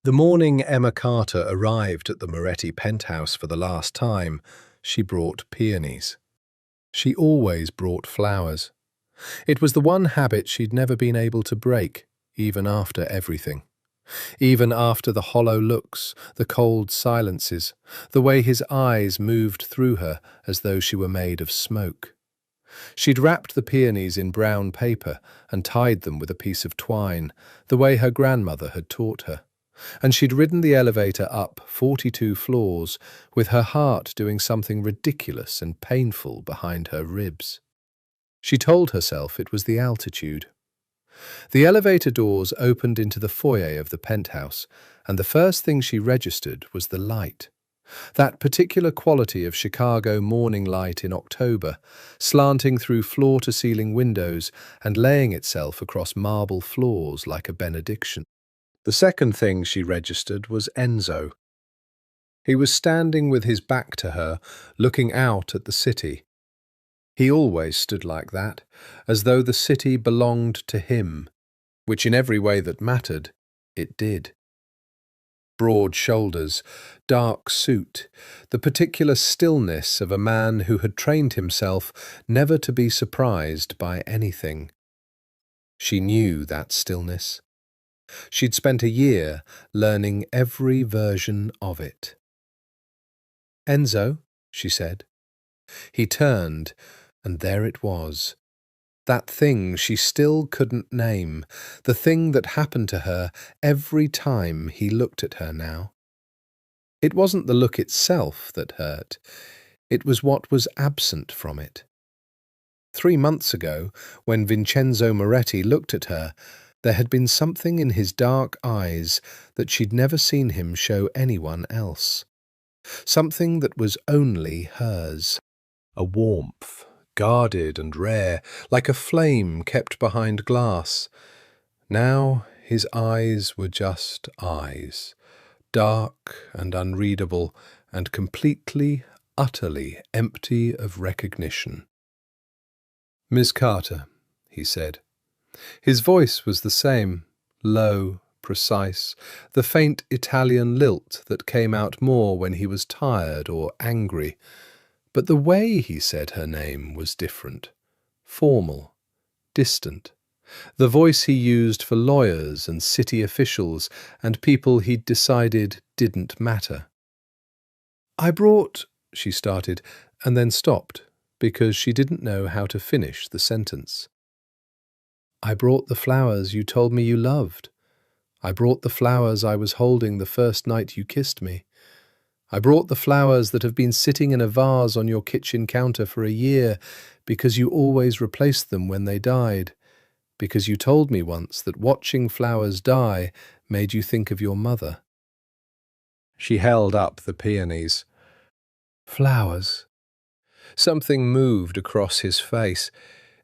The morning Emma Carter arrived at the Moretti penthouse for the last time, she brought peonies. She always brought flowers. It was the one habit she'd never been able to break, even after everything. Even after the hollow looks, the cold silences, the way his eyes moved through her as though she were made of smoke. She'd wrapped the peonies in brown paper and tied them with a piece of twine, the way her grandmother had taught her. And she'd ridden the elevator up 42 floors, with her heart doing something ridiculous and painful behind her ribs. She told herself it was the altitude. The elevator doors opened into the foyer of the penthouse, and the first thing she registered was the light. That particular quality of Chicago morning light in October, slanting through floor-to-ceiling windows and laying itself across marble floors like a benediction. The second thing she registered was Enzo. He was standing with his back to her, looking out at the city. He always stood like that, as though the city belonged to him, which in every way that mattered, it did. Broad shoulders, dark suit, the particular stillness of a man who had trained himself never to be surprised by anything. She knew that stillness. She'd spent a year learning every version of it. "Enzo," she said. He turned, and there it was. That thing she still couldn't name, the thing that happened to her every time he looked at her now. It wasn't the look itself that hurt. It was what was absent from it. 3 months ago, when Vincenzo Moretti looked at her, there had been something in his dark eyes that she'd never seen him show anyone else. Something that was only hers. A warmth, guarded and rare, like a flame kept behind glass. Now his eyes were just eyes, dark and unreadable, and completely, utterly empty of recognition. "Miss Carter," he said. His voice was the same, low, precise, the faint Italian lilt that came out more when he was tired or angry. But the way he said her name was different, formal, distant. The voice he used for lawyers and city officials and people he'd decided didn't matter. "I brought," she started, and then stopped, because she didn't know how to finish the sentence. "I brought the flowers you told me you loved. I brought the flowers I was holding the first night you kissed me. I brought the flowers that have been sitting in a vase on your kitchen counter for a year because you always replaced them when they died, because you told me once that watching flowers die made you think of your mother." She held up the peonies. "Flowers." Something moved across his face.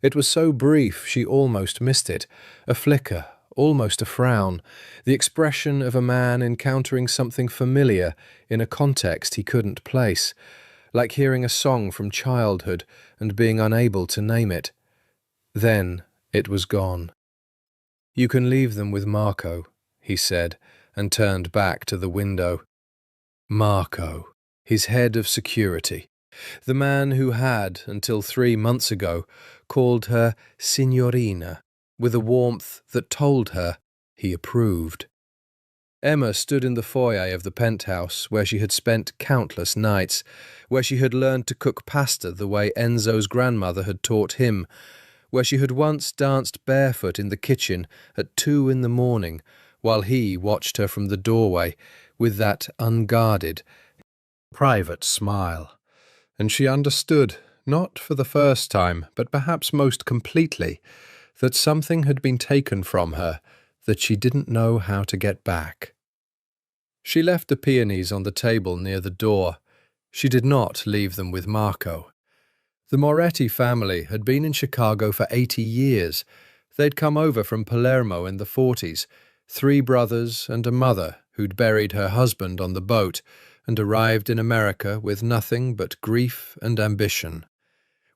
It was so brief she almost missed it, a flicker, almost a frown, the expression of a man encountering something familiar in a context he couldn't place, like hearing a song from childhood and being unable to name it. Then it was gone. "You can leave them with Marco," he said, and turned back to the window. Marco, his head of security, the man who had, until 3 months ago, called her Signorina, with a warmth that told her he approved. Emma stood in the foyer of the penthouse where she had spent countless nights, where she had learned to cook pasta the way Enzo's grandmother had taught him, where she had once danced barefoot in the kitchen at 2 in the morning while he watched her from the doorway with that unguarded, private smile. And she understood, not for the first time, but perhaps most completely, that something had been taken from her that she didn't know how to get back. She left the peonies on the table near the door. She did not leave them with Marco. The Moretti family had been in Chicago for 80 years. They'd come over from Palermo in the 40s, 3 brothers and a mother who'd buried her husband on the boat and arrived in America with nothing but grief and ambition.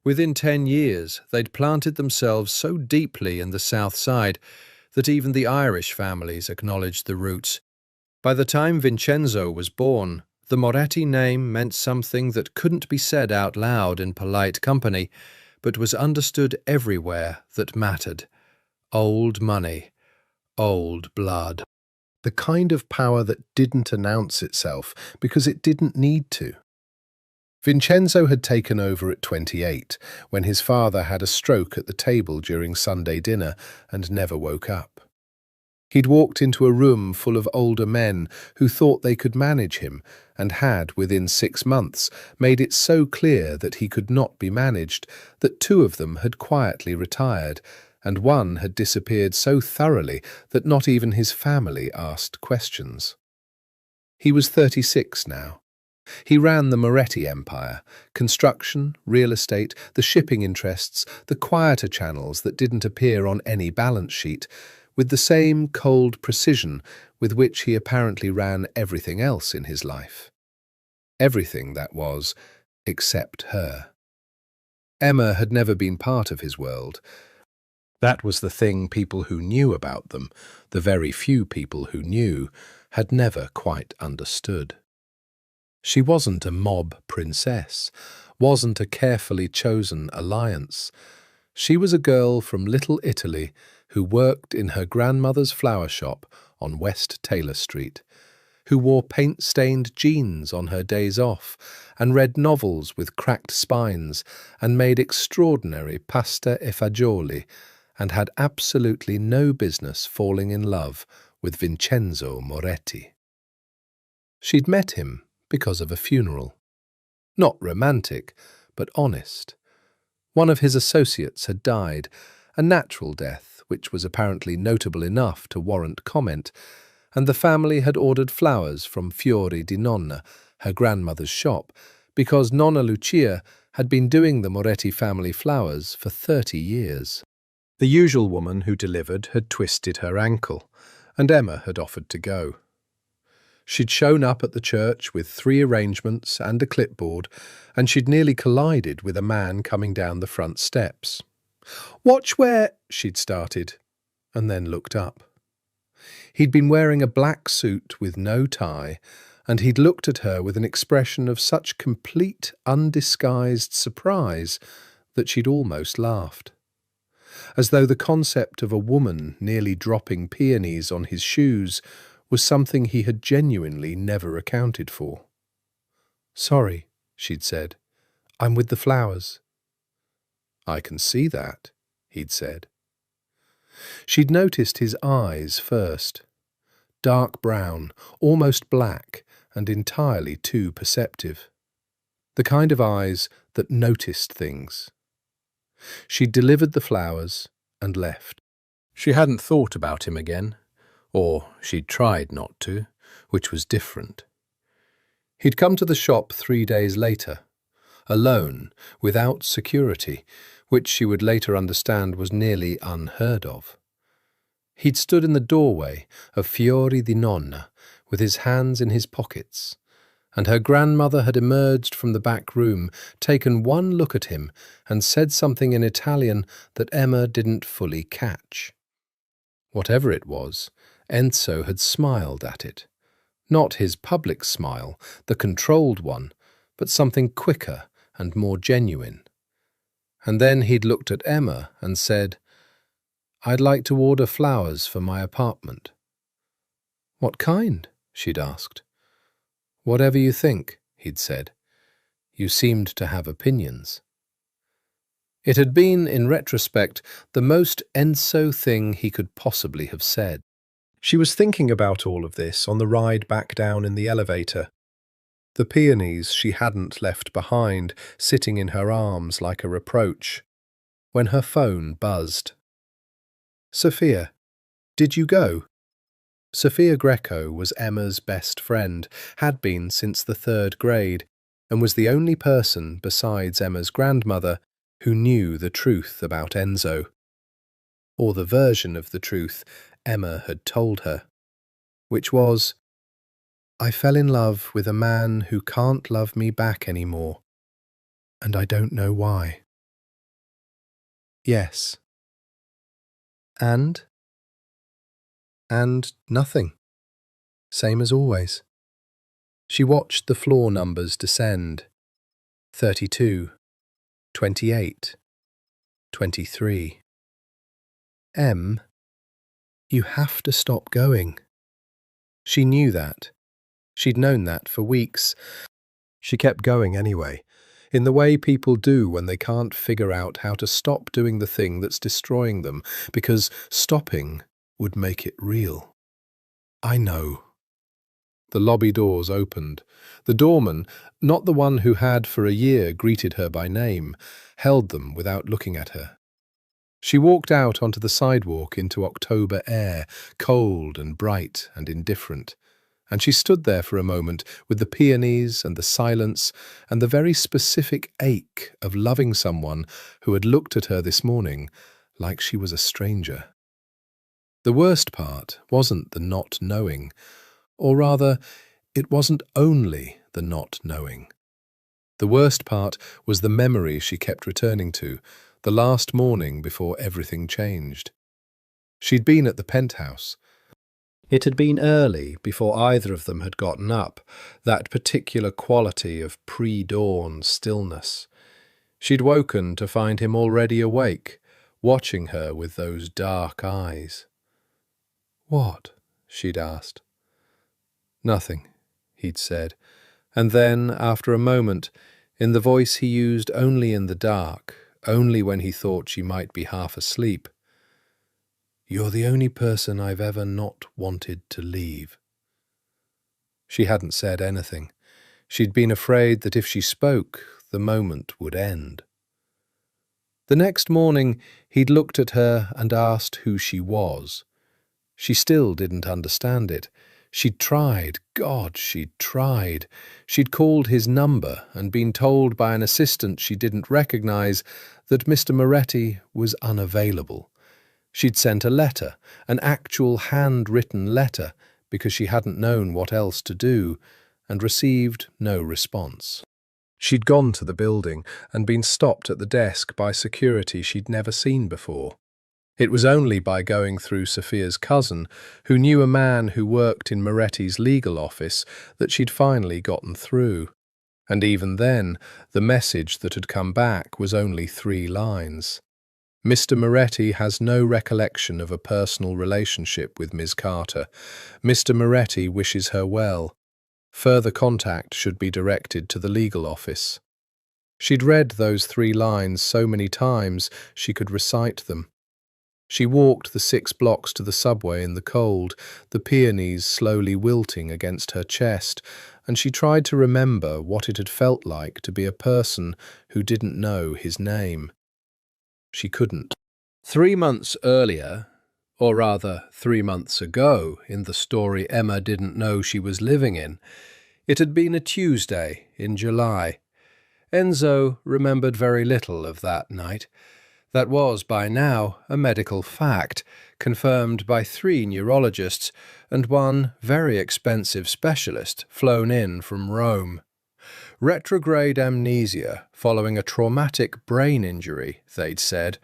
Within 10 years, they'd planted themselves so deeply in the South Side that even the Irish families acknowledged the roots. By the time Vincenzo was born, the Moretti name meant something that couldn't be said out loud in polite company, but was understood everywhere that mattered. Old money, old blood. The kind of power that didn't announce itself because it didn't need to. Vincenzo had taken over at 28, when his father had a stroke at the table during Sunday dinner and never woke up. He'd walked into a room full of older men who thought they could manage him and had, within 6 months, made it so clear that he could not be managed that 2 of them had quietly retired, and one had disappeared so thoroughly that not even his family asked questions. He was 36 now. He ran the Moretti empire, construction, real estate, the shipping interests, the quieter channels that didn't appear on any balance sheet, with the same cold precision with which he apparently ran everything else in his life. Everything, that was, except her. Emma had never been part of his world. That was the thing people who knew about them, the very few people who knew, had never quite understood. She wasn't a mob princess, wasn't a carefully chosen alliance. She was a girl from Little Italy who worked in her grandmother's flower shop on West Taylor Street, who wore paint-stained jeans on her days off and read novels with cracked spines and made extraordinary pasta e fagioli and had absolutely no business falling in love with Vincenzo Moretti. She'd met him because of a funeral. Not romantic, but honest. One of his associates had died, a natural death, which was apparently notable enough to warrant comment, and the family had ordered flowers from Fiori di Nonna, her grandmother's shop, because Nonna Lucia had been doing the Moretti family flowers for 30 years. The usual woman who delivered had twisted her ankle, and Emma had offered to go. She'd shown up at the church with 3 arrangements and a clipboard, and she'd nearly collided with a man coming down the front steps. "Watch where—" she'd started, and then looked up. He'd been wearing a black suit with no tie, and he'd looked at her with an expression of such complete, undisguised surprise that she'd almost laughed. As though the concept of a woman nearly dropping peonies on his shoes was something he had genuinely never accounted for. "Sorry," she'd said. "I'm with the flowers." "I can see that," he'd said. She'd noticed his eyes first. Dark brown, almost black, and entirely too perceptive. The kind of eyes that noticed things. She'd delivered the flowers and left. She hadn't thought about him again. Or she'd tried not to, which was different. He'd come to the shop 3 days later, alone, without security, which she would later understand was nearly unheard of. He'd stood in the doorway of Fiori di Nonna, with his hands in his pockets, and her grandmother had emerged from the back room, taken one look at him, and said something in Italian that Emma didn't fully catch. Whatever it was, Enzo had smiled at it. Not his public smile, the controlled one, but something quicker and more genuine. And then he'd looked at Emma and said, "I'd like to order flowers for my apartment." "What kind?" she'd asked. "Whatever you think," he'd said. "You seemed to have opinions." It had been, in retrospect, the most Enzo thing he could possibly have said. She was thinking about all of this on the ride back down in the elevator. The peonies she hadn't left behind, sitting in her arms like a reproach, when her phone buzzed. "Sophia, did you go?" Sophia Greco was Emma's best friend, had been since the 3rd grade, and was the only person besides Emma's grandmother who knew the truth about Enzo. Or the version of the truth Emma had told her, which was, "I fell in love with a man who can't love me back anymore, and I don't know why." "Yes." And nothing. same as always. She watched the floor numbers descend. 32, 28, 23. M, you have to stop going. She knew that. She'd known that for weeks. She kept going anyway, in the way people do when they can't figure out how to stop doing the thing that's destroying them, because stopping would make it real. I know. The lobby doors opened. The doorman, not the one who had for a year greeted her by name, held them without looking at her. She walked out onto the sidewalk into October air, cold and bright and indifferent, and she stood there for a moment with the peonies and the silence and the very specific ache of loving someone who had looked at her this morning like she was a stranger. The worst part wasn't the not knowing, or rather, it wasn't only the not knowing. The worst part was the memory she kept returning to, the last morning before everything changed. She'd been at the penthouse. It had been early before either of them had gotten up, that particular quality of pre-dawn stillness. She'd woken to find him already awake, watching her with those dark eyes. "What?" she'd asked. "Nothing," he'd said, and then, after a moment, in the voice he used only in the dark, only when he thought she might be half asleep, "You're the only person I've ever not wanted to leave." She hadn't said anything. She'd been afraid that if she spoke, the moment would end. The next morning, he'd looked at her and asked who she was. She still didn't understand it. She'd tried, God, she'd tried. She'd called his number and been told by an assistant she didn't recognize that Mr. Moretti was unavailable. She'd sent a letter, an actual handwritten letter, because she hadn't known what else to do, and received no response. She'd gone to the building and been stopped at the desk by security she'd never seen before. It was only by going through Sophia's cousin, who knew a man who worked in Moretti's legal office, that she'd finally gotten through. And even then, the message that had come back was only 3 lines. Mr. Moretti has no recollection of a personal relationship with Ms. Carter. Mr. Moretti wishes her well. Further contact should be directed to the legal office. She'd read those 3 lines so many times she could recite them. She walked the 6 blocks to the subway in the cold, the peonies slowly wilting against her chest, and she tried to remember what it had felt like to be a person who didn't know his name. She couldn't. 3 months earlier, or rather 3 months ago, in the story Emma didn't know she was living in, it had been a Tuesday in July. Enzo remembered very little of that night. That was, by now, a medical fact, confirmed by 3 neurologists and 1 very expensive specialist flown in from Rome. Retrograde amnesia following a traumatic brain injury, they'd said,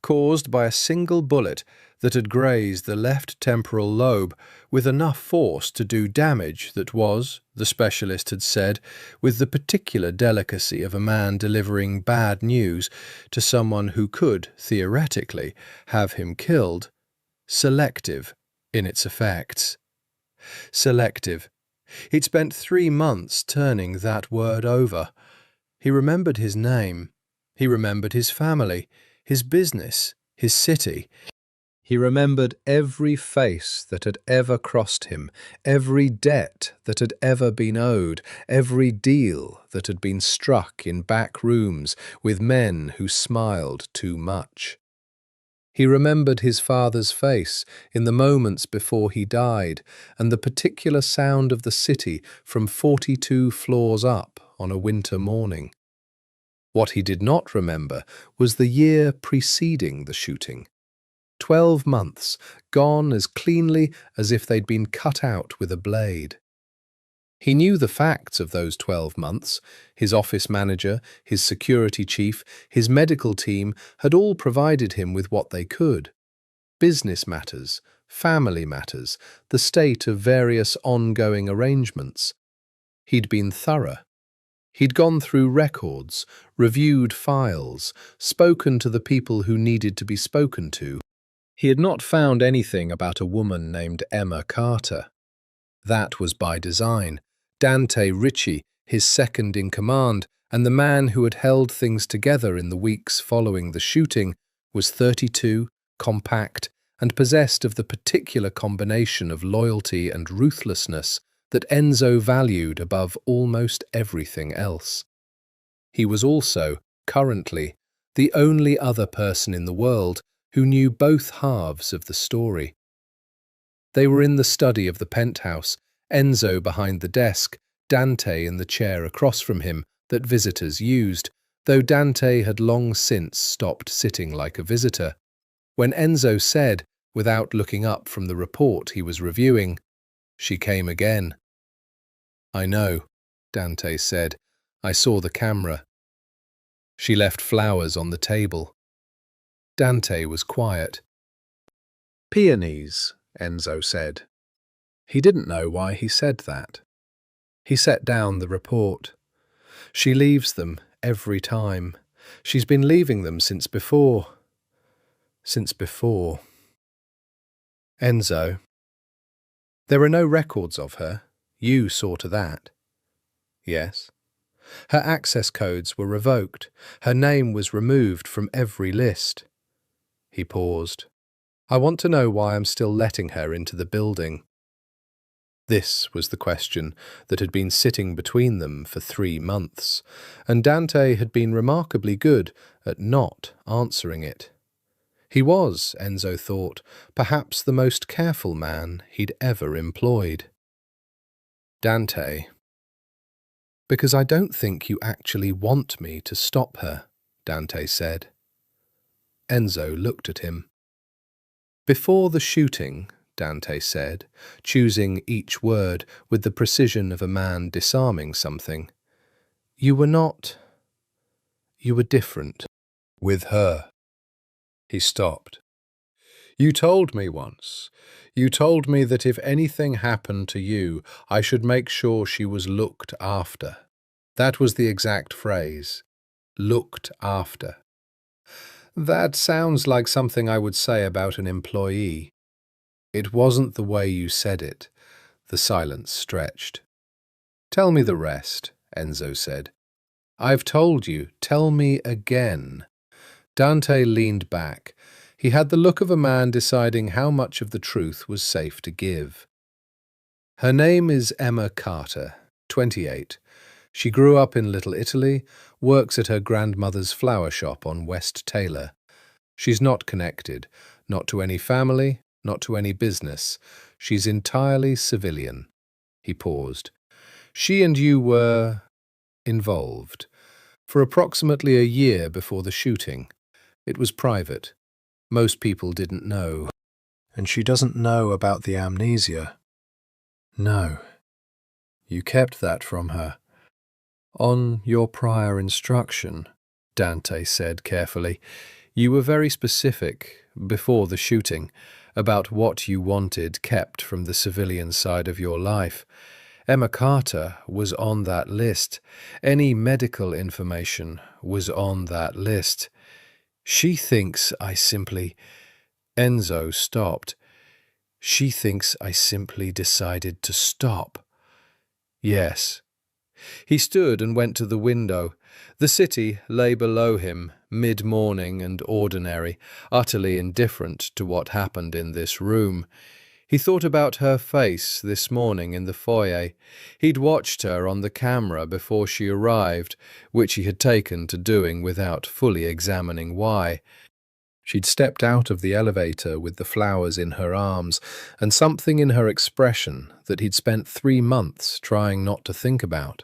caused by a single bullet that had grazed the left temporal lobe with enough force to do damage that was, the specialist had said, with the particular delicacy of a man delivering bad news to someone who could, theoretically, have him killed, selective in its effects. Selective. He'd spent 3 months turning that word over. He remembered his name. He remembered his family, his business, his city. He remembered every face that had ever crossed him, every debt that had ever been owed, every deal that had been struck in back rooms with men who smiled too much. He remembered his father's face in the moments before he died and the particular sound of the city from 42 floors up on a winter morning. What he did not remember was the year preceding the shooting. 12 months, gone as cleanly as if they'd been cut out with a blade. He knew the facts of those 12 months. His office manager, his security chief, his medical team had all provided him with what they could. Business matters, family matters, the state of various ongoing arrangements. He'd been thorough. He'd gone through records, reviewed files, spoken to the people who needed to be spoken to. He had not found anything about a woman named Emma Carter. That was by design. Dante Ricci, his second in command, and the man who had held things together in the weeks following the shooting, was 32, compact, and possessed of the particular combination of loyalty and ruthlessness that Enzo valued above almost everything else. He was also, currently, the only other person in the world who knew both halves of the story. They were in the study of the penthouse, Enzo behind the desk, Dante in the chair across from him that visitors used, though Dante had long since stopped sitting like a visitor. When Enzo said, without looking up from the report he was reviewing, "She came again." "I know," Dante said. "I saw the camera." "She left flowers on the table." Dante was quiet. "Peonies," Enzo said. He didn't know why he said that. He set down the report. "She leaves them every time. She's been leaving them since before. Since before." "Enzo, there are no records of her. You saw to that." "Yes." "Her access codes were revoked. Her name was removed from every list." He paused. "I want to know why I'm still letting her into the building." This was the question that had been sitting between them for 3 months, and Dante had been remarkably good at not answering it. He was, Enzo thought, perhaps the most careful man he'd ever employed. "Dante, because I don't think you actually want me to stop her," Dante said. Enzo looked at him. "Before the shooting," Dante said, choosing each word with the precision of a man disarming something, "you were not... you were different. With her." He stopped. "You told me once. You told me that if anything happened to you, I should make sure she was looked after. That was the exact phrase. Looked after. That sounds like something I would say about an employee." "It wasn't the way you said it." The silence stretched. "Tell me the rest," Enzo said. "I've told you. Tell me again." Dante leaned back. He had the look of a man deciding how much of the truth was safe to give. "Her name is Emma Carter, 28. She grew up in Little Italy, works at her grandmother's flower shop on West Taylor. She's not connected, not to any family, not to any business. She's entirely civilian." He paused. "She and you were involved for approximately a year before the shooting. It was private. Most people didn't know. And she doesn't know about the amnesia." "No. You kept that from her." "On your prior instruction," Dante said carefully. "You were very specific, before the shooting, about what you wanted kept from the civilian side of your life. Emma Carter was on that list. Any medical information was on that list. She thinks I simply..." Enzo stopped. "She thinks I simply decided to stop." "Yes." He stood and went to the window. The city lay below him, mid-morning and ordinary, utterly indifferent to what happened in this room. He thought about her face this morning in the foyer. He'd watched her on the camera before she arrived, which he had taken to doing without fully examining why. She'd stepped out of the elevator with the flowers in her arms, and something in her expression that he'd spent 3 months trying not to think about.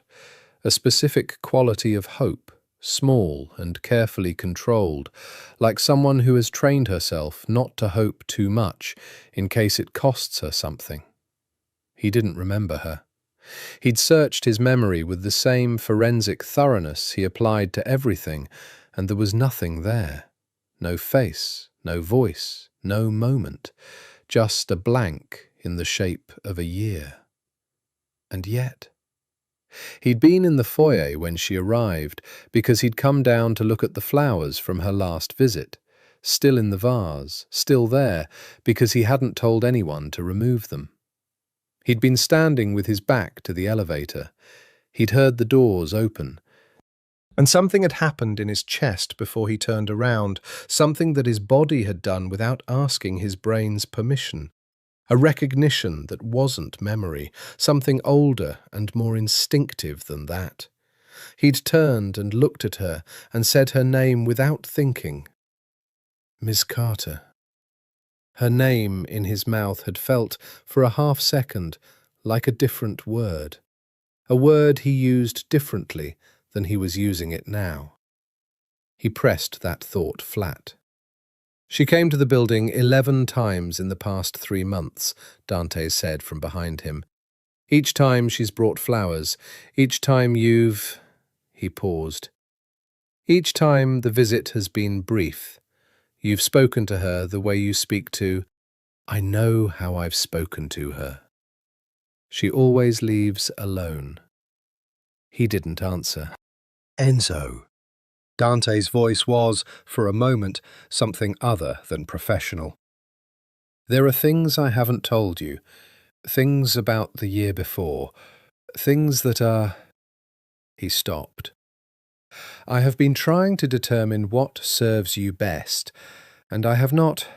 A specific quality of hope, small and carefully controlled, like someone who has trained herself not to hope too much in case it costs her something. He didn't remember her. He'd searched his memory with the same forensic thoroughness he applied to everything, and there was nothing there. No face, no voice, no moment. just a blank in the shape of a year. And yet, he'd been in the foyer when she arrived because he'd come down to look at the flowers from her last visit, still in the vase, still there because he hadn't told anyone to remove them. He'd been standing with his back to the elevator. He'd heard the doors open. And something had happened in his chest before he turned around, something that his body had done without asking his brain's permission. A recognition that wasn't memory, something older and more instinctive than that. He'd turned and looked at her and said her name without thinking. Miss Carter. Her name in his mouth had felt, for a half-second, like a different word. A word he used differently than he was using it now. He pressed that thought flat. She came to the building 11 times in the past 3 months, Dante said from behind him. Each time she's brought flowers. Each time you've... He paused. Each time the visit has been brief. You've spoken to her the way you speak to... I know how I've spoken to her. She always leaves alone. He didn't answer. Enzo. Dante's voice was, for a moment, something other than professional. There are things I haven't told you, things about the year before, things that are... He stopped. I have been trying to determine what serves you best, and I have not...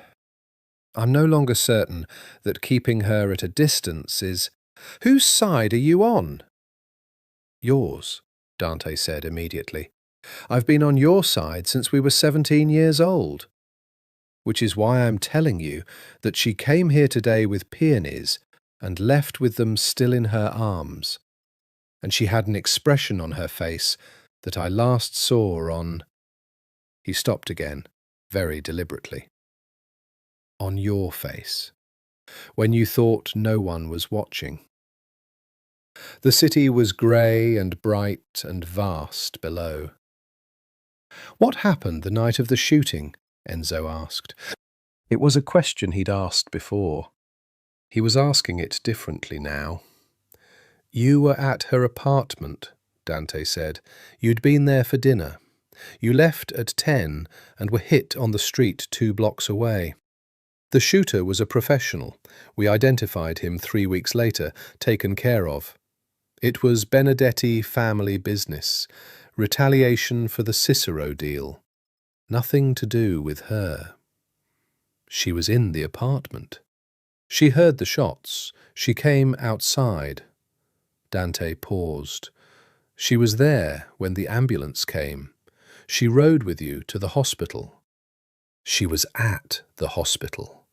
I'm no longer certain that keeping her at a distance is... Whose side are you on? Yours, Dante said immediately. I've been on your side since we were 17 years old. Which is why I'm telling you that she came here today with peonies and left with them still in her arms. And she had an expression on her face that I last saw on... He stopped again, very deliberately. On your face, when you thought no one was watching. The city was grey and bright and vast below. What happened the night of the shooting? Enzo asked. It was a question he'd asked before. He was asking it differently now. You were at her apartment, Dante said. You'd been there for dinner. You left at 10 and were hit on the street 2 blocks away. The shooter was a professional. We identified him 3 weeks later, taken care of. It was Benedetti family business, retaliation for the Cicero deal. Nothing to do with her. She was in the apartment. She heard the shots. She came outside. Dante paused. She was there when the ambulance came. She rode with you to the hospital. She was at the hospital.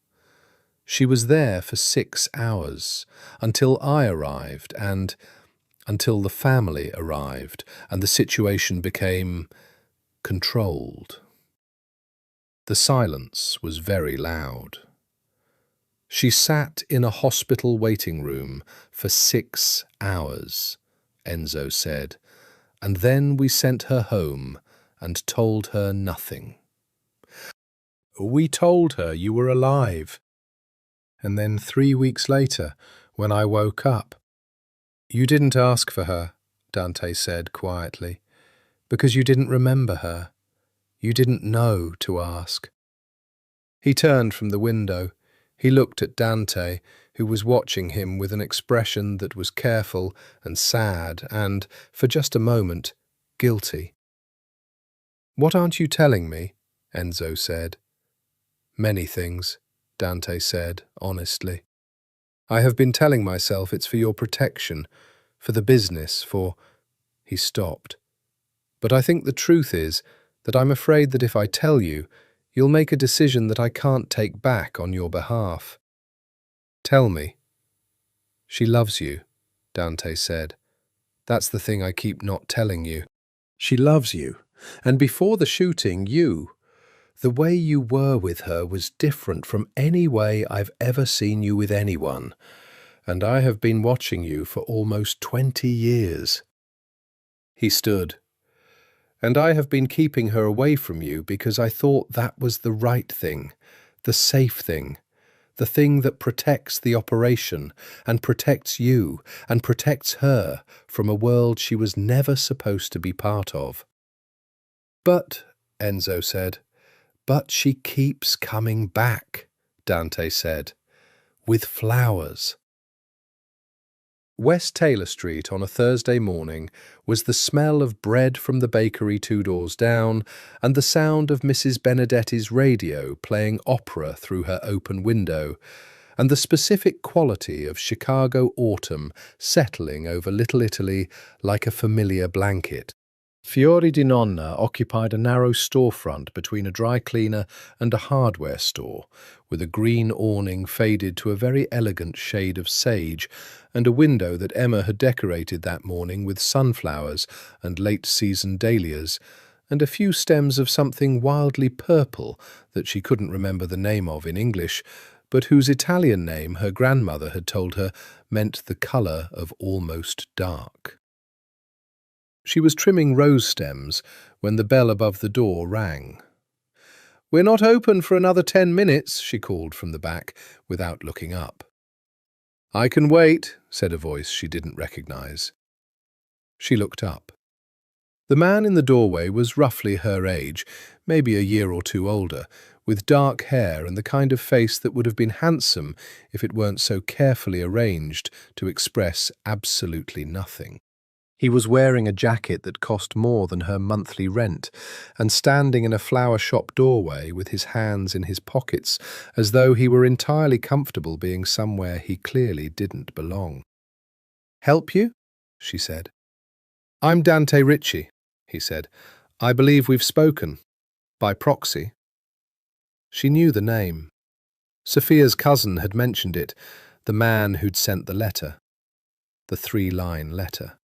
She was there for 6 hours, until I arrived and until the family arrived and the situation became controlled. The silence was very loud. She sat in a hospital waiting room for 6 hours, Enzo said, and then we sent her home and told her nothing. We told her you were alive. And then 3 weeks later, when I woke up, you didn't ask for her, Dante said quietly, because you didn't remember her. You didn't know to ask. He turned from the window. He looked at Dante, who was watching him with an expression that was careful and sad and, for just a moment, guilty. What aren't you telling me? Enzo said. Many things, Dante said honestly. I have been telling myself it's for your protection, for the business, for... He stopped. But I think the truth is that I'm afraid that if I tell you, you'll make a decision that I can't take back on your behalf. Tell me. She loves you, Dante said. That's the thing I keep not telling you. She loves you, and before the shooting, the way you were with her was different from any way I've ever seen you with anyone, and I have been watching you for almost 20 years. He stood. And I have been keeping her away from you because I thought that was the right thing, the safe thing, the thing that protects the operation and protects you and protects her from a world she was never supposed to be part of. But, Enzo said, but she keeps coming back, Dante said, with flowers. West Taylor Street on a Thursday morning was the smell of bread from the bakery 2 doors down and the sound of Mrs. Benedetti's radio playing opera through her open window, and the specific quality of Chicago autumn settling over Little Italy like a familiar blanket. Fiori di Nonna occupied a narrow storefront between a dry cleaner and a hardware store, with a green awning faded to a very elegant shade of sage, and a window that Emma had decorated that morning with sunflowers and late-season dahlias, and a few stems of something wildly purple that she couldn't remember the name of in English, but whose Italian name her grandmother had told her meant the colour of almost dark. She was trimming rose stems when the bell above the door rang. "We're not open for another 10 minutes," she called from the back, without looking up. "I can wait," said a voice she didn't recognize. She looked up. The man in the doorway was roughly her age, maybe a year or two older, with dark hair and the kind of face that would have been handsome if it weren't so carefully arranged to express absolutely nothing. He was wearing a jacket that cost more than her monthly rent, and standing in a flower shop doorway with his hands in his pockets, as though he were entirely comfortable being somewhere he clearly didn't belong. "Help you?" she said. "I'm Dante Ricci," he said. "I believe we've spoken. By proxy." She knew the name. Sophia's cousin had mentioned it, the man who'd sent the letter. The 3-line letter.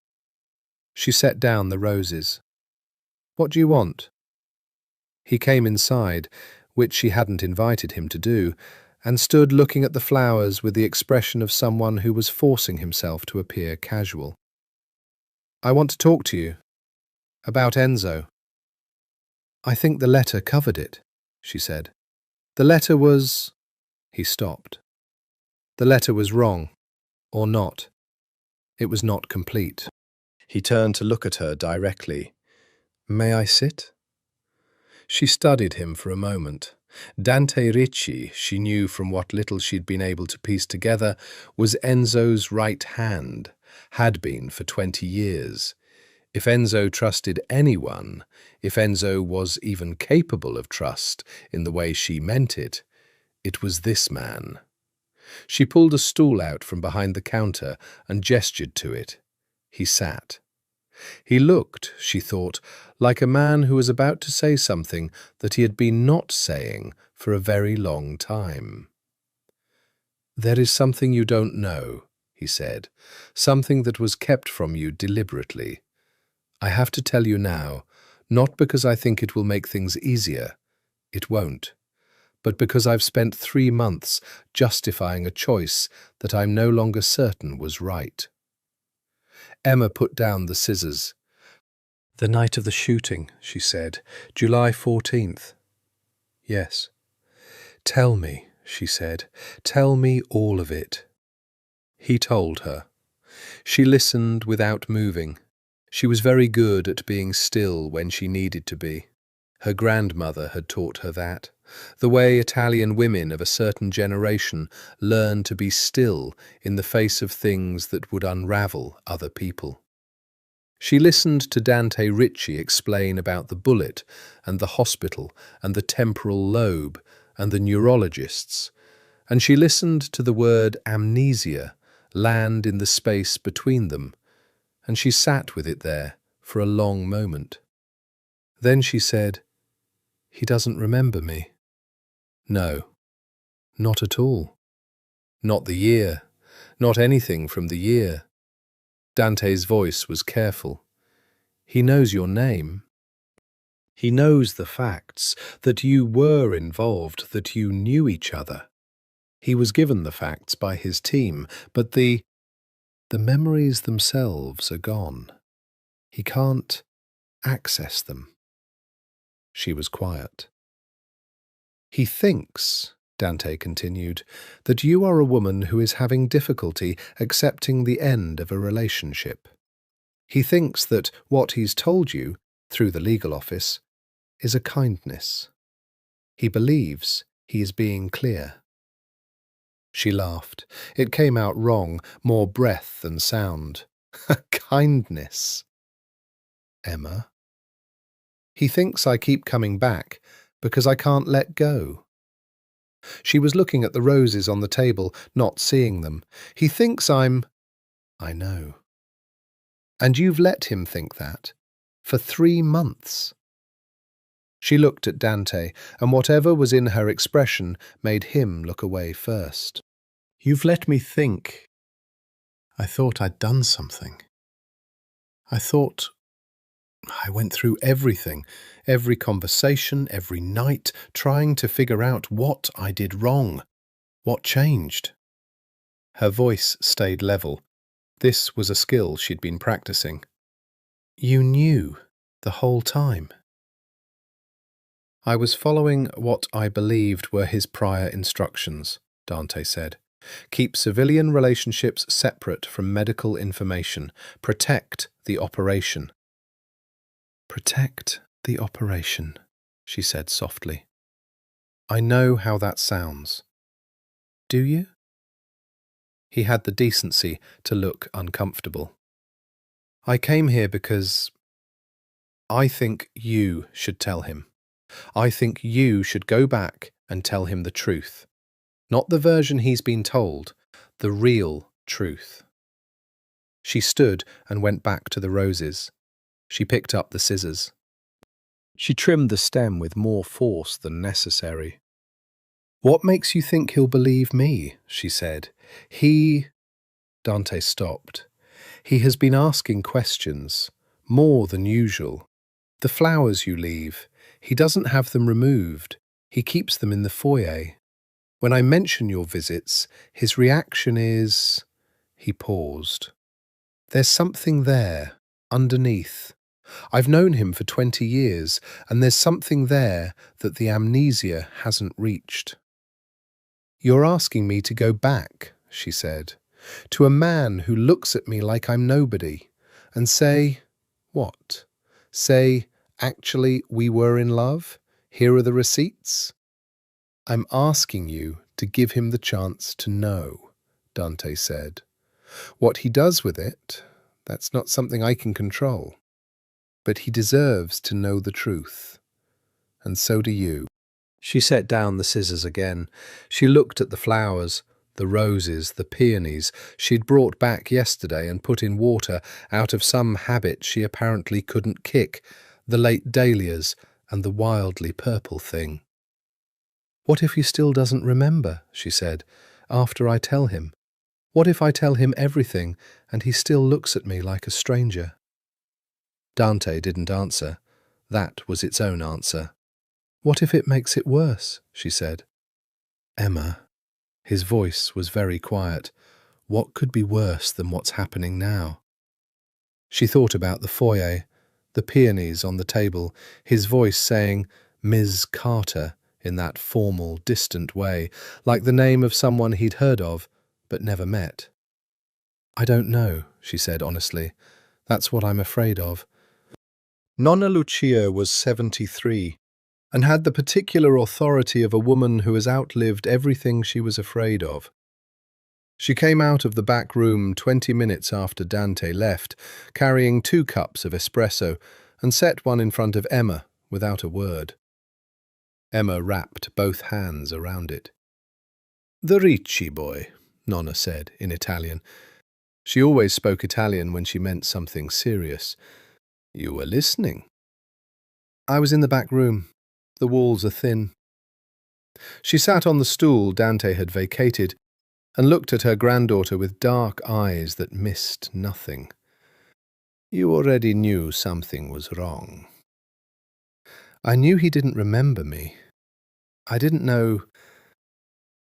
She set down the roses. "What do you want?" He came inside, which she hadn't invited him to do, and stood looking at the flowers with the expression of someone who was forcing himself to appear casual. "I want to talk to you. About Enzo." "I think the letter covered it," she said. "The letter was—" He stopped. The letter was wrong. Or not. It was not complete. He turned to look at her directly. "May I sit?" She studied him for a moment. Dante Ricci, she knew from what little she'd been able to piece together, was Enzo's right hand, had been for 20 years. If Enzo trusted anyone, if Enzo was even capable of trust in the way she meant it was this man. She pulled a stool out from behind the counter and gestured to it. He sat. He looked, she thought, like a man who was about to say something that he had been not saying for a very long time. "There is something you don't know," he said, "something that was kept from you deliberately. I have to tell you now, not because I think it will make things easier. It won't. But because I've spent 3 months justifying a choice that I'm no longer certain was right." Emma put down the scissors. "The night of the shooting," she said. "July 14th. "Yes." "Tell me," she said. "Tell me all of it." He told her. She listened without moving. She was very good at being still when she needed to be. Her grandmother had taught her that. The way Italian women of a certain generation learn to be still in the face of things that would unravel other people. She listened to Dante Ricci explain about the bullet and the hospital and the temporal lobe and the neurologists, and she listened to the word amnesia land in the space between them, and she sat with it there for a long moment. Then she said, "He doesn't remember me." "No, not at all. Not the year, not anything from the year." Dante's voice was careful. "He knows your name. He knows the facts, that you were involved, that you knew each other. He was given the facts by his team, but the memories themselves are gone. He can't access them." She was quiet. "He thinks," Dante continued, that you are a woman who is having difficulty accepting the end of a relationship. He thinks that what he's told you, through the legal office, is a kindness. He believes he is being clear. She laughed. It came out wrong, more breath than sound. Kindness. Emma. He thinks I keep coming back because I can't let go. She was looking at the roses on the table, not seeing them. He thinks I'm... I know. And you've let him think that? For 3 months. She looked at Dante, and whatever was in her expression made him look away first. You've let me think. I thought I'd done something. I thought... I went through everything, every conversation, every night, trying to figure out what I did wrong, what changed. Her voice stayed level. This was a skill she'd been practicing. You knew the whole time. I was following what I believed were his prior instructions, Dante said. Keep civilian relationships separate from medical information. Protect the operation. Protect the operation, she said softly. I know how that sounds. Do you? He had the decency to look uncomfortable. I came here because I think you should tell him. I think you should go back and tell him the truth. Not the version he's been told, the real truth. She stood and went back to the roses. She picked up the scissors. She trimmed the stem with more force than necessary. What makes you think he'll believe me? She said. Dante stopped. He has been asking questions, more than usual. The flowers you leave, he doesn't have them removed. He keeps them in the foyer. When I mention your visits, his reaction is... He paused. There's something there, underneath. I've known him for 20 years, and there's something there that the amnesia hasn't reached. You're asking me to go back, she said, to a man who looks at me like I'm nobody, and say, what? Say, actually, we were in love? Here are the receipts? I'm asking you to give him the chance to know, Dante said. What he does with it, that's not something I can control. But he deserves to know the truth. And so do you. She set down the scissors again. She looked at the flowers, the roses, the peonies she'd brought back yesterday and put in water out of some habit she apparently couldn't kick, the late dahlias and the wildly purple thing. What if he still doesn't remember, she said, after I tell him? What if I tell him everything and he still looks at me like a stranger? Dante didn't answer. That was its own answer. What if it makes it worse? She said. Emma. His voice was very quiet. What could be worse than what's happening now? She thought about the foyer, the peonies on the table, his voice saying, Ms. Carter, in that formal, distant way, like the name of someone he'd heard of, but never met. I don't know, she said honestly. That's what I'm afraid of. Nonna Lucia was 73 and had the particular authority of a woman who has outlived everything she was afraid of. She came out of the back room 20 minutes after Dante left, carrying 2 cups of espresso, and set one in front of Emma without a word. Emma wrapped both hands around it. The Ricci boy, Nonna said in Italian. She always spoke Italian when she meant something serious. You were listening. I was in the back room. The walls are thin. She sat on the stool Dante had vacated and looked at her granddaughter with dark eyes that missed nothing. You already knew something was wrong. I knew he didn't remember me. I didn't know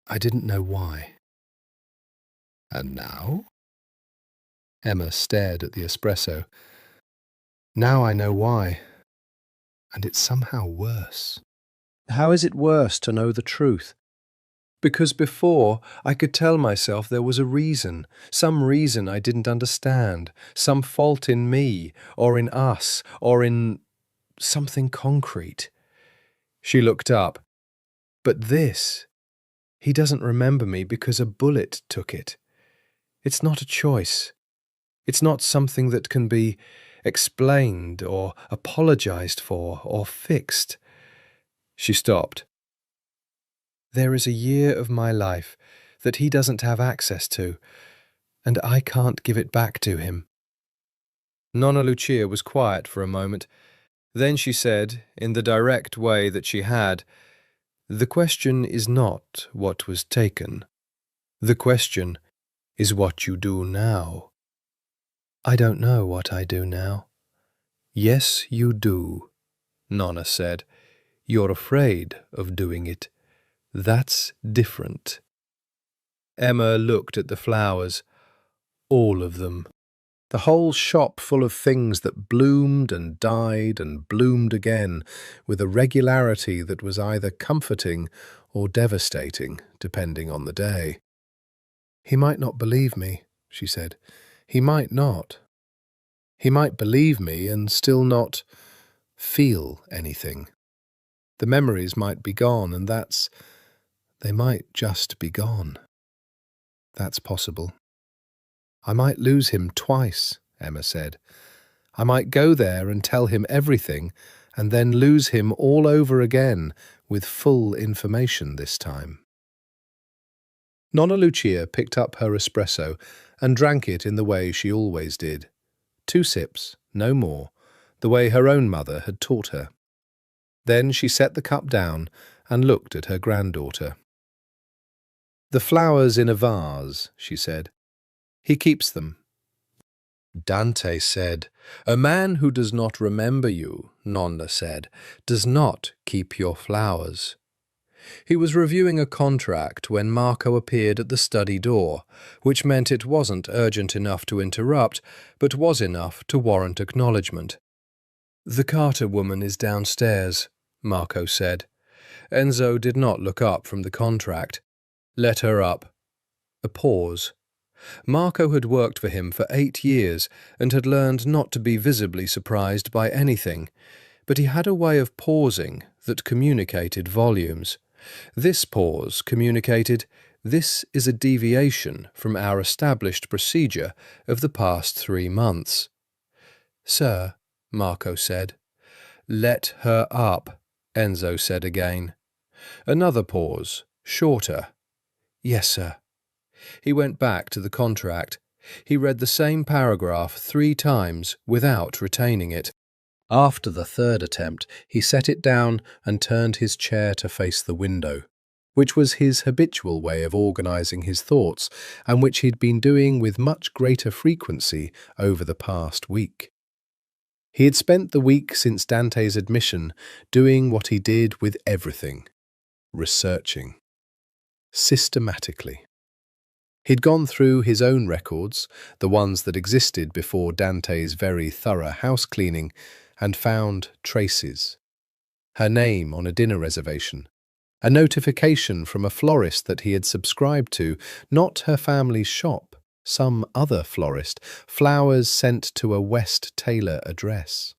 why. And now? Emma stared at the espresso. Now I know why. And it's somehow worse. How is it worse to know the truth? Because before, I could tell myself there was a reason, some reason I didn't understand, some fault in me, or in us, or in something concrete. She looked up. But this, he doesn't remember me because a bullet took it. It's not a choice. It's not something that can be explained or apologized for or fixed. She stopped. There is a year of my life that he doesn't have access to, and I can't give it back to him. Nonna Lucia was quiet for a moment. Then she said, in the direct way that she had, "The question is not what was taken. The question is what you do now." "I don't know what I do now." "Yes, you do," Nonna said. "You're afraid of doing it. That's different." Emma looked at the flowers, all of them. The whole shop full of things that bloomed and died and bloomed again with a regularity that was either comforting or devastating, depending on the day. "He might not believe me," she said. "He might not. He might believe me and still not feel anything. The memories might be gone, and they might just be gone. That's possible. I might lose him twice," Emma said. "I might go there and tell him everything, and then lose him all over again, with full information this time." Nonna Lucia picked up her espresso and drank it in the way she always did. 2 sips, no more, the way her own mother had taught her. Then she set the cup down and looked at her granddaughter. "The flowers in a vase," she said. "He keeps them." Dante said, "A man who does not remember you," Nonna said, "does not keep your flowers." He was reviewing a contract when Marco appeared at the study door, which meant it wasn't urgent enough to interrupt, but was enough to warrant acknowledgement. "The Carter woman is downstairs," Marco said. Enzo did not look up from the contract. "Let her up." A pause. Marco had worked for him for 8 years and had learned not to be visibly surprised by anything, but he had a way of pausing that communicated volumes. This pause communicated, "This is a deviation from our established procedure of the past 3 months." "Sir," Marco said. "Let her up," Enzo said again. Another pause, shorter. "Yes, sir." He went back to the contract. He read the same paragraph 3 times without retaining it. After the 3rd attempt, he set it down and turned his chair to face the window, which was his habitual way of organizing his thoughts and which he'd been doing with much greater frequency over the past week. He had spent the week since Dante's admission doing what he did with everything, researching, systematically. He'd gone through his own records, the ones that existed before Dante's very thorough house cleaning, and found traces. Her name on a dinner reservation, a notification from a florist that he had subscribed to, not her family's shop, some other florist, flowers sent to a West Taylor address.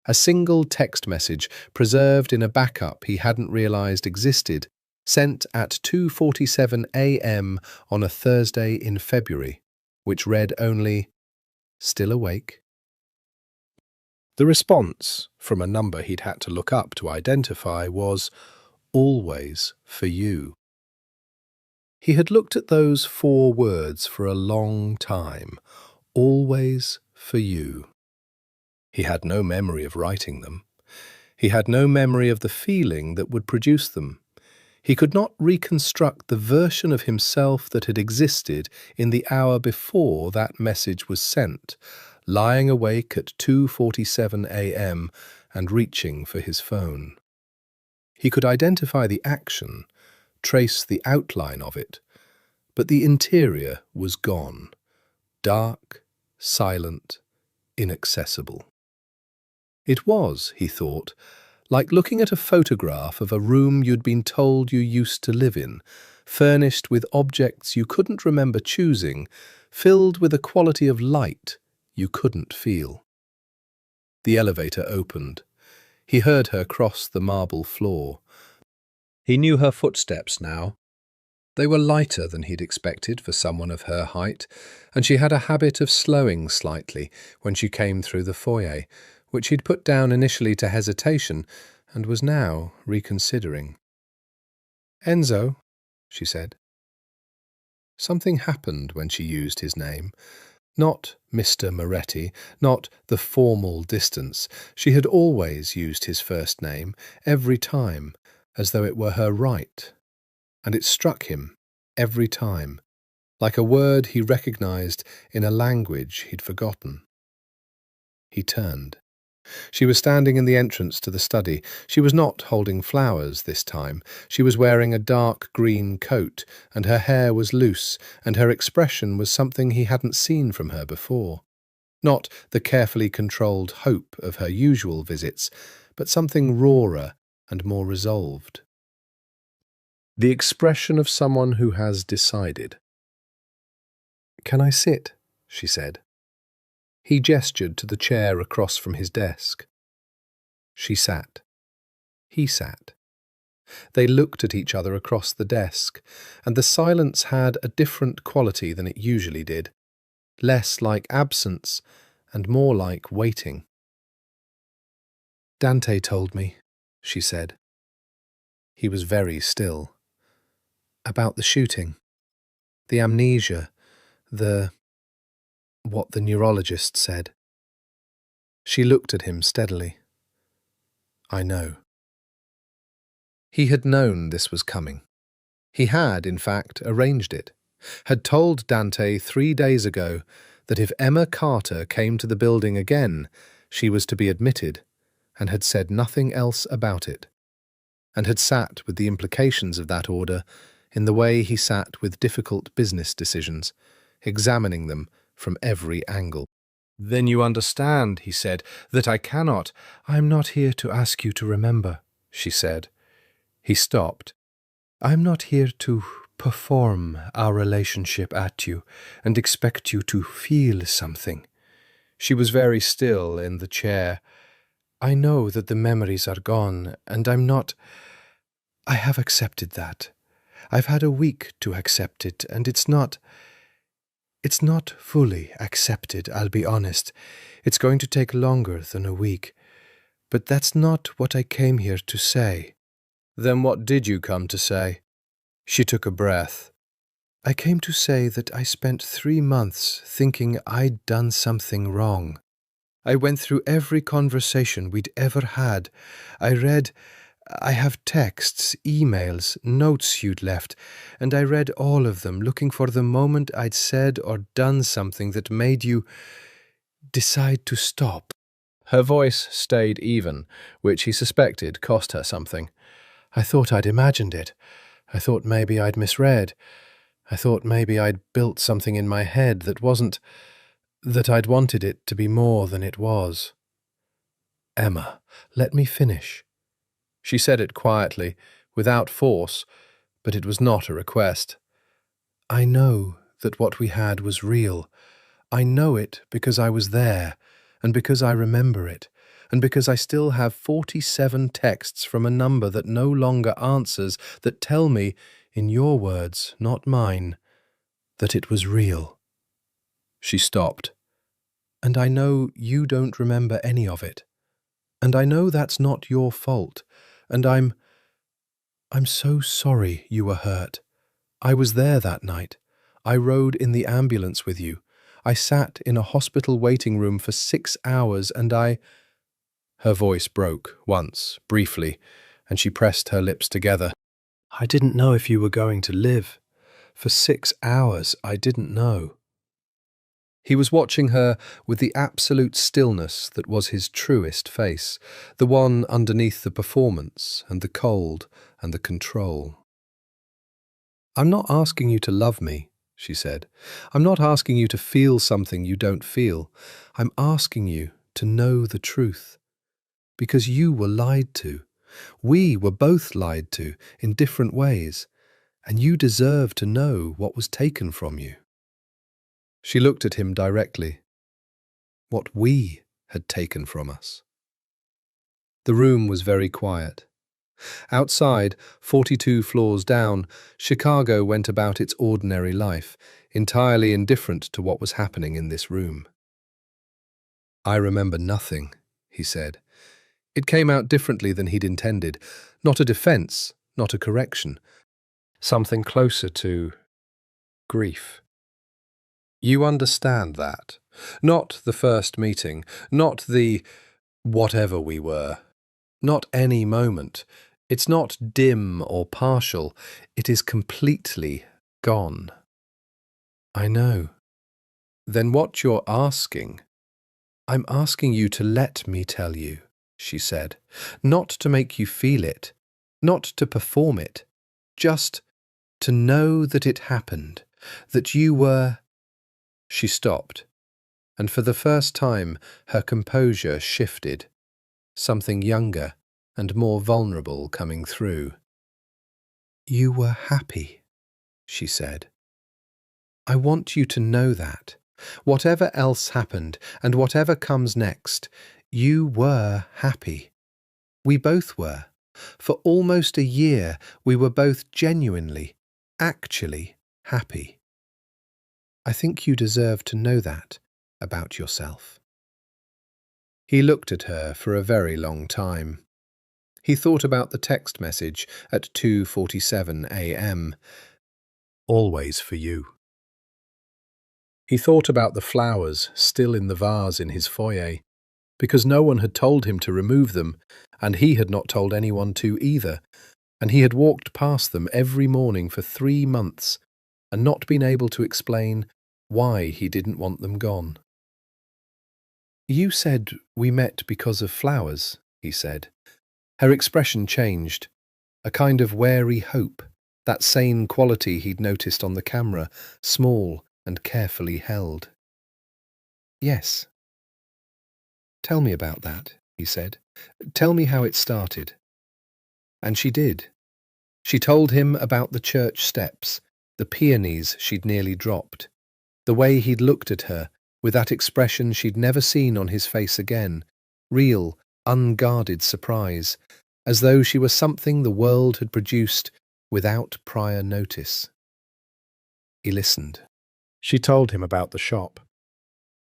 A single text message preserved in a backup he hadn't realized existed, sent at 2:47 a.m. on a Thursday in February, which read only, "Still awake?" The response, from a number he'd had to look up to identify, was, "Always for you." He had looked at those 4 words for a long time, "Always for you." He had no memory of writing them. He had no memory of the feeling that would produce them. He could not reconstruct the version of himself that had existed in the hour before that message was sent, lying awake at 2:47 a.m. and reaching for his phone. He could identify the action, trace the outline of it, but the interior was gone, dark, silent, inaccessible. It was, he thought, like looking at a photograph of a room you'd been told you used to live in, furnished with objects you couldn't remember choosing, filled with a quality of light you couldn't feel. The elevator opened. He heard her cross the marble floor. He knew her footsteps now. They were lighter than he'd expected for someone of her height, and she had a habit of slowing slightly when she came through the foyer, which he'd put down initially to hesitation and was now reconsidering. "Enzo," she said. Something happened when she used his name. Not Mr. Moretti, not the formal distance. She had always used his first name, every time, as though it were her right. And it struck him, every time, like a word he recognized in a language he'd forgotten. He turned. She was standing in the entrance to the study. She was not holding flowers this time. She was wearing a dark green coat, and her hair was loose, and her expression was something he hadn't seen from her before. Not the carefully controlled hope of her usual visits, but something rawer and more resolved. The expression of someone who has decided. "Can I sit?" she said. He gestured to the chair across from his desk. She sat. He sat. They looked at each other across the desk, and the silence had a different quality than it usually did, less like absence and more like waiting. "Dante told me," she said. He was very still. "About the shooting, the amnesia, what the neurologist said." She looked at him steadily. "I know." He had known this was coming. He had, in fact, arranged it, had told Dante 3 days ago that if Emma Carter came to the building again, she was to be admitted, and had said nothing else about it, and had sat with the implications of that order in the way he sat with difficult business decisions, examining them from every angle. "Then you understand," he said, "that I cannot—" "I'm not here to ask you to remember," she said. He stopped. "I'm not here to perform our relationship at you and expect you to feel something." She was very still in the chair. "I know that the memories are gone, and I have accepted that. I've had a week to accept it, and it's not fully accepted, I'll be honest. It's going to take longer than a week. But that's not what I came here to say." "Then what did you come to say?" She took a breath. "I came to say that I spent 3 months thinking I'd done something wrong. I went through every conversation we'd ever had. I have texts, emails, notes you'd left, and I read all of them, looking for the moment I'd said or done something that made you decide to stop." Her voice stayed even, which he suspected cost her something. "I thought I'd imagined it. I thought maybe I'd misread. I thought maybe I'd built something in my head that I'd wanted it to be more than it was." "Emma, let me finish." She said it quietly, without force, but it was not a request. "I know that what we had was real. I know it because I was there, and because I remember it, and because I still have 47 texts from a number that no longer answers that tell me, in your words, not mine, that it was real." She stopped. "And I know you don't remember any of it. And I know that's not your fault. And I'm so sorry you were hurt. I was there that night. I rode in the ambulance with you. I sat in a hospital waiting room for 6 hours and Her voice broke once, briefly, and she pressed her lips together. "I didn't know if you were going to live. For 6 hours, I didn't know." He was watching her with the absolute stillness that was his truest face, the one underneath the performance and the cold and the control. "I'm not asking you to love me," she said. "I'm not asking you to feel something you don't feel. I'm asking you to know the truth. because you were lied to. We were both lied to in different ways, and you deserve to know what was taken from you." She looked at him directly. What we had taken from us. The room was very quiet. Outside, 42 floors down, Chicago went about its ordinary life, entirely indifferent to what was happening in this room. "I remember nothing," he said. It came out differently than he'd intended. Not a defense, not a correction. Something closer to grief. "You understand that. Not the first meeting, not the whatever we were, not any moment. It's not dim or partial. It is completely gone." "I know." "Then what you're asking—" "I'm asking you to let me tell you," she said. "Not to make you feel it, not to perform it, just to know that it happened, that you were—" She stopped, and for the first time her composure shifted, something younger and more vulnerable coming through. "You were happy," she said. "I want you to know that. Whatever else happened and whatever comes next, you were happy. We both were. For almost a year we were both genuinely, actually happy. I think you deserve to know that about yourself." He looked at her for a very long time. He thought about the text message at 2:47 a.m. "Always for you." He thought about the flowers still in the vase in his foyer, because no one had told him to remove them, and he had not told anyone to either, and he had walked past them every morning for 3 months and not been able to explain why he didn't want them gone. "You said we met because of flowers," he said. Her expression changed, a kind of wary hope, that sane quality he'd noticed on the camera, small and carefully held. "Yes." "Tell me about that," he said. "Tell me how it started." And she did. She told him about the church steps, the peonies she'd nearly dropped, the way he'd looked at her with that expression she'd never seen on his face again, real, unguarded surprise, as though she were something the world had produced without prior notice. He listened. She told him about the shop,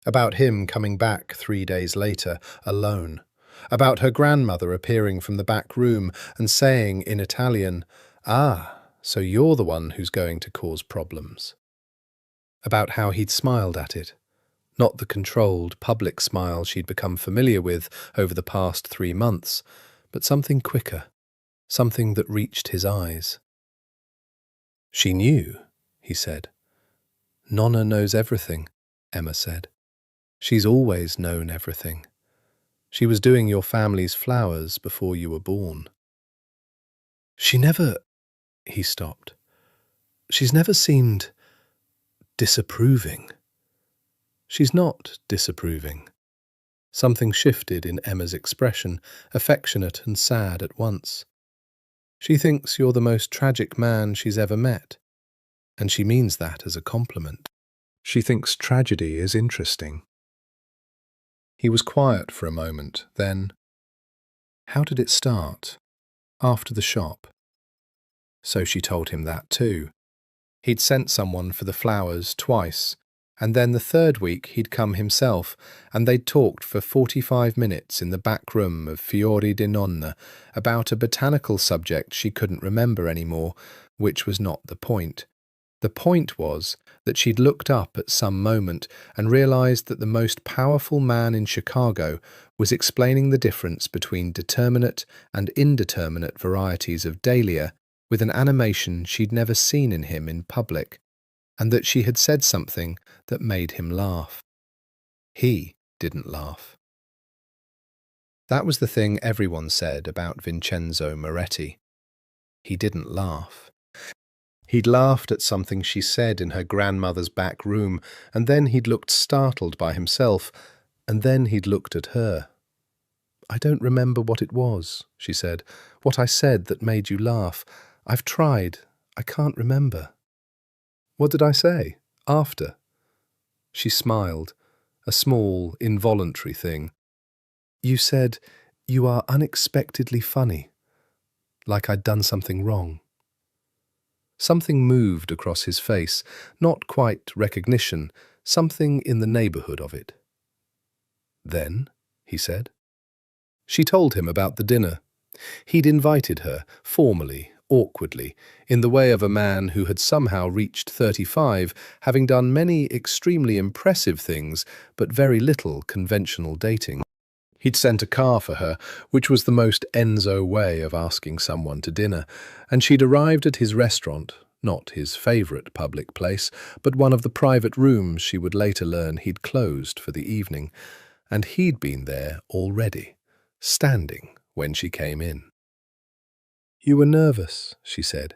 about him coming back 3 days later, alone, about her grandmother appearing from the back room and saying in Italian, "Ah, so you're the one who's going to cause problems." About how he'd smiled at it, not the controlled, public smile she'd become familiar with over the past 3 months, but something quicker, something that reached his eyes. "She knew," he said. "Nonna knows everything," Emma said. "She's always known everything. She was doing your family's flowers before you were born." "She never—" he stopped. "She's never seemed disapproving." "She's not disapproving." Something shifted in Emma's expression, affectionate and sad at once. "She thinks you're the most tragic man she's ever met, and she means that as a compliment. She thinks tragedy is interesting." He was quiet for a moment, then, "How did it start?" "After the shop." So she told him that too. He'd sent someone for the flowers twice, and then the third week he'd come himself, and they'd talked for 45 minutes in the back room of Fiori di Nonna about a botanical subject she couldn't remember anymore, which was not the point. The point was that she'd looked up at some moment and realized that the most powerful man in Chicago was explaining the difference between determinate and indeterminate varieties of dahlia with an animation she'd never seen in him in public, and that she had said something that made him laugh. He didn't laugh. That was the thing everyone said about Vincenzo Moretti. He didn't laugh. He'd laughed at something she said in her grandmother's back room, and then he'd looked startled by himself, and then he'd looked at her. I don't remember what it was, she said. What I said that made you laugh. I've tried. I can't remember. What did I say? After? She smiled, a small, involuntary thing. You said, you are unexpectedly funny, like I'd done something wrong. Something moved across his face, not quite recognition, something in the neighbourhood of it. Then, he said. She told him about the dinner. He'd invited her, formally, awkwardly, in the way of a man who had somehow reached 35, having done many extremely impressive things, but very little conventional dating. He'd sent a car for her, which was the most Enzo way of asking someone to dinner, and she'd arrived at his restaurant, not his favourite public place, but one of the private rooms she would later learn he'd closed for the evening, and he'd been there already, standing when she came in. You were nervous, she said.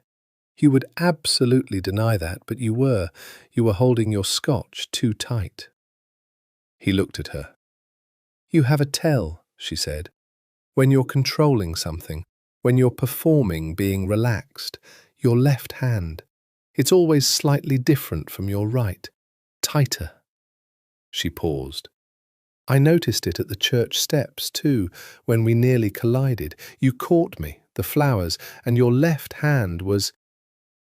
You would absolutely deny that, but you were. You were holding your scotch too tight. He looked at her. You have a tell, she said. When you're controlling something, when you're performing being relaxed, your left hand, it's always slightly different from your right, tighter. She paused. I noticed it at the church steps, too, when we nearly collided. You caught me, the flowers, and your left hand was...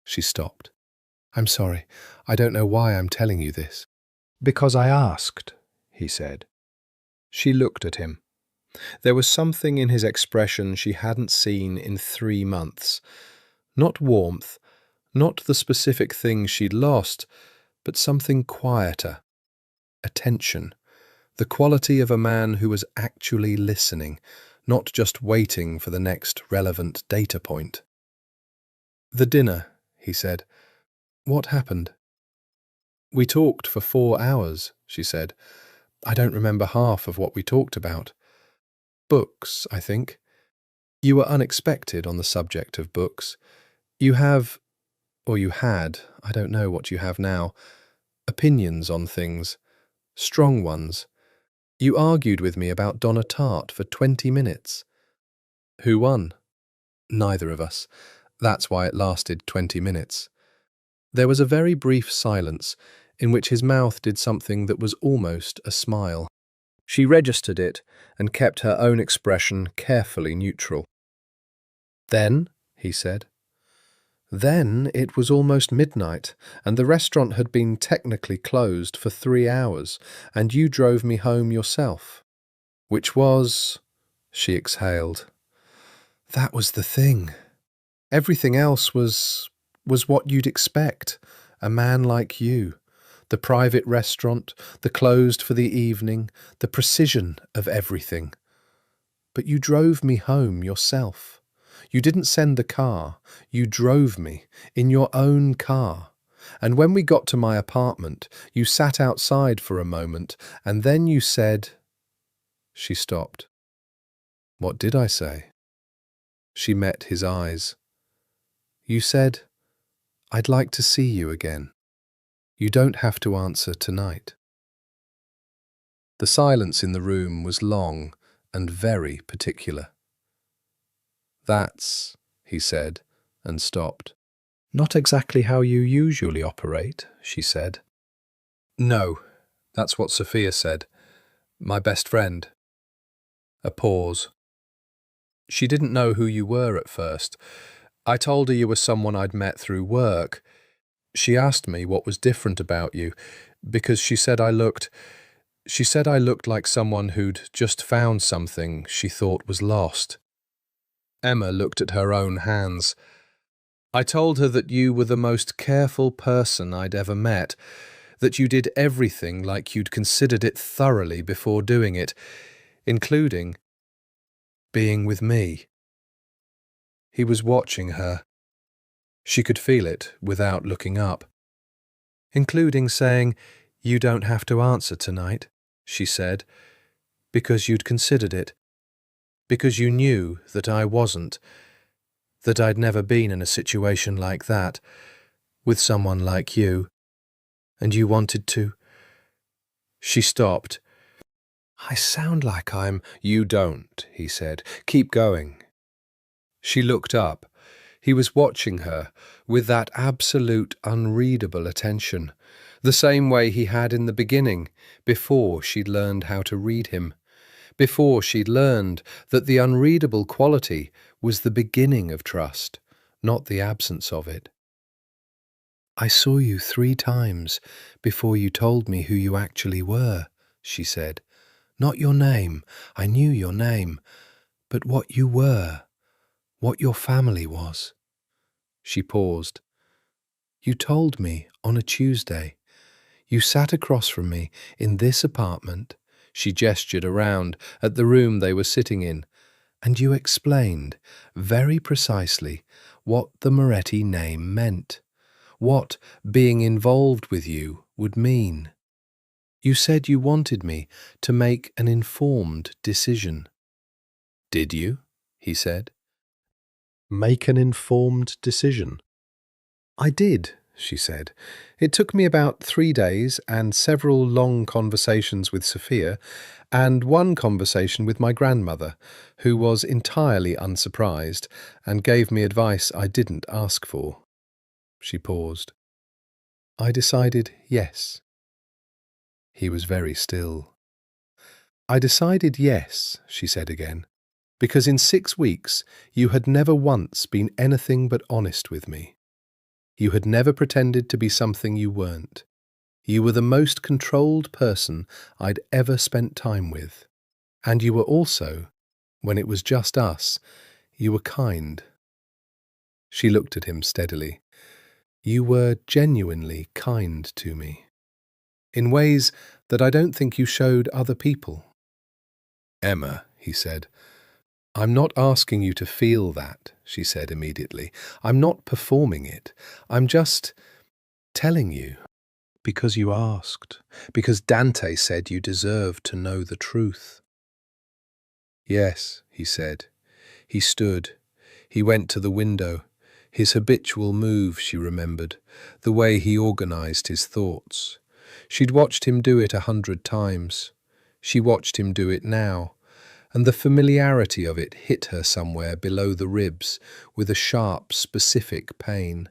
She stopped. I'm sorry. I don't know why I'm telling you this. Because I asked, he said. She looked at him. There was something in his expression she hadn't seen in 3 months. Not warmth, not the specific thing she'd lost, but something quieter. Attention. The quality of a man who was actually listening, not just waiting for the next relevant data point. The dinner, he said. What happened? We talked for 4 hours, she said. I don't remember half of what we talked about. Books, I think. You were unexpected on the subject of books. You have, or you had, I don't know what you have now, opinions on things, strong ones. You argued with me about Donna Tartt for 20 minutes. Who won? Neither of us. That's why it lasted 20 minutes. There was a very brief silence in which his mouth did something that was almost a smile. She registered it and kept her own expression carefully neutral. Then, he said. Then it was almost midnight, and the restaurant had been technically closed for 3 hours, and you drove me home yourself. Which was... She exhaled. That was the thing. Everything else was what you'd expect. A man like you. The private restaurant, the closed for the evening, the precision of everything. But you drove me home yourself. You didn't send the car. You drove me in your own car. And when we got to my apartment, you sat outside for a moment, and then you said... She stopped. What did I say? She met his eyes. You said, I'd like to see you again. You don't have to answer tonight. The silence in the room was long and very particular. That's, he said, and stopped. Not exactly how you usually operate, she said. No, that's what Sophia said. My best friend. A pause. She didn't know who you were at first. I told her you were someone I'd met through work. She asked me what was different about you, because she said I looked like someone who'd just found something she thought was lost. Emma looked at her own hands. I told her that you were the most careful person I'd ever met, that you did everything like you'd considered it thoroughly before doing it, including being with me. He was watching her. She could feel it without looking up. Including saying, You don't have to answer tonight, she said, because you'd considered it. Because you knew that I wasn't, that I'd never been in a situation like that, with someone like you, and you wanted to. She stopped. I sound like I'm— You don't, he said. Keep going. She looked up. He was watching her with that absolute, unreadable attention, the same way he had in the beginning, before she'd learned how to read him, before she'd learned that the unreadable quality was the beginning of trust, not the absence of it. I saw you 3 times before you told me who you actually were, she said. Not your name, I knew your name, but what you were, what your family was. She paused. You told me on a Tuesday. You sat across from me in this apartment. She gestured around at the room they were sitting in, and you explained very precisely what the Moretti name meant, what being involved with you would mean. You said you wanted me to make an informed decision. Did you? He said. Make an informed decision. I did, she said. It took me about 3 days and several long conversations with Sophia and one conversation with my grandmother, who was entirely unsurprised and gave me advice I didn't ask for. She paused. I decided yes. He was very still. I decided yes, she said again, because in 6 weeks you had never once been anything but honest with me. You had never pretended to be something you weren't. You were the most controlled person I'd ever spent time with. And you were also, when it was just us, you were kind. She looked at him steadily. You were genuinely kind to me, in ways that I don't think you showed other people. Emma, he said. I'm not asking you to feel that, she said immediately. I'm not performing it. I'm just telling you. Because you asked. Because Dante said you deserved to know the truth. Yes, he said. He stood. He went to the window. His habitual move, she remembered, the way he organized his thoughts. She'd watched him do it 100 times. She watched him do it now, and the familiarity of it hit her somewhere below the ribs with a sharp, specific pain.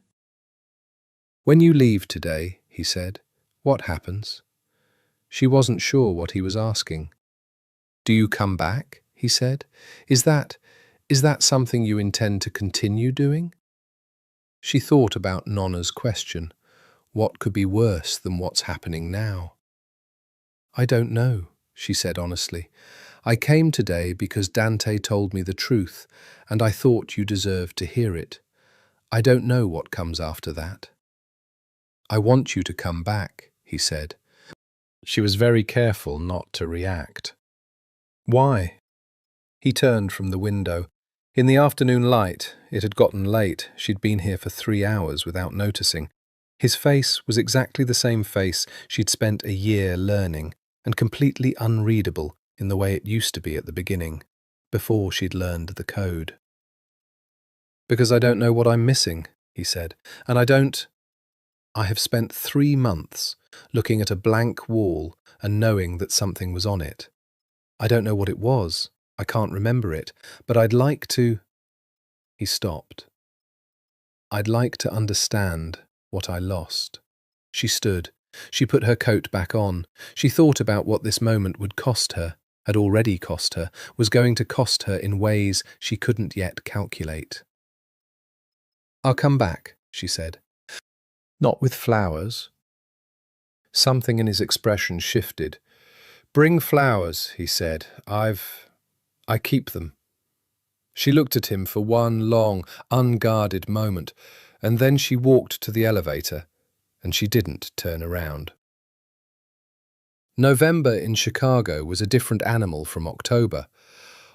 When you leave today, he said, what happens? She wasn't sure what he was asking. Do you come back? He said. Is that something you intend to continue doing? She thought about Nonna's question. What could be worse than what's happening now? I don't know, she said honestly. I came today because Dante told me the truth, and I thought you deserved to hear it. I don't know what comes after that. I want you to come back, he said. She was very careful not to react. Why? He turned from the window. In the afternoon light, it had gotten late. She'd been here for 3 hours without noticing. His face was exactly the same face she'd spent a year learning, and completely unreadable in the way it used to be at the beginning, before she'd learned the code. Because I don't know what I'm missing, he said, and I have spent 3 months looking at a blank wall and knowing that something was on it. I don't know what it was. I can't remember it, but I'd like to— He stopped. I'd like to understand what I lost. She stood. She put her coat back on. She thought about what this moment would cost her, had already cost her, was going to cost her in ways she couldn't yet calculate. I'll come back, she said. Not with flowers. Something in his expression shifted. Bring flowers, he said. I keep them. She looked at him for one long, unguarded moment, and then she walked to the elevator, and she didn't turn around. November in Chicago was a different animal from October.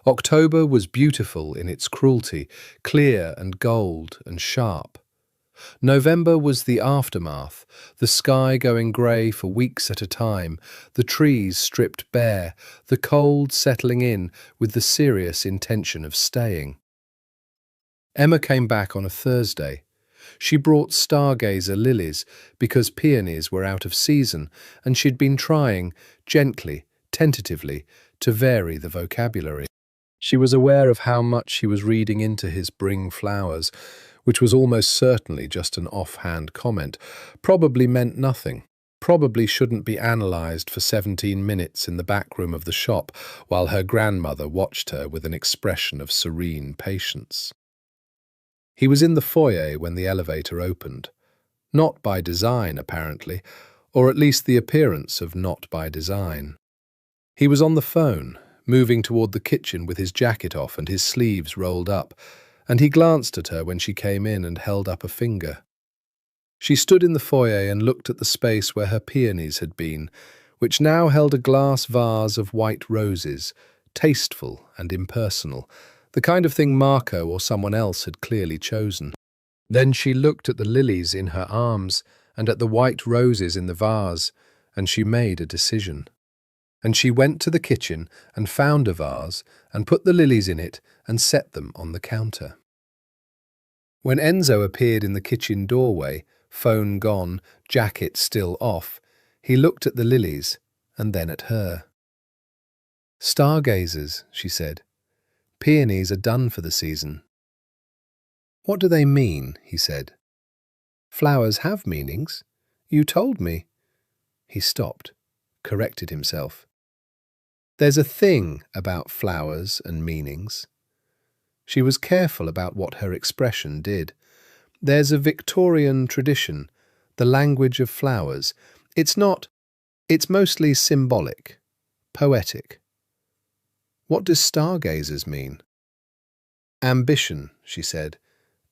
October was beautiful in its cruelty, clear and gold and sharp. November was the aftermath, the sky going grey for weeks at a time, the trees stripped bare, the cold settling in with the serious intention of staying. Emma came back on a Thursday. She brought stargazer lilies because peonies were out of season, and she'd been trying, gently, tentatively, to vary the vocabulary. She was aware of how much she was reading into his "bring flowers," which was almost certainly just an offhand comment, probably meant nothing, probably shouldn't be analysed for 17 minutes in the back room of the shop while her grandmother watched her with an expression of serene patience. He was in the foyer when the elevator opened. Not by design, apparently, or at least the appearance of not by design. He was on the phone, moving toward the kitchen with his jacket off and his sleeves rolled up, and he glanced at her when she came in and held up a finger. She stood in the foyer and looked at the space where her peonies had been, which now held a glass vase of white roses, tasteful and impersonal, the kind of thing Marco or someone else had clearly chosen. Then she looked at the lilies in her arms and at the white roses in the vase, and she made a decision. And she went to the kitchen and found a vase and put the lilies in it and set them on the counter. When Enzo appeared in the kitchen doorway, phone gone, jacket still off, he looked at the lilies and then at her. "Stargazers," she said. "Peonies are done for the season." "What do they mean?" he said. "Flowers have meanings. You told me." He stopped, corrected himself. "There's a thing about flowers and meanings." She was careful about what her expression did. "There's a Victorian tradition, the language of flowers. It's mostly symbolic, poetic." "What do stargazers mean?" "Ambition," she said,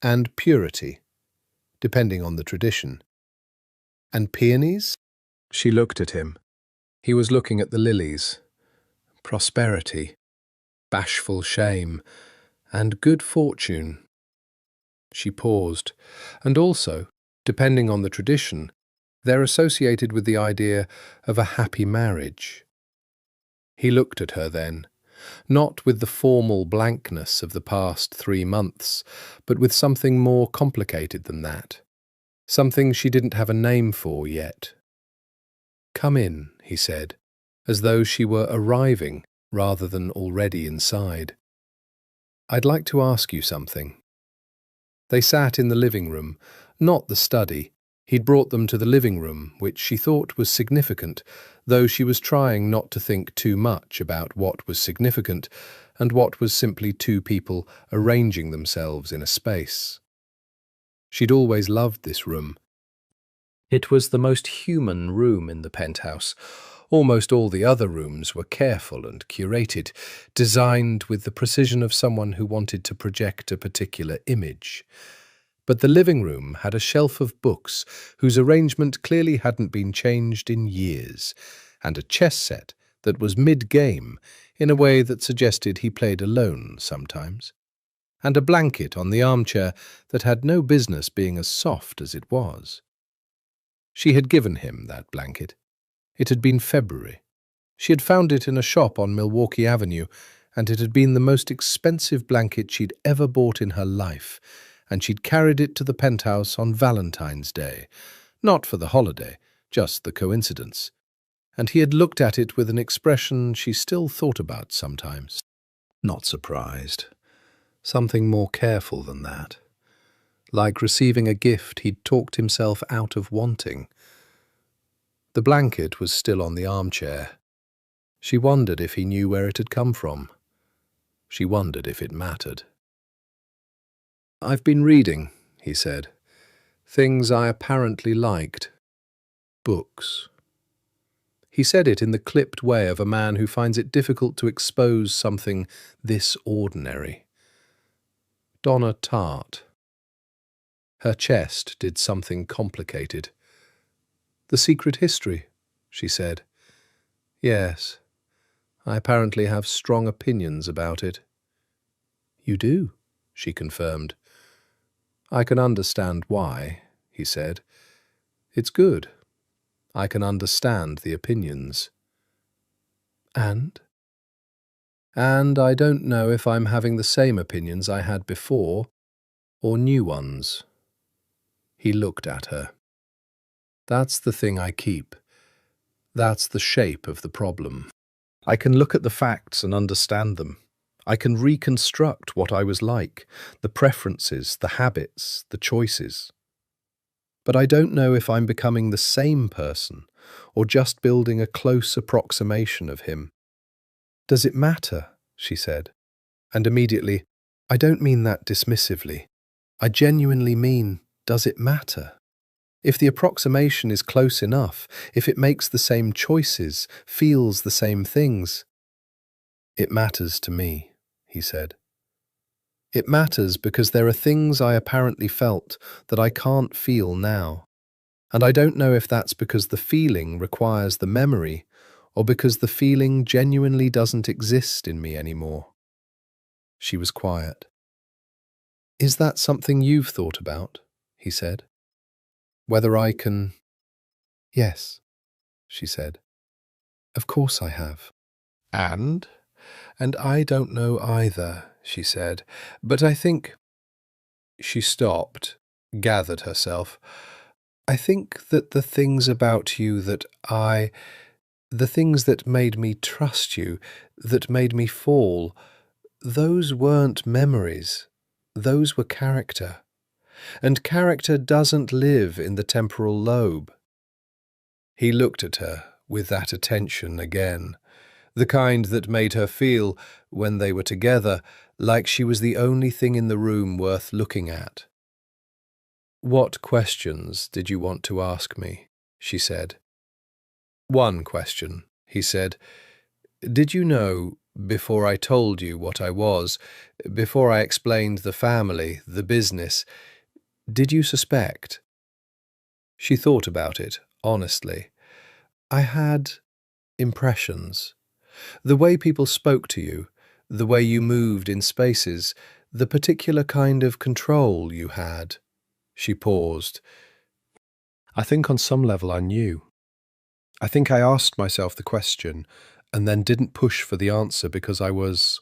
"and purity, depending on the tradition." "And peonies?" She looked at him. He was looking at the lilies. Prosperity, bashful shame, and good fortune. She paused. "And also, depending on the tradition, they're associated with the idea of a happy marriage." He looked at her then, not with the formal blankness of the past 3 months, but with something more complicated than that, something she didn't have a name for yet. "Come in," he said, as though she were arriving rather than already inside. "I'd like to ask you something." They sat in the living room, not the study. He'd brought them to the living room, which she thought was significant, though she was trying not to think too much about what was significant and what was simply two people arranging themselves in a space. She'd always loved this room. It was the most human room in the penthouse. Almost all the other rooms were careful and curated, designed with the precision of someone who wanted to project a particular image. But the living room had a shelf of books whose arrangement clearly hadn't been changed in years, and a chess set that was mid-game in a way that suggested he played alone sometimes, and a blanket on the armchair that had no business being as soft as it was. She had given him that blanket. It had been February. She had found it in a shop on Milwaukee Avenue, and it had been the most expensive blanket she'd ever bought in her life, and she'd carried it to the penthouse on Valentine's Day, not for the holiday, just the coincidence. And he had looked at it with an expression she still thought about sometimes. Not surprised. Something more careful than that. Like receiving a gift he'd talked himself out of wanting. The blanket was still on the armchair. She wondered if he knew where it had come from. She wondered if it mattered. "I've been reading," he said. "Things I apparently liked. Books." He said it in the clipped way of a man who finds it difficult to expose something this ordinary. Donna Tartt. Her chest did something complicated. "The Secret History," she said. "Yes. I apparently have strong opinions about it." "You do," she confirmed. "I can understand why," he said. "It's good. I can understand the opinions." "And?" "And I don't know if I'm having the same opinions I had before, or new ones." He looked at her. "That's the thing I keep. That's the shape of the problem." I can look at the facts and understand them. I can reconstruct what I was like, the preferences, the habits, the choices. But I don't know if I'm becoming the same person or just building a close approximation of him. Does it matter? She said. And immediately, I don't mean that dismissively. I genuinely mean, does it matter? If the approximation is close enough, if it makes the same choices, feels the same things, it matters to me, he said. It matters because there are things I apparently felt that I can't feel now. And I don't know if that's because the feeling requires the memory or because the feeling genuinely doesn't exist in me anymore. She was quiet. Is that something you've thought about? He said. Whether I can... Yes, she said. Of course I have. And I don't know either, she said, but I think... She stopped, gathered herself. I think that the things about you the things that made me trust you, that made me fall, those weren't memories. Those were character. And character doesn't live in the temporal lobe. He looked at her with that attention again, the kind that made her feel, when they were together, like she was the only thing in the room worth looking at. What questions did you want to ask me? She said. One question, he said. Did you know, before I told you what I was, before I explained the family, the business, did you suspect? She thought about it, honestly. I had impressions. The way people spoke to you, the way you moved in spaces, the particular kind of control you had. She paused. I think on some level I knew. I think I asked myself the question and then didn't push for the answer because I was...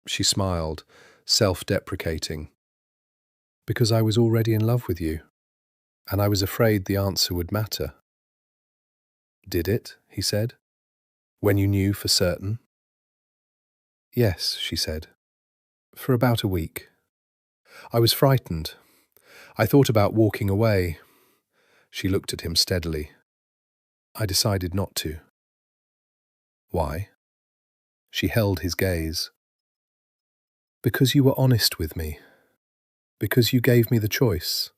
She smiled, self-deprecating. Because I was already in love with you, and I was afraid the answer would matter. Did it? He said. When you knew for certain? Yes, she said. For about a week. I was frightened. I thought about walking away. She looked at him steadily. I decided not to. Why? She held his gaze. Because you were honest with me. Because you gave me the choice.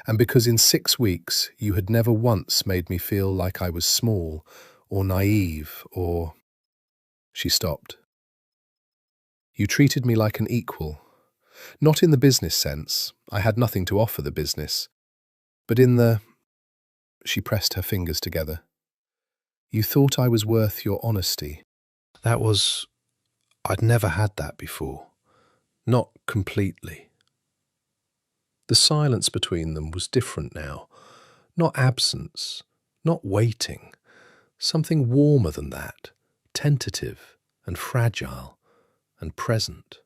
And because in 6 weeks you had never once made me feel like I was small or naive or... She stopped. You treated me like an equal. Not in the business sense. I had nothing to offer the business. But in the... She pressed her fingers together. You thought I was worth your honesty. That was... I'd never had that before. Not completely. The silence between them was different now. Not absence, not waiting. Something warmer than that, tentative and fragile and present.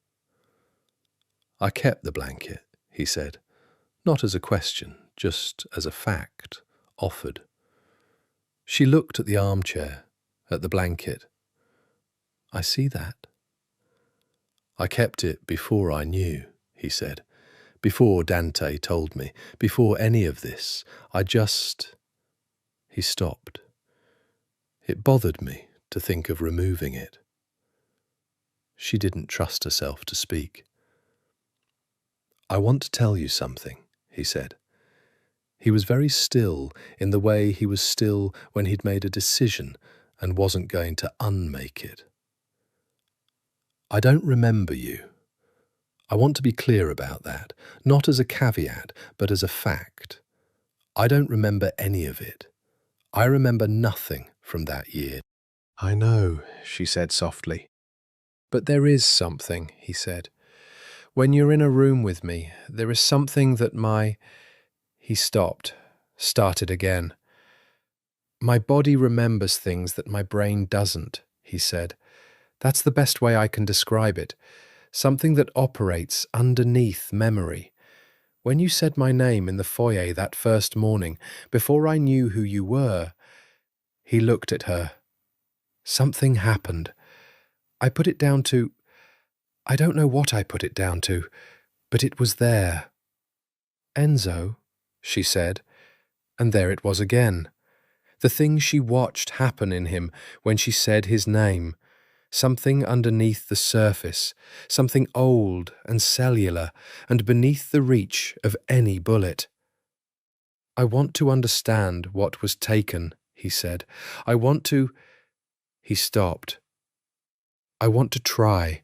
I kept the blanket, he said, not as a question, just as a fact, offered. She looked at the armchair, at the blanket. I see that. I kept it before I knew, he said. Before Dante told me, before any of this, I just... He stopped. It bothered me to think of removing it. She didn't trust herself to speak. I want to tell you something, he said. He was very still in the way he was still when he'd made a decision and wasn't going to unmake it. I don't remember you. I want to be clear about that, not as a caveat, but as a fact. I don't remember any of it. I remember nothing from that year. I know, she said softly. But there is something, he said. When you're in a room with me, there is something that my... He stopped, started again. My body remembers things that my brain doesn't, he said. That's the best way I can describe it. Something that operates underneath memory. When you said my name in the foyer that first morning, before I knew who you were, he looked at her. Something happened. I put it down to... I don't know what I put it down to, but it was there. Enzo, she said, and there it was again. The thing she watched happen in him when she said his name. Something underneath the surface, something old and cellular and beneath the reach of any bullet. I want to understand what was taken, he said. I want to... He stopped. I want to try.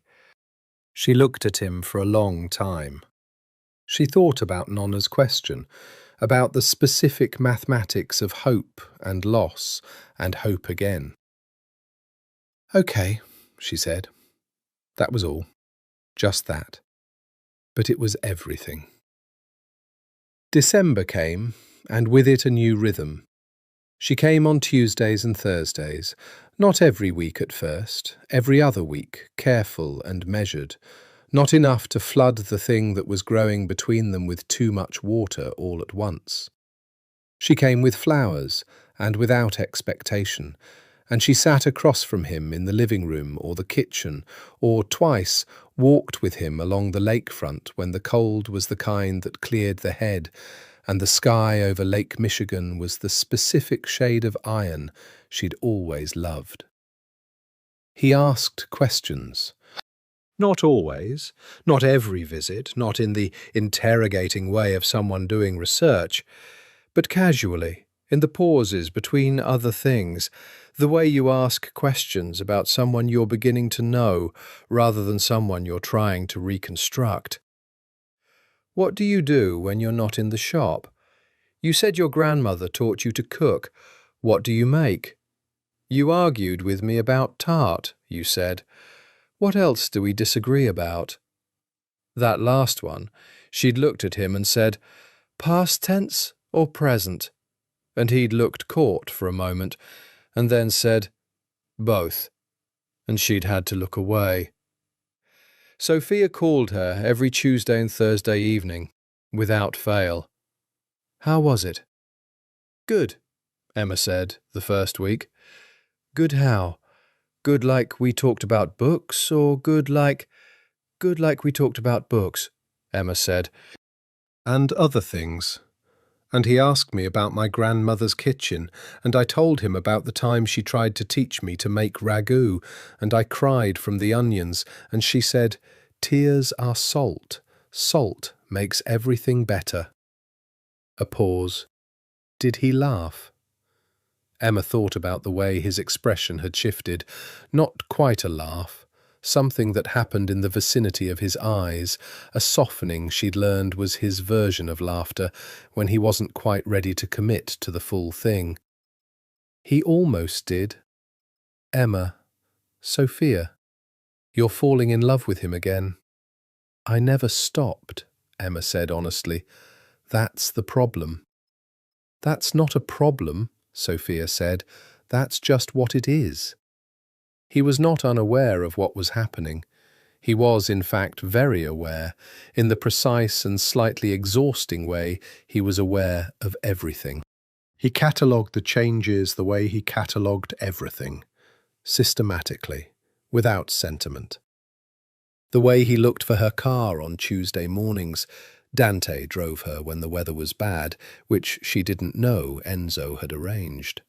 She looked at him for a long time. She thought about Nonna's question, about the specific mathematics of hope and loss and hope again. Okay, she said. That was all. Just that. But it was everything. December came, and with it a new rhythm. She came on Tuesdays and Thursdays, not every week at first, every other week, careful and measured, not enough to flood the thing that was growing between them with too much water all at once. She came with flowers and without expectation, and she sat across from him in the living room or the kitchen, or twice walked with him along the lakefront when the cold was the kind that cleared the head, and the sky over Lake Michigan was the specific shade of iron she'd always loved. He asked questions. Not always, not every visit, not in the interrogating way of someone doing research, but casually, in the pauses between other things, the way you ask questions about someone you're beginning to know rather than someone you're trying to reconstruct. What do you do when you're not in the shop? You said your grandmother taught you to cook. What do you make? You argued with me about tart, you said. What else do we disagree about? That last one, she'd looked at him and said, past tense or present? And he'd looked caught for a moment, and then said, both, and she'd had to look away. Sophia called her every Tuesday and Thursday evening, without fail. How was it? Good, Emma said the first week. Good how? Good like we talked about books, or good like we talked about books, Emma said. And other things. And he asked me about my grandmother's kitchen, and I told him about the time she tried to teach me to make ragu, and I cried from the onions, and she said, tears are salt. Salt makes everything better. A pause. Did he laugh? Emma thought about the way his expression had shifted. Not quite a laugh. Something that happened in the vicinity of his eyes, a softening she'd learned was his version of laughter when he wasn't quite ready to commit to the full thing. He almost did. Emma, Sophia, you're falling in love with him again. I never stopped, Emma said honestly. That's the problem. That's not a problem, Sophia said. That's just what it is. He was not unaware of what was happening. He was, in fact, very aware. In the precise and slightly exhausting way, he was aware of everything. He catalogued the changes the way he catalogued everything, systematically, without sentiment. The way he looked for her car on Tuesday mornings. Dante drove her when the weather was bad, which she didn't know Enzo had arranged.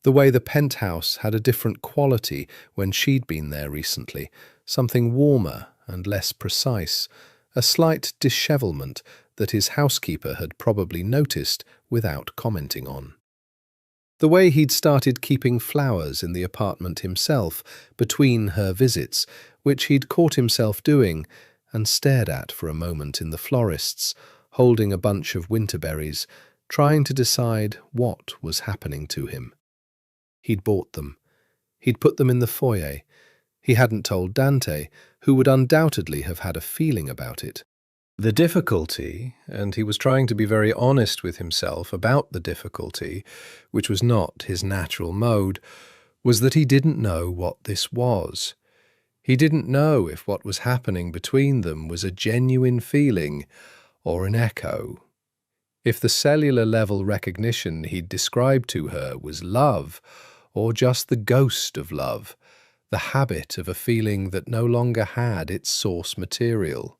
The way the penthouse had a different quality when she'd been there recently, something warmer and less precise, a slight dishevelment that his housekeeper had probably noticed without commenting on. The way he'd started keeping flowers in the apartment himself between her visits, which he'd caught himself doing and stared at for a moment in the florist's, holding a bunch of winterberries, trying to decide what was happening to him. He'd bought them. He'd put them in the foyer. He hadn't told Dante, who would undoubtedly have had a feeling about it. The difficulty, and he was trying to be very honest with himself about the difficulty, which was not his natural mode, was that he didn't know what this was. He didn't know if what was happening between them was a genuine feeling or an echo. If the cellular level recognition he'd described to her was love, or just the ghost of love, the habit of a feeling that no longer had its source material.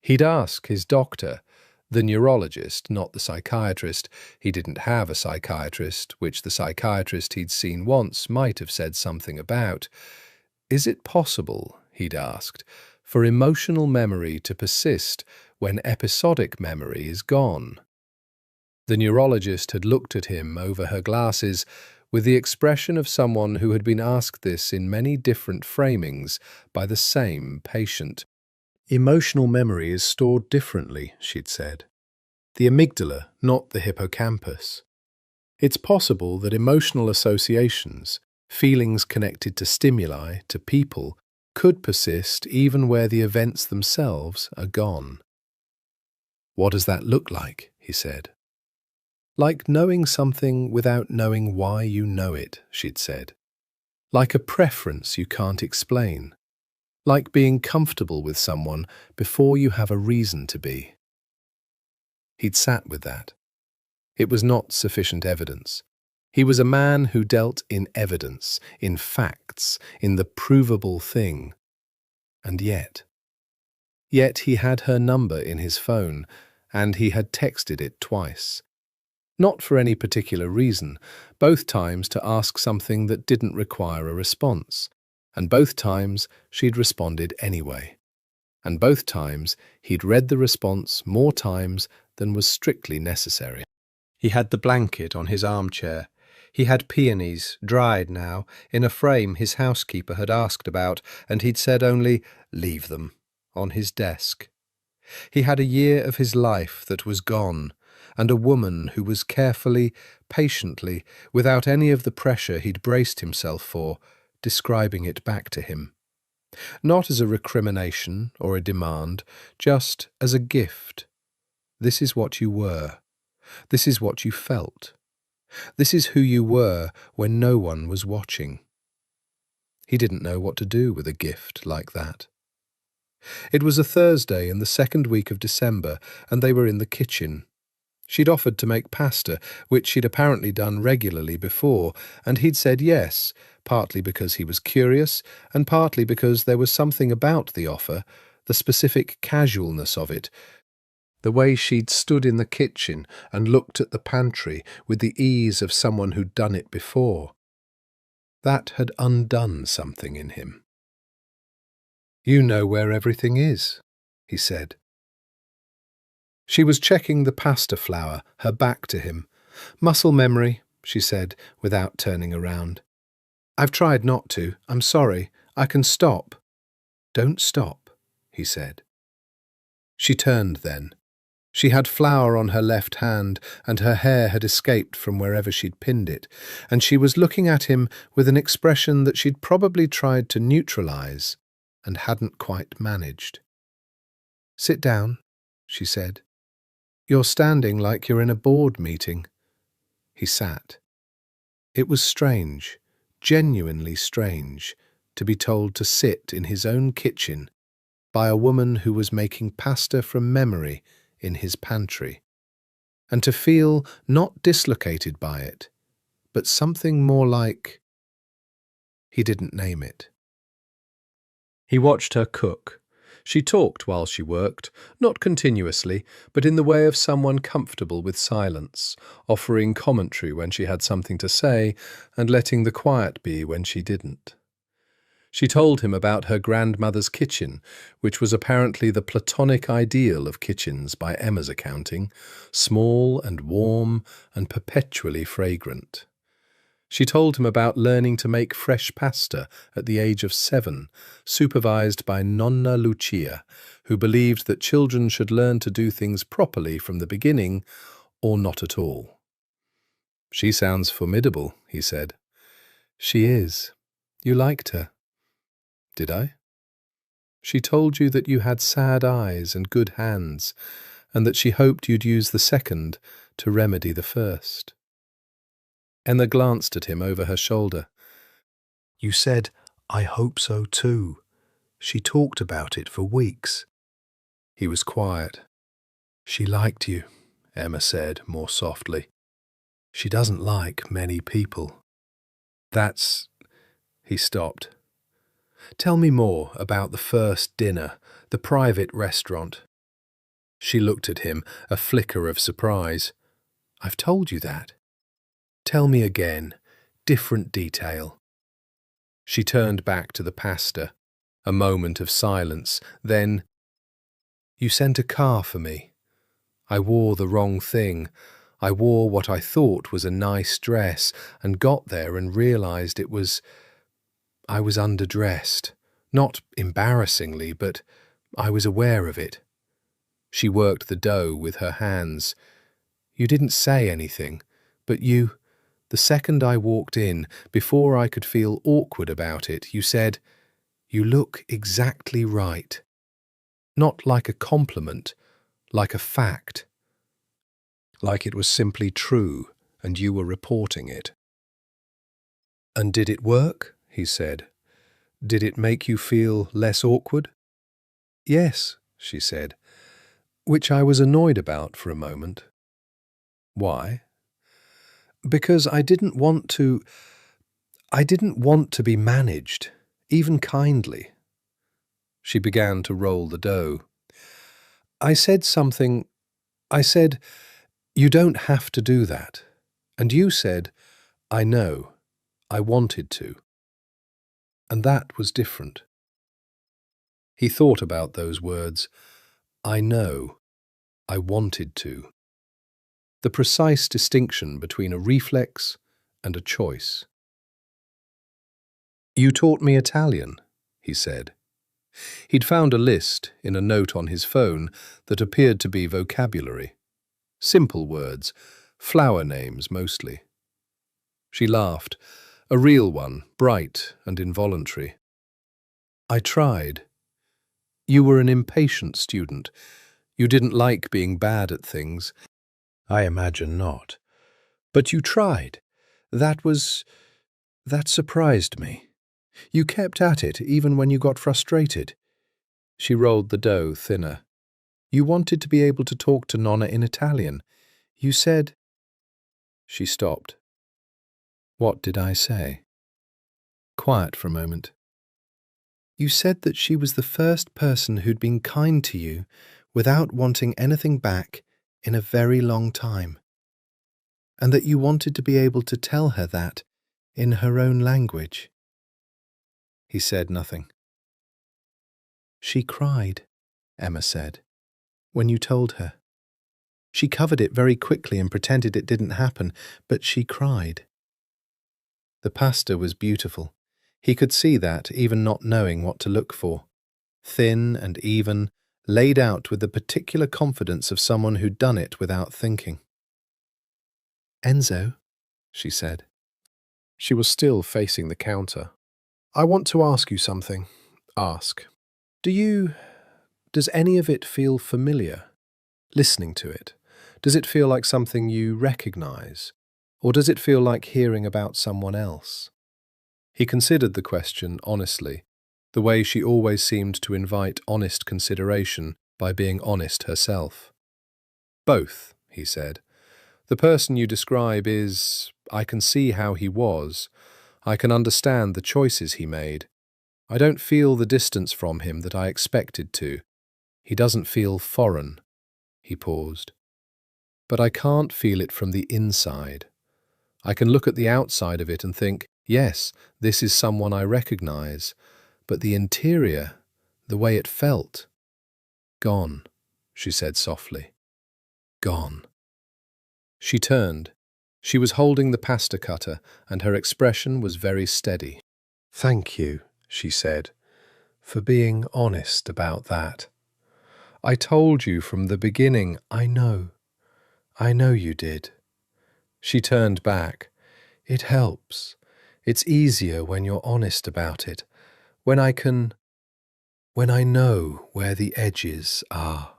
He'd ask his doctor, the neurologist, not the psychiatrist. He didn't have a psychiatrist, which the psychiatrist he'd seen once might have said something about. Is it possible, he'd asked, for emotional memory to persist when episodic memory is gone? The neurologist had looked at him over her glasses with the expression of someone who had been asked this in many different framings by the same patient. Emotional memory is stored differently, she'd said. The amygdala, not the hippocampus. It's possible that emotional associations, feelings connected to stimuli, to people, could persist even where the events themselves are gone. What does that look like? He said. Like knowing something without knowing why you know it, she'd said. Like a preference you can't explain. Like being comfortable with someone before you have a reason to be. He'd sat with that. It was not sufficient evidence. He was a man who dealt in evidence, in facts, in the provable thing. And yet he had her number in his phone, and he had texted it twice. Not for any particular reason, both times to ask something that didn't require a response, and both times she'd responded anyway. And both times he'd read the response more times than was strictly necessary. He had the blanket on his armchair. He had peonies, dried now, in a frame his housekeeper had asked about, and he'd said only, "Leave them," on his desk. He had a year of his life that was gone, and a woman who was carefully, patiently, without any of the pressure he'd braced himself for, describing it back to him. Not as a recrimination or a demand, just as a gift. This is what you were. This is what you felt. This is who you were when no one was watching. He didn't know what to do with a gift like that. It was a Thursday in the second week of December, and they were in the kitchen. She'd offered to make pasta, which she'd apparently done regularly before, and he'd said yes, partly because he was curious, and partly because there was something about the offer, the specific casualness of it, the way she'd stood in the kitchen and looked at the pantry with the ease of someone who'd done it before. That had undone something in him. "You know where everything is," he said. She was checking the pasta flour, her back to him. "Muscle memory," she said, without turning around. "I've tried not to. I'm sorry. I can stop." "Don't stop," he said. She turned then. She had flour on her left hand, and her hair had escaped from wherever she'd pinned it, and she was looking at him with an expression that she'd probably tried to neutralize and hadn't quite managed. "Sit down," she said. "You're standing like you're in a board meeting." He sat. It was strange, genuinely strange, to be told to sit in his own kitchen by a woman who was making pasta from memory in his pantry, and to feel not dislocated by it, but something more like... He didn't name it. He watched her cook. She talked while she worked, not continuously, but in the way of someone comfortable with silence, offering commentary when she had something to say, and letting the quiet be when she didn't. She told him about her grandmother's kitchen, which was apparently the platonic ideal of kitchens by Emma's accounting, small and warm and perpetually fragrant. She told him about learning to make fresh pasta at the age of 7, supervised by Nonna Lucia, who believed that children should learn to do things properly from the beginning, or not at all. "She sounds formidable," he said. "She is. You liked her." "Did I?" "She told you that you had sad eyes and good hands, and that she hoped you'd use the second to remedy the first." Emma glanced at him over her shoulder. "You said, 'I hope so too.' She talked about it for weeks." He was quiet. "She liked you," Emma said more softly. "She doesn't like many people." That's... He stopped. Tell me more about the first dinner, the private restaurant. She looked at him, a flicker of surprise. I've told you that. Tell me again, different detail. She turned back to the pasta. A moment of silence, then, You sent a car for me. I wore the wrong thing. I wore what I thought was a nice dress and got there and realized I was underdressed. Not embarrassingly, but I was aware of it. She worked the dough with her hands. You didn't say anything, but the second I walked in, before I could feel awkward about it, you said, You look exactly right. Not like a compliment, like a fact. Like it was simply true, and you were reporting it. And did it work? He said. Did it make you feel less awkward? Yes, she said, which I was annoyed about for a moment. Why? Because I didn't want to be managed, even kindly. She began to roll the dough. I said, You don't have to do that. And you said, I know, I wanted to. And that was different. He thought about those words. I know, I wanted to. The precise distinction between a reflex and a choice. You taught me Italian, he said. He'd found a list in a note on his phone that appeared to be vocabulary. Simple words, flower names mostly. She laughed, a real one, bright and involuntary. I tried. You were an impatient student. You didn't like being bad at things. I imagine not. But you tried. That surprised me. You kept at it even when you got frustrated. She rolled the dough thinner. You wanted to be able to talk to Nonna in Italian. You said... She stopped. What did I say? Quiet for a moment. You said that she was the first person who'd been kind to you without wanting anything back in a very long time, and that you wanted to be able to tell her that in her own language. He said nothing. She cried, Emma said, when you told her. She covered it very quickly and pretended it didn't happen, but she cried. The pasta was beautiful. He could see that, even not knowing what to look for. Thin and even, laid out with the particular confidence of someone who'd done it without thinking. Enzo, she said. She was still facing the counter. I want to ask you something. Ask. Does any of it feel familiar? Listening to it, does it feel like something you recognize? Or does it feel like hearing about someone else? He considered the question honestly, the way she always seemed to invite honest consideration by being honest herself. Both, he said. The person you describe I can see how he was. I can understand the choices he made. I don't feel the distance from him that I expected to. He doesn't feel foreign. He paused. But I can't feel it from the inside. I can look at the outside of it and think, yes, this is someone I recognize. But the interior, the way it felt, gone, she said softly. Gone. She turned. She was holding the pasta cutter, and her expression was very steady. Thank you, she said, for being honest about that. I told you from the beginning, I know you did. She turned back. It helps. It's easier when you're honest about it, when I know where the edges are.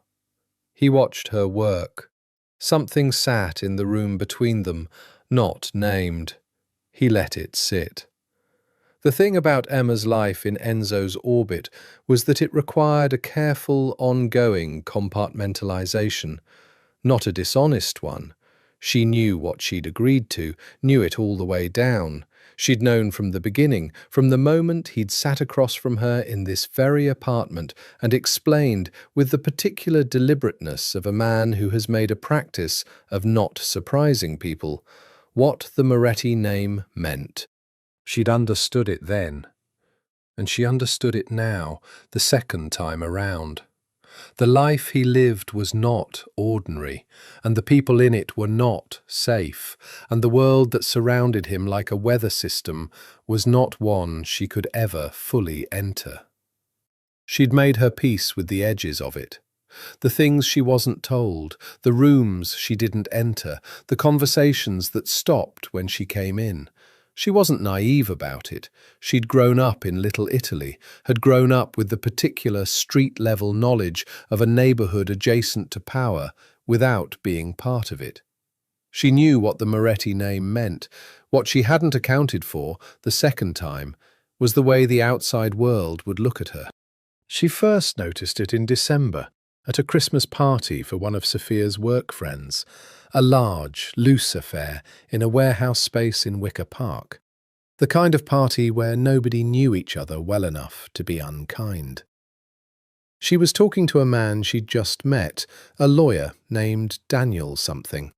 He watched her work. Something sat in the room between them, not named. He let it sit. The thing about Emma's life in Enzo's orbit was that it required a careful, ongoing compartmentalization, not a dishonest one. She knew what she'd agreed to, knew it all the way down. She'd known from the beginning, from the moment he'd sat across from her in this very apartment and explained, with the particular deliberateness of a man who has made a practice of not surprising people, what the Moretti name meant. She'd understood it then, and she understood it now, the second time around. The life he lived was not ordinary, and the people in it were not safe, and the world that surrounded him like a weather system was not one she could ever fully enter. She'd made her peace with the edges of it. The things she wasn't told, the rooms she didn't enter, the conversations that stopped when she came in. She wasn't naive about it. She'd grown up in Little Italy, had grown up with the particular street-level knowledge of a neighbourhood adjacent to power without being part of it. She knew what the Moretti name meant. What she hadn't accounted for, the second time, was the way the outside world would look at her. She first noticed it in December, at a Christmas party for one of Sophia's work friends, a large, loose affair in a warehouse space in Wicker Park, the kind of party where nobody knew each other well enough to be unkind. She was talking to a man she'd just met, a lawyer named Daniel something.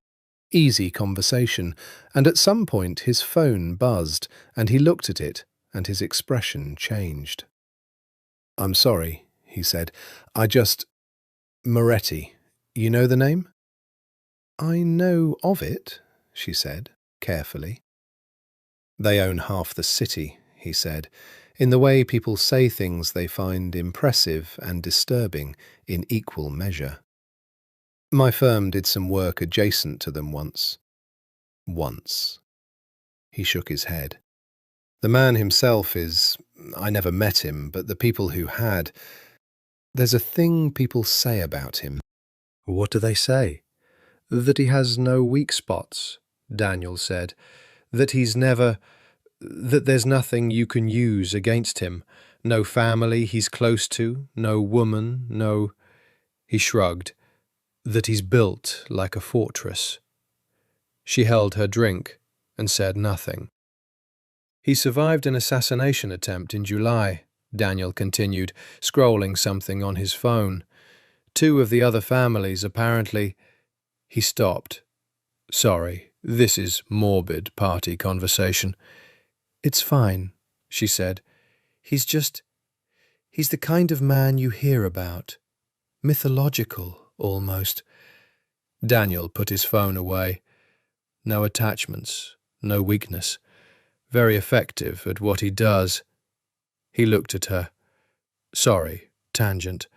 Easy conversation, and at some point his phone buzzed, and he looked at it, and his expression changed. "I'm sorry," he said. Moretti, you know the name?" "I know of it," she said, carefully. "They own half the city," he said, in the way people say things they find impressive and disturbing in equal measure. "My firm did some work adjacent to them once." "Once." He shook his head. "The man himself I never met him, but the people who had, there's a thing people say about him." "What do they say?" "That he has no weak spots," Daniel said. "That there's nothing you can use against him. No family he's close to, no woman, no—" He shrugged. "That he's built like a fortress." She held her drink and said nothing. "He survived an assassination attempt in July," Daniel continued, scrolling something on his phone. "Two of the other families apparently—" He stopped. "Sorry, this is morbid party conversation." "It's fine," she said. He's the kind of man you hear about. Mythological, almost." Daniel put his phone away. "No attachments, no weakness. Very effective at what he does." He looked at her. "Sorry, tangent.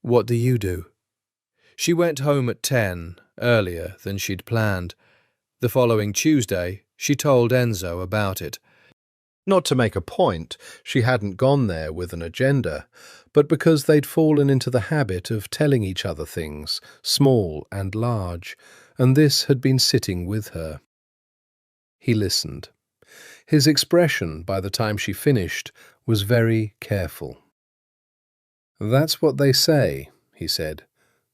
What do you do?" She went home at 10, earlier than she'd planned. The following Tuesday, she told Enzo about it. Not to make a point, she hadn't gone there with an agenda, but because they'd fallen into the habit of telling each other things, small and large, and this had been sitting with her. He listened. His expression, by the time she finished, was very careful. "That's what they say," he said.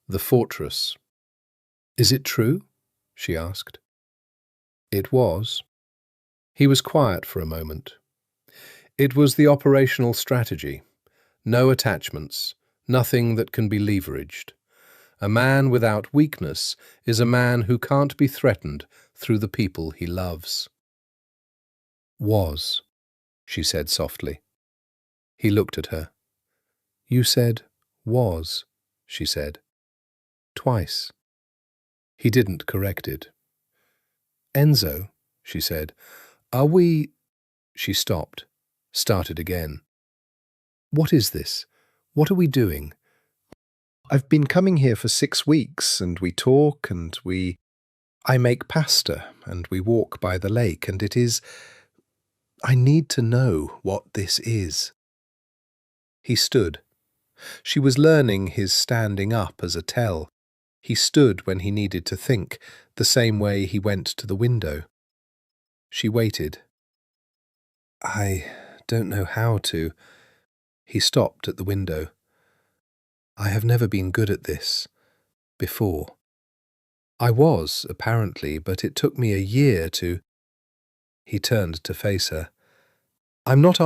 "The fortress." "Is it true?" she asked. It was. He was quiet for a moment. "It was the operational strategy. No attachments, nothing that can be leveraged. A man without weakness is a man who can't be threatened through the people he loves." "Was," she said softly. He looked at her. "You said was," she said. "Twice." He didn't correct it. "Enzo," she said, "are we—" She stopped, started again. "What is this? What are we doing? I've been coming here for 6 weeks, and we talk, and I make pasta, and we walk by the lake, and I need to know what this is." He stood. She was learning his standing up as a tell. He stood when he needed to think, the same way he went to the window. She waited. "I don't know how to—" He stopped at the window. "I have never been good at this. Before. I was, apparently, but it took me a year to—" He turned to face her. I don't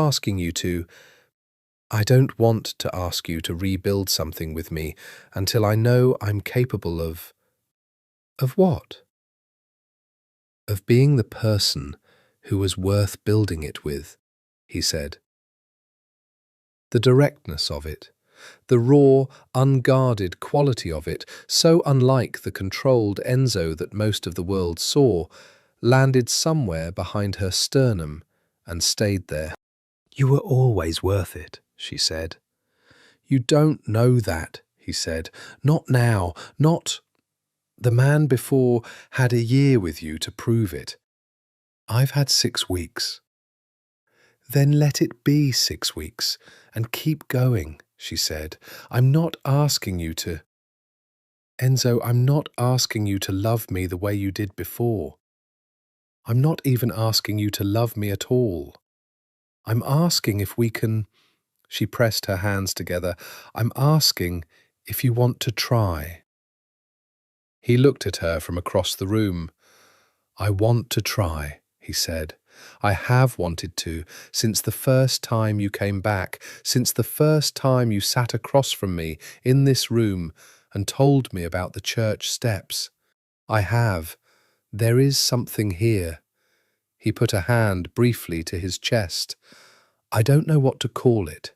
want to ask you to rebuild something with me until I know I'm capable of... Of what? Of being the person who was worth building it with, he said. The directness of it, the raw, unguarded quality of it, so unlike the controlled Enzo that most of the world saw, landed somewhere behind her sternum and stayed there. You were always worth it, she said. You don't know that, he said. Not now, not... The man before had a year with you to prove it. I've had 6 weeks. Then let it be 6 weeks and keep going, she said. I'm not asking you to... Enzo, I'm not asking you to love me the way you did before. I'm not even asking you to love me at all. I'm asking if we can... She pressed her hands together. I'm asking if you want to try. He looked at her from across the room. I want to try, he said. I have wanted to, since the first time you came back, since the first time you sat across from me in this room and told me about the church steps. I have. There is something here. He put a hand briefly to his chest. I don't know what to call it.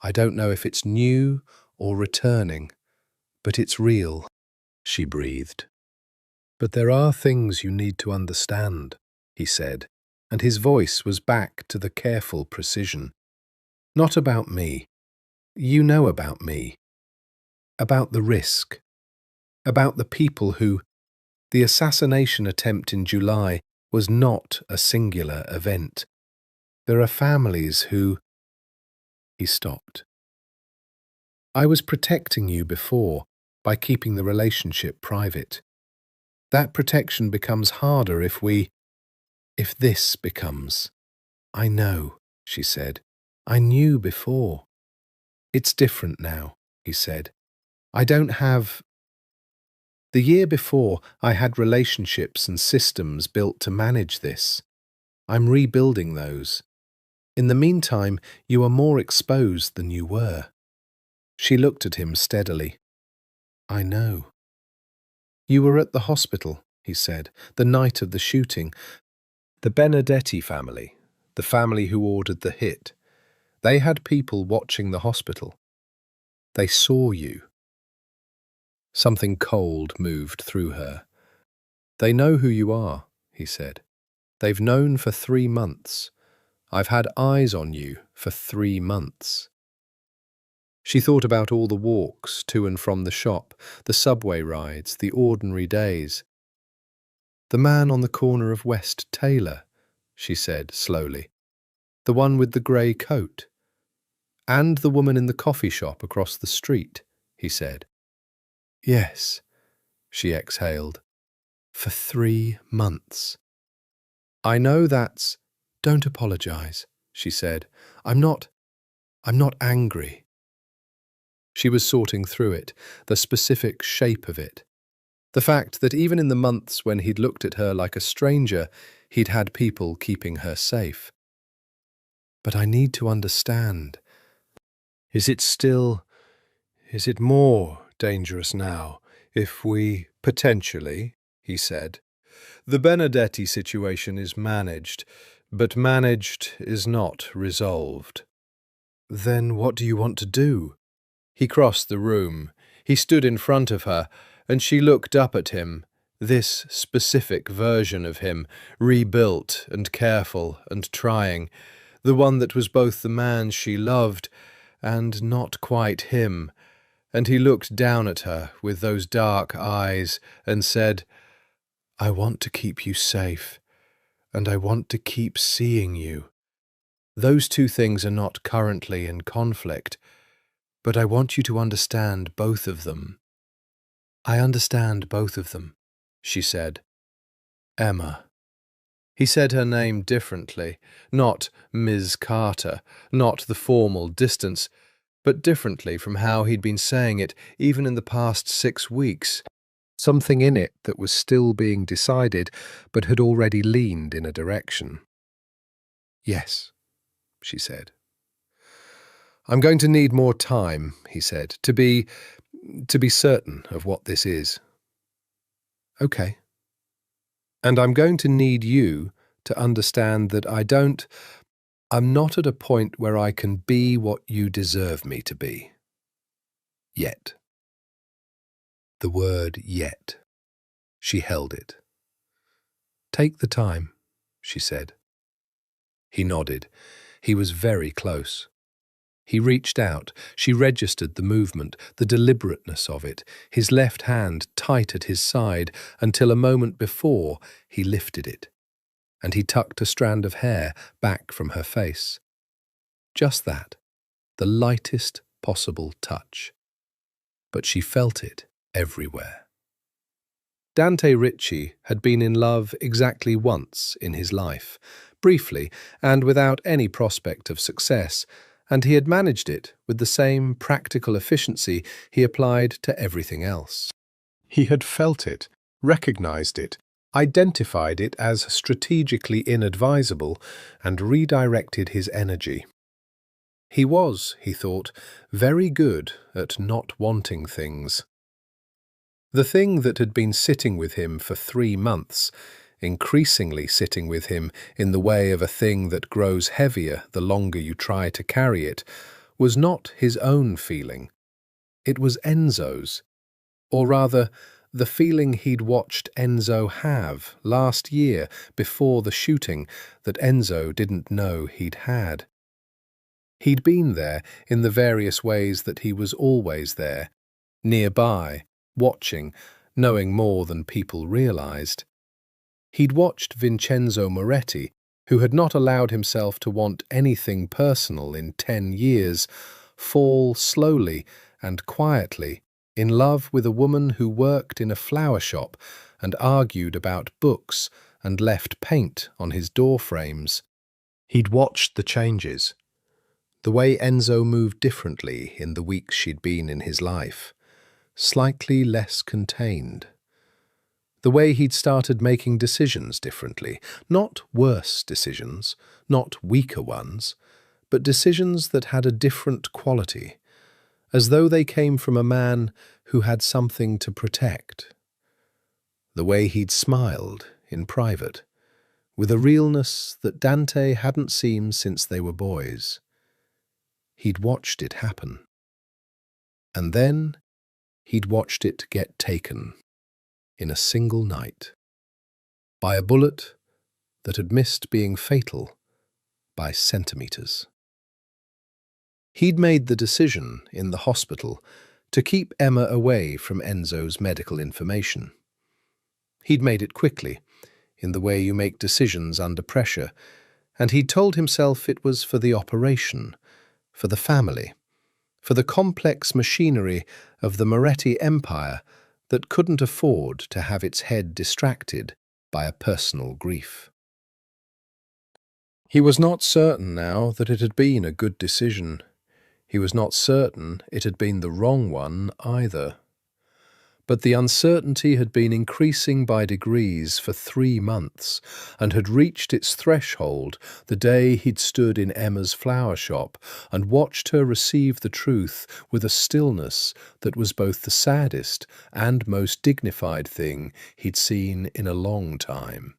I don't know if it's new or returning, but it's real, she breathed. But there are things you need to understand, he said, and his voice was back to the careful precision. Not about me. You know about me. About the risk. About the people who... The assassination attempt in July was not a singular event. There are families who... He stopped. I was protecting you before by keeping the relationship private. That protection becomes harder if this becomes. I know, she said. I knew before. It's different now, he said. I don't have... The year before, I had relationships and systems built to manage this. I'm rebuilding those. In the meantime, you are more exposed than you were. She looked at him steadily. I know. You were at the hospital, he said, the night of the shooting. The Benedetti family, the family who ordered the hit. They had people watching the hospital. They saw you. Something cold moved through her. They know who you are, he said. They've known for 3 months. I've had eyes on you for 3 months. She thought about all the walks to and from the shop, the subway rides, the ordinary days. The man on the corner of West Taylor, she said slowly. The one with the grey coat. And the woman in the coffee shop across the street, he said. Yes, she exhaled. For 3 months. I know that's... Don't apologize, she said. I'm not angry. She was sorting through it, the specific shape of it. The fact that even in the months when he'd looked at her like a stranger, he'd had people keeping her safe. But I need to understand. Is it more dangerous now if we... Potentially, he said. The Benedetti situation is managed, but managed is not resolved. Then what do you want to do? He crossed the room. He stood in front of her, and she looked up at him, this specific version of him, rebuilt and careful and trying, the one that was both the man she loved and not quite him. And he looked down at her with those dark eyes and said, I want to keep you safe, and I want to keep seeing you. Those 2 things are not currently in conflict, but I want you to understand both of them. I understand both of them, she said. Emma. He said her name differently, not Ms. Carter, not the formal distance, but differently from how he'd been saying it even in the past 6 weeks. Something in it that was still being decided, but had already leaned in a direction. Yes, she said. I'm going to need more time, he said, to be certain of what this is. Okay. And I'm going to need you to understand that I'm not at a point where I can be what you deserve me to be. Yet. The word yet. She held it. Take the time, she said. He nodded. He was very close. He reached out. She registered the movement, the deliberateness of it, his left hand tight at his side until a moment before he lifted it, and he tucked a strand of hair back from her face. Just that, the lightest possible touch. But she felt it everywhere. Dante Ricci had been in love exactly once in his life, briefly and without any prospect of success, and he had managed it with the same practical efficiency he applied to everything else. He had felt it, recognized it, identified it as strategically inadvisable, and redirected his energy. He was, he thought, very good at not wanting things. The thing that had been sitting with him for 3 months, increasingly sitting with him in the way of a thing that grows heavier the longer you try to carry it, was not his own feeling. It was Enzo's, or rather, the feeling he'd watched Enzo have last year before the shooting that Enzo didn't know he'd had. He'd been there in the various ways that he was always there, nearby, watching, knowing more than people realized. He'd watched Vincenzo Moretti, who had not allowed himself to want anything personal in 10 years, fall slowly and quietly in love with a woman who worked in a flower shop and argued about books and left paint on his door frames. He'd watched the changes, the way Enzo moved differently in the weeks she'd been in his life, slightly less contained. The way he'd started making decisions differently, not worse decisions, not weaker ones, but decisions that had a different quality, as though they came from a man who had something to protect. The way he'd smiled in private, with a realness that Dante hadn't seen since they were boys. He'd watched it happen. And then he'd watched it get taken in a single night, by a bullet that had missed being fatal by centimeters. He'd made the decision in the hospital to keep Emma away from Enzo's medical information. He'd made it quickly, in the way you make decisions under pressure, and he'd told himself it was for the operation, for the family, for the complex machinery of the Moretti empire that couldn't afford to have its head distracted by a personal grief. He was not certain now that it had been a good decision. He was not certain it had been the wrong one either. But the uncertainty had been increasing by degrees for 3 months and had reached its threshold the day he'd stood in Emma's flower shop and watched her receive the truth with a stillness that was both the saddest and most dignified thing he'd seen in a long time.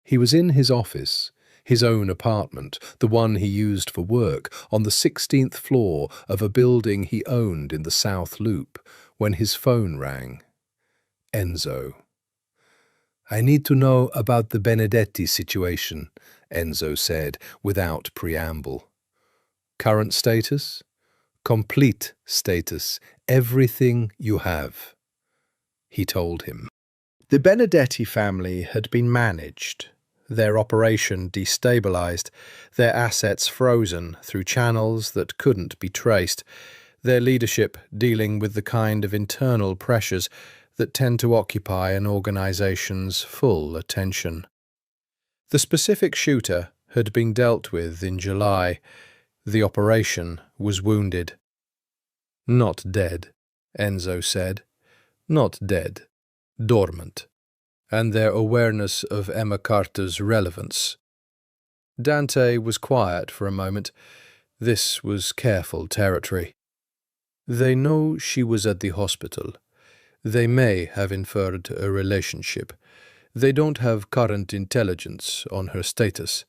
He was in his office, his own apartment, the one he used for work, on the 16th floor of a building he owned in the South Loop, when his phone rang. Enzo. "I need to know about the Benedetti situation," Enzo said, without preamble. "Current status?" "Complete status. Everything you have," he told him. The Benedetti family had been managed, their operation destabilized, their assets frozen through channels that couldn't be traced, their leadership dealing with the kind of internal pressures that tend to occupy an organization's full attention. The specific shooter had been dealt with in July. The operation was wounded. "Not dead," Enzo said. "Not dead. Dormant." And their awareness of Emma Carter's relevance. Dante was quiet for a moment. This was careful territory. They know she was at the hospital. They may have inferred a relationship. They don't have current intelligence on her status.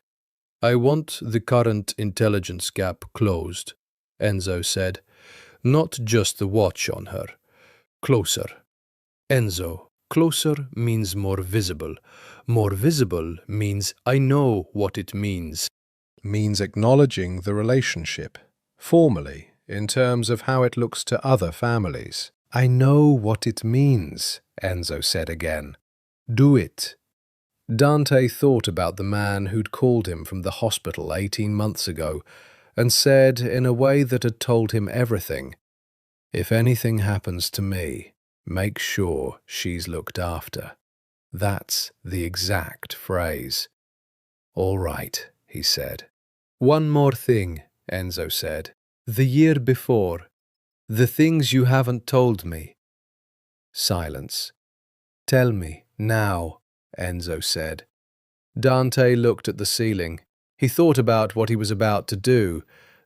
I want the current intelligence gap closed, Enzo said. Not just the watch on her. Closer. Enzo, closer means more visible. More visible means I know what it means. Means acknowledging the relationship, formally, in terms of how it looks to other families. I know what it means, Enzo said again. Do it. Dante thought about the man who'd called him from the hospital 18 months ago and said, in a way that had told him everything, if anything happens to me, make sure she's looked after. That's the exact phrase. All right, he said. One more thing, Enzo said. The year before, the things you haven't told me. Silence. Tell me, now, Enzo said. Dante looked at the ceiling. He thought about what he was about to do,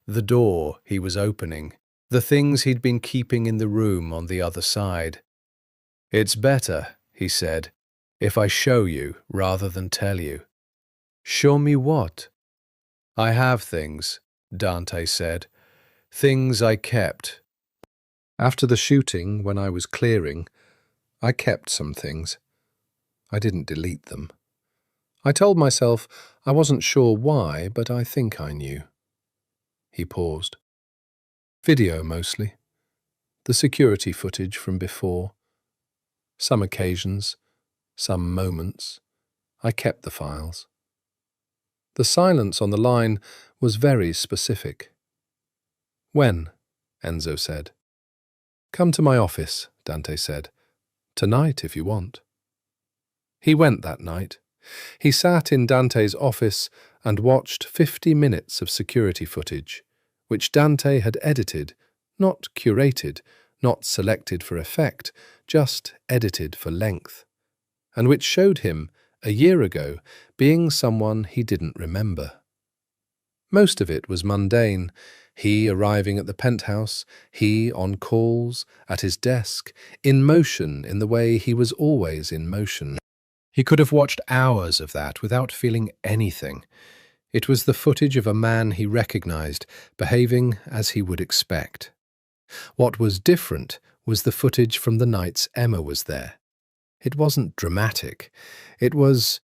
the door he was opening, the things he'd been keeping in the room on the other side. It's better, he said, if I show you rather than tell you. Show me what? I have things, Dante said. Things I kept. After the shooting, when I was clearing, I kept some things. I didn't delete them. I told myself I wasn't sure why, but I think I knew. He paused. Video mostly. The security footage from before. Some occasions, some moments. I kept the files. The silence on the line was very specific. When? Enzo said. Come to my office, Dante said. Tonight, if you want. He went that night. He sat in Dante's office and watched 50 minutes of security footage, which Dante had edited, not curated, not selected for effect, just edited for length, and which showed him, a year ago, being someone he didn't remember. Most of it was mundane, he arriving at the penthouse, he on calls, at his desk, in motion in the way he was always in motion. He could have watched hours of that without feeling anything. It was the footage of a man he recognized, behaving as he would expect. What was different was the footage from the nights Emma was there. It wasn't dramatic. It was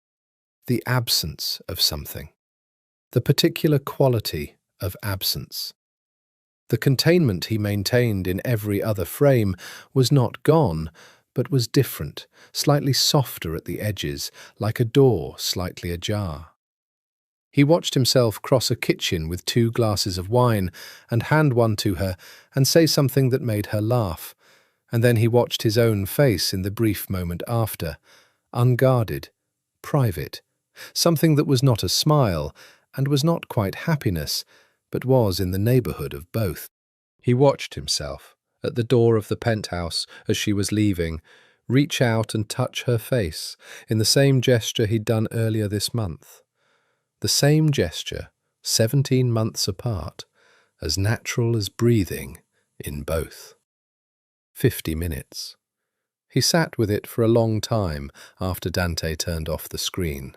the absence of something. The particular quality of absence. The containment he maintained in every other frame was not gone, but was different, slightly softer at the edges, like a door slightly ajar. He watched himself cross a kitchen with 2 glasses of wine and hand one to her and say something that made her laugh, and then he watched his own face in the brief moment after, unguarded, private, something that was not a smile and was not quite happiness, but was in the neighbourhood of both. He watched himself, at the door of the penthouse as she was leaving, reach out and touch her face in the same gesture he'd done earlier this month. The same gesture, 17 months apart, as natural as breathing in both. 50 minutes. He sat with it for a long time after Dante turned off the screen.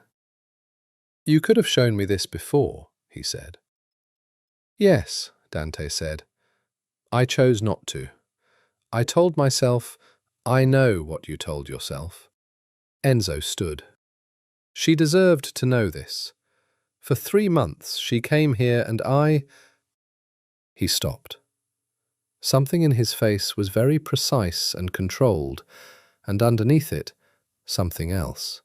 You could have shown me this before, he said. Yes, Dante said. I chose not to. I told myself, I know what you told yourself. Enzo stood. She deserved to know this. For 3 months she came here and I... He stopped. Something in his face was very precise and controlled, and underneath it, something else.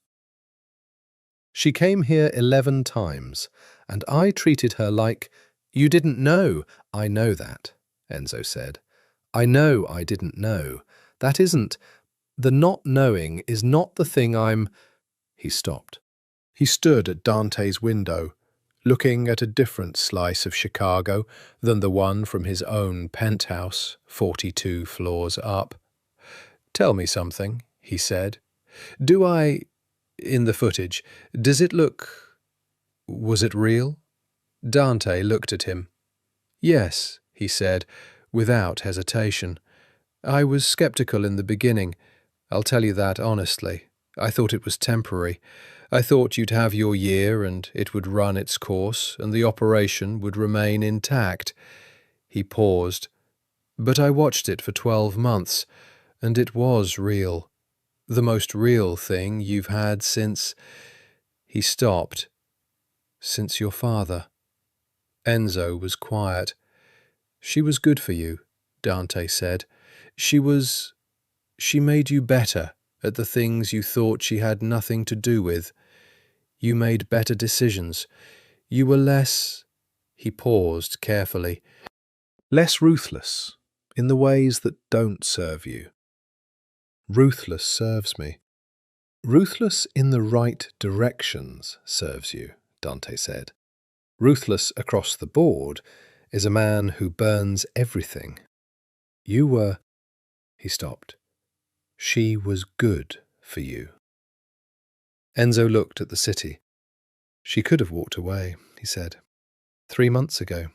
She came here 11 times, and I treated her like, you didn't know. I know that, Enzo said. I know I didn't know. That isn't... The not knowing is not the thing I'm... He stopped. He stood at Dante's window, looking at a different slice of Chicago than the one from his own penthouse, 42 floors up. Tell me something, he said. Do I... In the footage, does it look... Was it real? Dante looked at him. Yes, he said, without hesitation. I was skeptical in the beginning. I'll tell you that honestly. I thought it was temporary. I thought you'd have your year and it would run its course and the operation would remain intact. He paused. But I watched it for 12 months, and it was real. The most real thing you've had since... He stopped. Since your father. Enzo was quiet. She was good for you, Dante said. She made you better at the things you thought she had nothing to do with. You made better decisions. You were less... He paused carefully. Less ruthless, in the ways that don't serve you. Ruthless serves me. Ruthless in the right directions serves you, Dante said. Ruthless across the board is a man who burns everything. You were... He stopped. She was good for you. Enzo looked at the city. She could have walked away, he said. 3 months ago.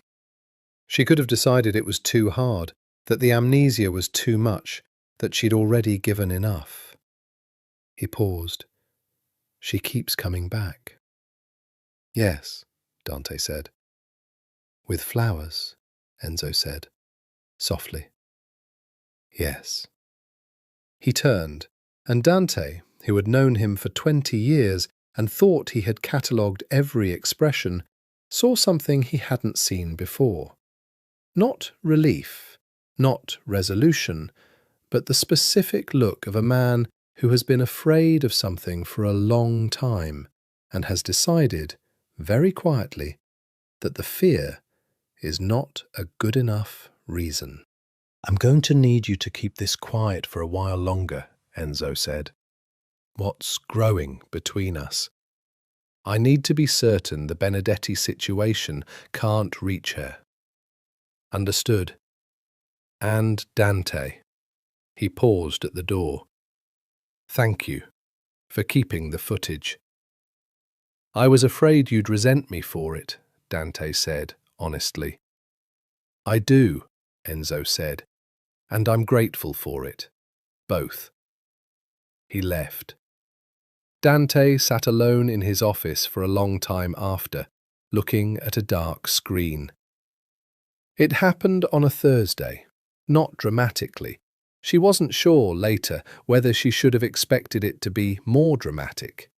She could have decided it was too hard, that the amnesia was too much, that she'd already given enough. He paused. She keeps coming back. Yes, Dante said. With flowers, Enzo said, softly. Yes. He turned, and Dante, who had known him for 20 years and thought he had catalogued every expression, saw something he hadn't seen before. Not relief, not resolution, but the specific look of a man who has been afraid of something for a long time and has decided, very quietly, that the fear is not a good enough reason. I'm going to need you to keep this quiet for a while longer, Enzo said. What's growing between us? I need to be certain the Benedetti situation can't reach her. Understood. And Dante. He paused at the door. Thank you for keeping the footage. I was afraid you'd resent me for it, Dante said, honestly. I do, Enzo said, and I'm grateful for it. Both. He left. Dante sat alone in his office for a long time after, looking at a dark screen. It happened on a Thursday, not dramatically. She wasn't sure later whether she should have expected it to be more dramatic.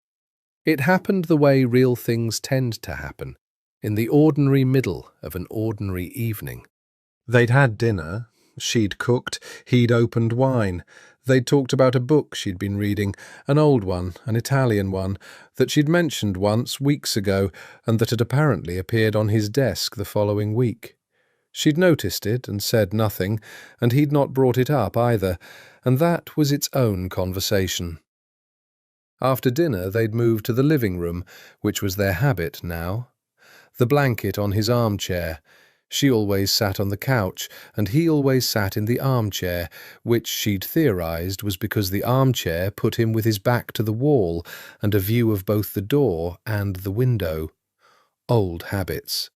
It happened the way real things tend to happen, in the ordinary middle of an ordinary evening. They'd had dinner. She'd cooked. He'd opened wine. They'd talked about a book she'd been reading, an old one, an Italian one, that she'd mentioned once weeks ago and that had apparently appeared on his desk the following week. She'd noticed it and said nothing, and he'd not brought it up either, and that was its own conversation. After dinner they'd moved to the living room, which was their habit now. The blanket on his armchair. She always sat on the couch, and he always sat in the armchair, which she'd theorized was because the armchair put him with his back to the wall and a view of both the door and the window. Old habits.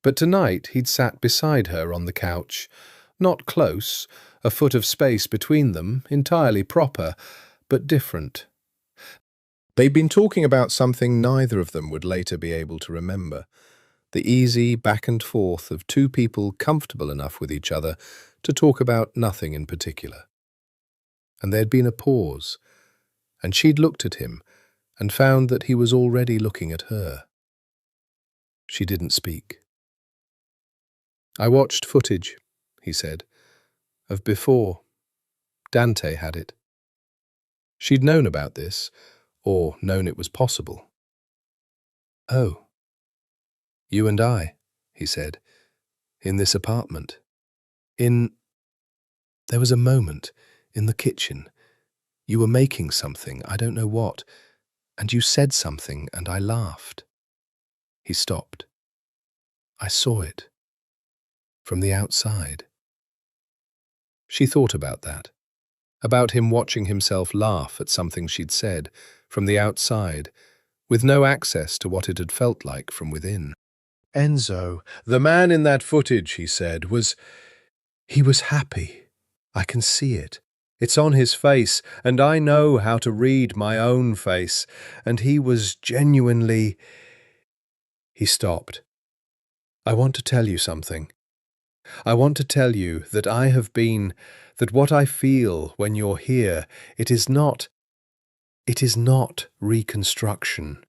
But tonight he'd sat beside her on the couch, not close, a foot of space between them, entirely proper, but different. They'd been talking about something neither of them would later be able to remember. The easy back and forth of two people comfortable enough with each other to talk about nothing in particular. And there'd been a pause, and she'd looked at him and found that he was already looking at her. She didn't speak. I watched footage, he said, of before. Dante had it. She'd known about this, or known it was possible. Oh. You and I, he said, in this apartment. There was a moment in the kitchen. You were making something, I don't know what, and you said something and I laughed. He stopped. I saw it. From the outside. She thought about that. About him watching himself laugh at something she'd said, from the outside, with no access to what it had felt like from within. Enzo, the man in that footage, he said, he was happy. I can see it. It's on his face, and I know how to read my own face, and he was genuinely... He stopped. I want to tell you something. I want to tell you that that what I feel when you're here, it is not reconstruction.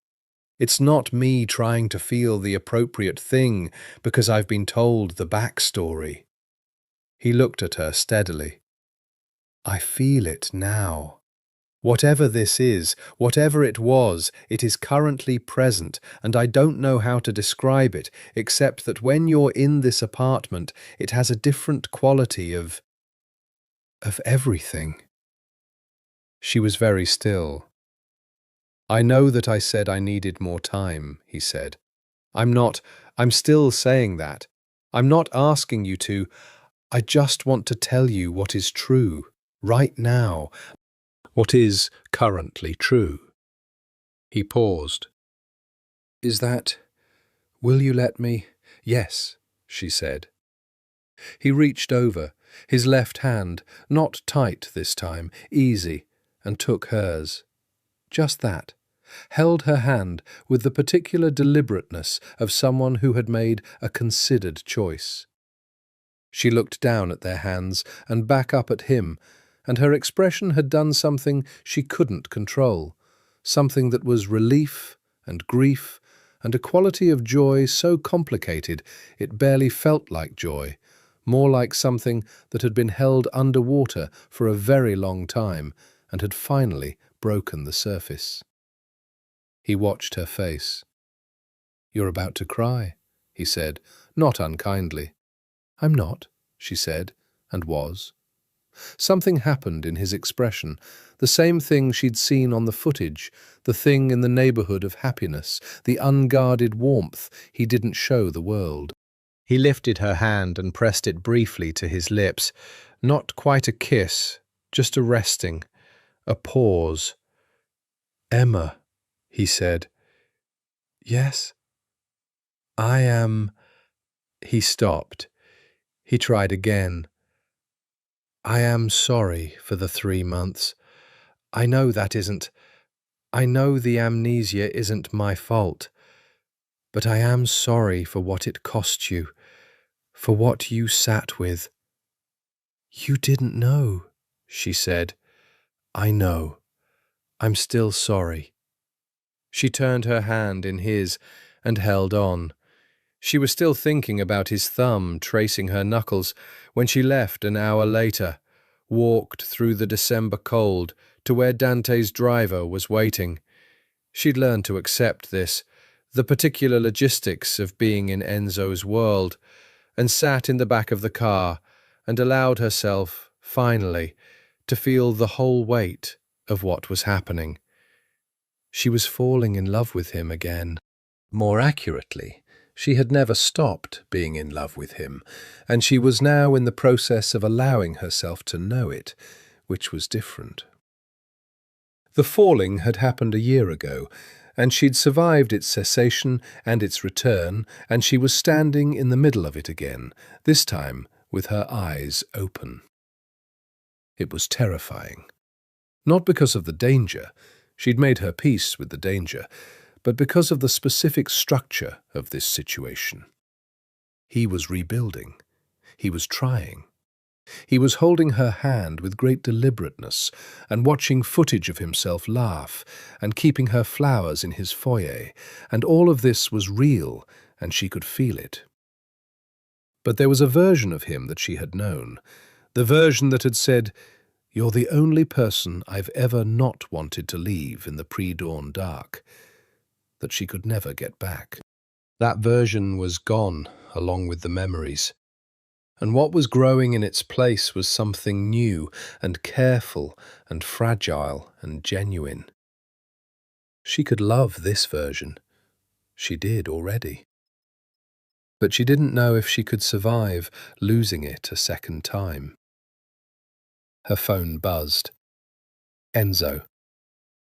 It's not me trying to feel the appropriate thing because I've been told the backstory. He looked at her steadily. I feel it now. Whatever this is, whatever it was, it is currently present, and I don't know how to describe it, except that when you're in this apartment, it has a different quality of everything. She was very still. I know that I said I needed more time, he said. I'm still saying that. I'm not asking you to. I just want to tell you what is true, right now. What is currently true. He paused. Will you let me? Yes, she said. He reached over, his left hand, not tight this time, easy, and took hers. Just that. Held her hand with the particular deliberateness of someone who had made a considered choice. She looked down at their hands and back up at him, and her expression had done something she couldn't control, something that was relief and grief and a quality of joy so complicated it barely felt like joy, more like something that had been held underwater for a very long time and had finally broken the surface. He watched her face. You're about to cry, he said, not unkindly. I'm not, she said, and was. Something happened in his expression, the same thing she'd seen on the footage, the thing in the neighbourhood of happiness, the unguarded warmth he didn't show the world. He lifted her hand and pressed it briefly to his lips, not quite a kiss, just a resting, a pause. Emma, he said. Yes? I am... He stopped. He tried again. I am sorry for the 3 months. I know the amnesia isn't my fault. But I am sorry for what it cost you, for what you sat with. You didn't know, she said. I know. I'm still sorry. She turned her hand in his and held on. She was still thinking about his thumb tracing her knuckles when she left an hour later, walked through the December cold to where Dante's driver was waiting. She'd learned to accept this, the particular logistics of being in Enzo's world, and sat in the back of the car and allowed herself, finally, to feel the whole weight of what was happening. She was falling in love with him again. More accurately, she had never stopped being in love with him, and she was now in the process of allowing herself to know it, which was different. The falling had happened a year ago, and she'd survived its cessation and its return, and she was standing in the middle of it again, this time with her eyes open. It was terrifying. Not because of the danger, she'd made her peace with the danger, but because of the specific structure of this situation. He was rebuilding. He was trying. He was holding her hand with great deliberateness and watching footage of himself laugh and keeping her flowers in his foyer, and all of this was real, and she could feel it. But there was a version of him that she had known, the version that had said, "You're the only person I've ever not wanted to leave in the pre-dawn dark," that she could never get back. That version was gone, along with the memories. And what was growing in its place was something new and careful and fragile and genuine. She could love this version. She did already. But she didn't know if she could survive losing it a second time. Her phone buzzed. Enzo.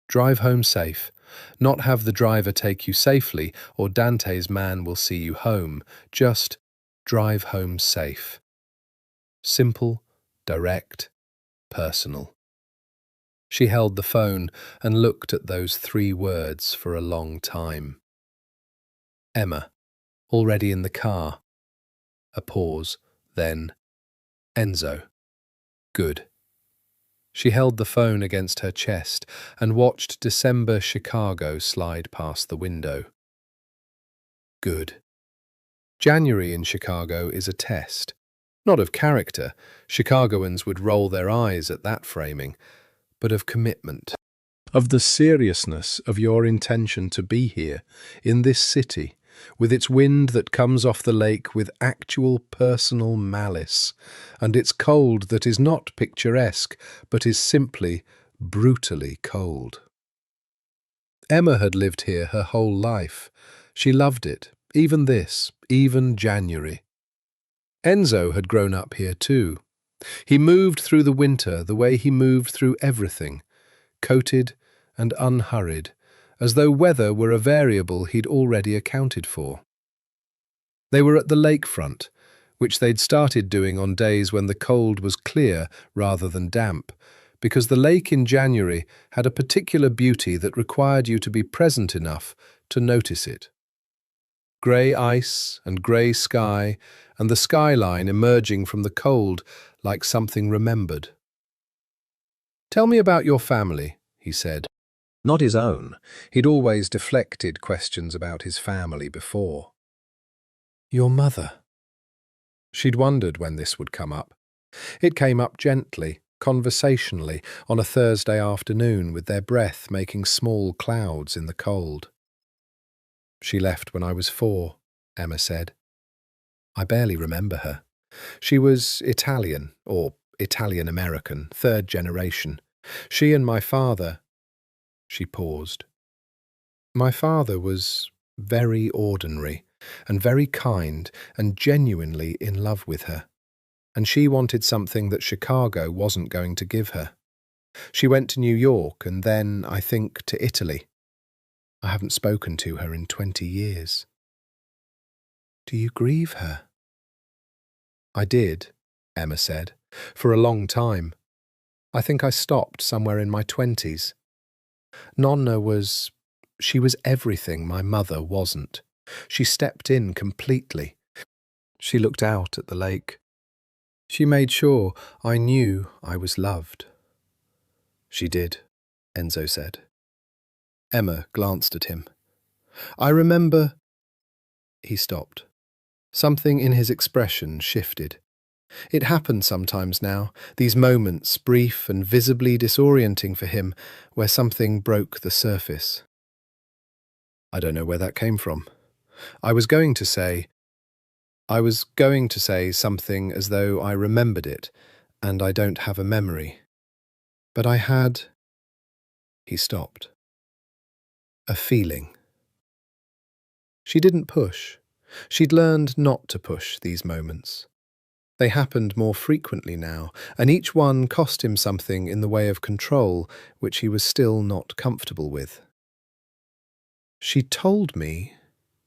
Drive home safe. Not have the driver take you safely, or Dante's man will see you home. Just drive home safe. Simple, direct, personal. She held the phone and looked at those 3 words for a long time. Emma, already in the car. A pause, then, Enzo. Good. She held the phone against her chest and watched December Chicago slide past the window. Good. January in Chicago is a test. Not of character, Chicagoans would roll their eyes at that framing, but of commitment. Of the seriousness of your intention to be here, in this city, with its wind that comes off the lake with actual personal malice, and its cold that is not picturesque, but is simply brutally cold. Emma had lived here her whole life. She loved it, even this, even January. Enzo had grown up here too. He moved through the winter the way he moved through everything, coated and unhurried, as though weather were a variable he'd already accounted for. They were at the lakefront, which they'd started doing on days when the cold was clear rather than damp, because the lake in January had a particular beauty that required you to be present enough to notice it. Grey ice and grey sky, and the skyline emerging from the cold like something remembered. "Tell me about your family," he said. Not his own. He'd always deflected questions about his family before. "Your mother." She'd wondered when this would come up. It came up gently, conversationally, on a Thursday afternoon with their breath making small clouds in the cold. "She left when I was 4, Emma said. I barely remember her. She was Italian, or Italian-American, 3rd generation. She and my father—" She paused. "My father was very ordinary, and very kind, and genuinely in love with her. And she wanted something that Chicago wasn't going to give her. She went to New York, and then, I think, to Italy. I haven't spoken to her in 20 years. Do you grieve her?" "I did," Emma said, "for a long time. I think I stopped somewhere in my 20s. Nonna she was everything my mother wasn't. She stepped in completely. She looked out at the lake. She made sure I knew I was loved." "She did," Enzo said. Emma glanced at him. "I remember—" He stopped. Something in his expression shifted. It happened sometimes now, these moments, brief and visibly disorienting for him, where something broke the surface. "I don't know where that came from. I was going to say something as though I remembered it, and I don't have a memory. But I had—" He stopped. "A feeling." She didn't push. She'd learned not to push these moments. They happened more frequently now, and each one cost him something in the way of control, which he was still not comfortable with. "She told me,"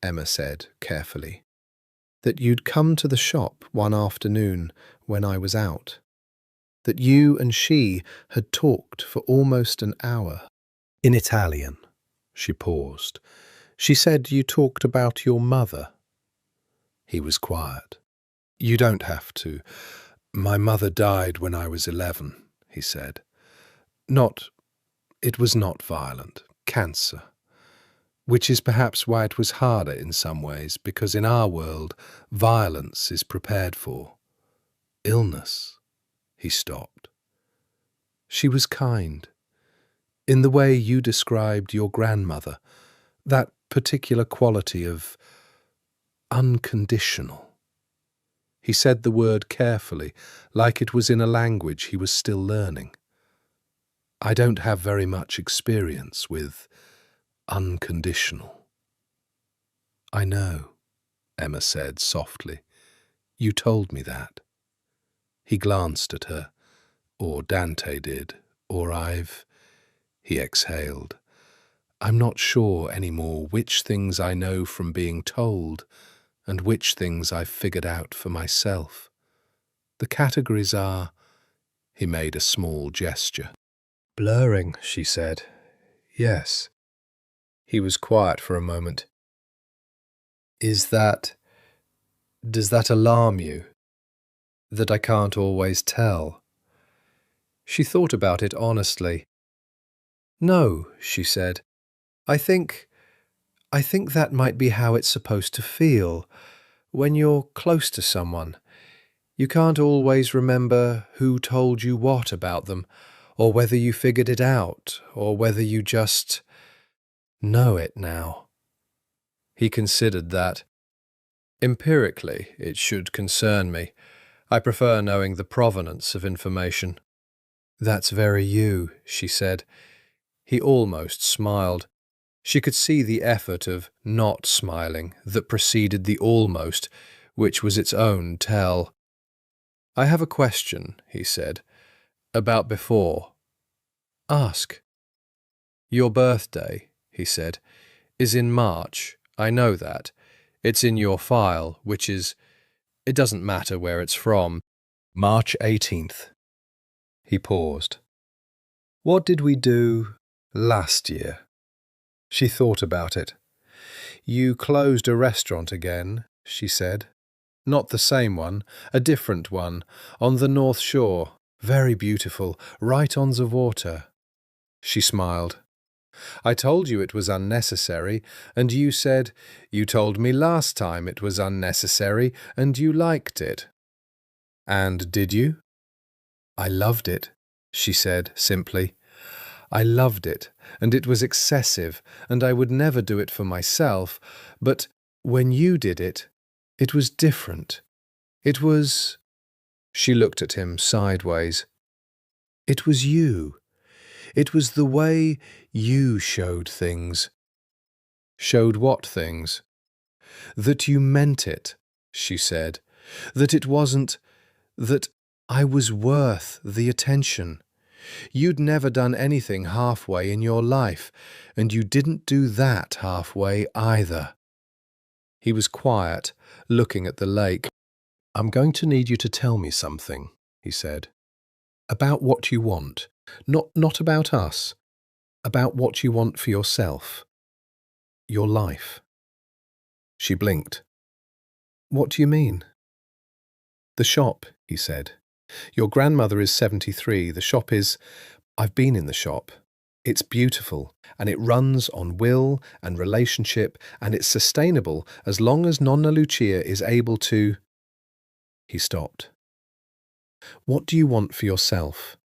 Emma said carefully, "that you'd come to the shop one afternoon when I was out. That you and she had talked for almost an hour." "In Italian." She paused. "She said you talked about your mother." He was quiet. "You don't have to. My mother died when I was 11, he said. It was not violent. Cancer. Which is perhaps why it was harder in some ways, because in our world, violence is prepared for. Illness." He stopped. "She was kind. In the way you described your grandmother, that particular quality of unconditional." He said the word carefully, like it was in a language he was still learning. "I don't have very much experience with unconditional." "I know," Emma said softly. "You told me that." He glanced at her, or Dante did, or He exhaled. I'm not sure anymore which things I know from being told and which things I've figured out for myself. The categories are—" he made a small gesture. "Blurring," she said. "Yes." He was quiet for a moment. Does that alarm you? That I can't always tell?" She thought about it honestly. "No," she said. I think that might be how it's supposed to feel. When you're close to someone, you can't always remember who told you what about them, or whether you figured it out, or whether you just know it now." He considered that. "Empirically, it should concern me. I prefer knowing the provenance of information." "That's very you," she said. He almost smiled. She could see the effort of not smiling that preceded the almost, which was its own tell. "I have a question," he said, "about before." "Ask." "Your birthday," he said, "is in March. I know that. It's in your file, which is— it doesn't matter where it's from. March 18th. He paused. "What did we do last year?" She thought about it. "You closed a restaurant again," she said. "Not the same one, a different one, on the North Shore. Very beautiful, right on the water." She smiled. "I told you it was unnecessary, and you said, 'You told me last time it was unnecessary, and you liked it.'" "And did you?" "I loved it," she said simply. "I loved it, and it was excessive, and I would never do it for myself, but when you did it, it was different. It was—" she looked at him sideways. "It was you. It was the way you showed things." "Showed what things?" "That you meant it," she said. "That it wasn't— that I was worth the attention. You'd never done anything halfway in your life, and you didn't do that halfway either." He was quiet, looking at the lake. "I'm going to need you to tell me something," he said. "About what you want. Not about us. About what you want for yourself. Your life." She blinked. "What do you mean?" "The shop," he said. "Your grandmother is 73. The shop is— I've been in the shop. It's beautiful, and it runs on will and relationship, and it's sustainable as long as Nonna Lucia is able to—" He stopped. "What do you want for yourself?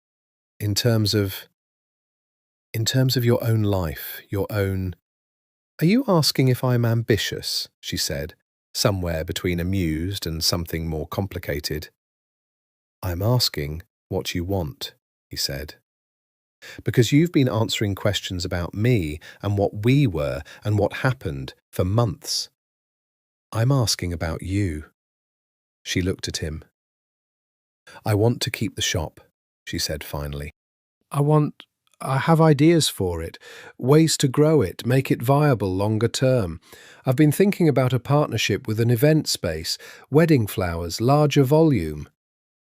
In terms of your own life, your own—" "Are you asking if I'm ambitious?" she said, somewhere between amused and something more complicated. "I'm asking what you want," he said. "Because you've been answering questions about me and what we were and what happened for months. I'm asking about you." She looked at him. "I want to keep the shop," she said finally. I have ideas for it, ways to grow it, make it viable longer term. I've been thinking about a partnership with an event space, wedding flowers, larger volume."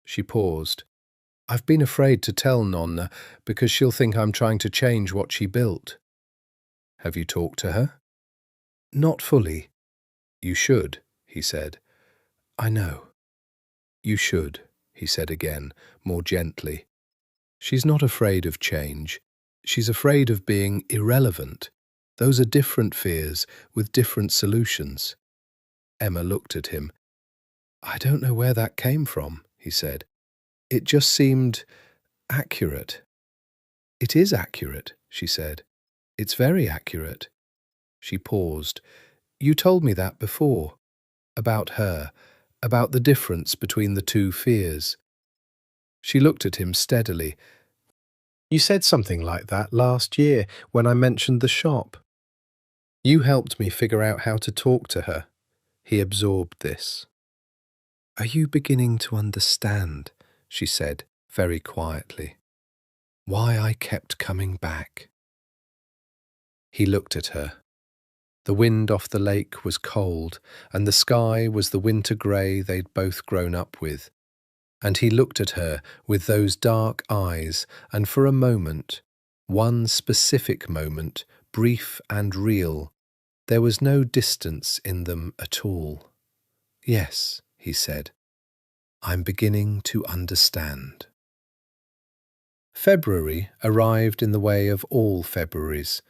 She paused. "I've been afraid to tell Nonna because she'll think I'm trying to change what she built." "Have you talked to her?" "Not fully." "You should," he said. "I know." "You should," he said again, more gently. "She's not afraid of change. She's afraid of being irrelevant. Those are different fears with different solutions." Emma looked at him. "I don't know where that came from," he said. "It just seemed accurate." "It is accurate," she said. "It's very accurate." She paused. "You told me that before. About her. About the difference between the two fears." She looked at him steadily. "You said something like that last year when I mentioned the shop." "You helped me figure out how to talk to her." He absorbed this. "Are you beginning to understand," she said very quietly, "why I kept coming back?" He looked at her. The wind off the lake was cold, and the sky was the winter grey they'd both grown up with. And he looked at her with those dark eyes, and for a moment, one specific moment, brief and real, there was no distance in them at all. "Yes," he said, "I'm beginning to understand." February arrived in the way of all Februaries,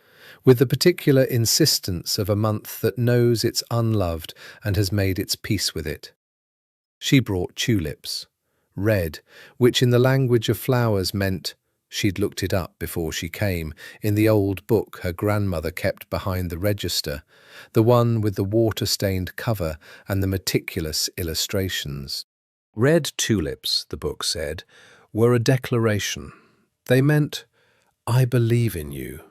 with the particular insistence of a month that knows it's unloved and has made its peace with it. She brought tulips, red, which in the language of flowers meant, she'd looked it up before she came, in the old book her grandmother kept behind the register, the one with the water-stained cover and the meticulous illustrations. Red tulips, the book said, were a declaration. They meant, "I believe in you.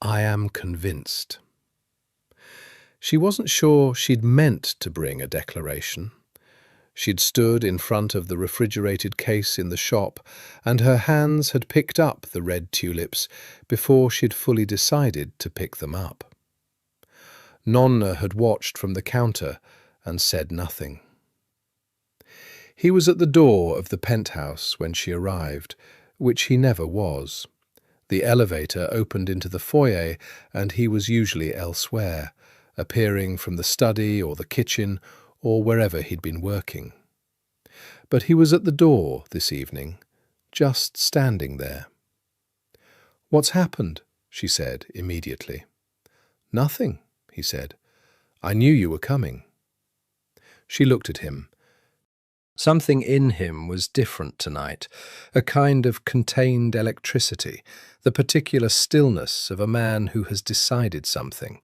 I am convinced." She wasn't sure she'd meant to bring a declaration. She'd stood in front of the refrigerated case in the shop, and her hands had picked up the red tulips before she'd fully decided to pick them up. Nonna had watched from the counter and said nothing. He was at the door of the penthouse when she arrived, which he never was. The elevator opened into the foyer, and he was usually elsewhere, appearing from the study or the kitchen or wherever he'd been working. But he was at the door this evening, just standing there. "What's happened?" she said immediately. "Nothing," he said. "I knew you were coming." She looked at him. Something in him was different tonight, a kind of contained electricity, the particular stillness of a man who has decided something.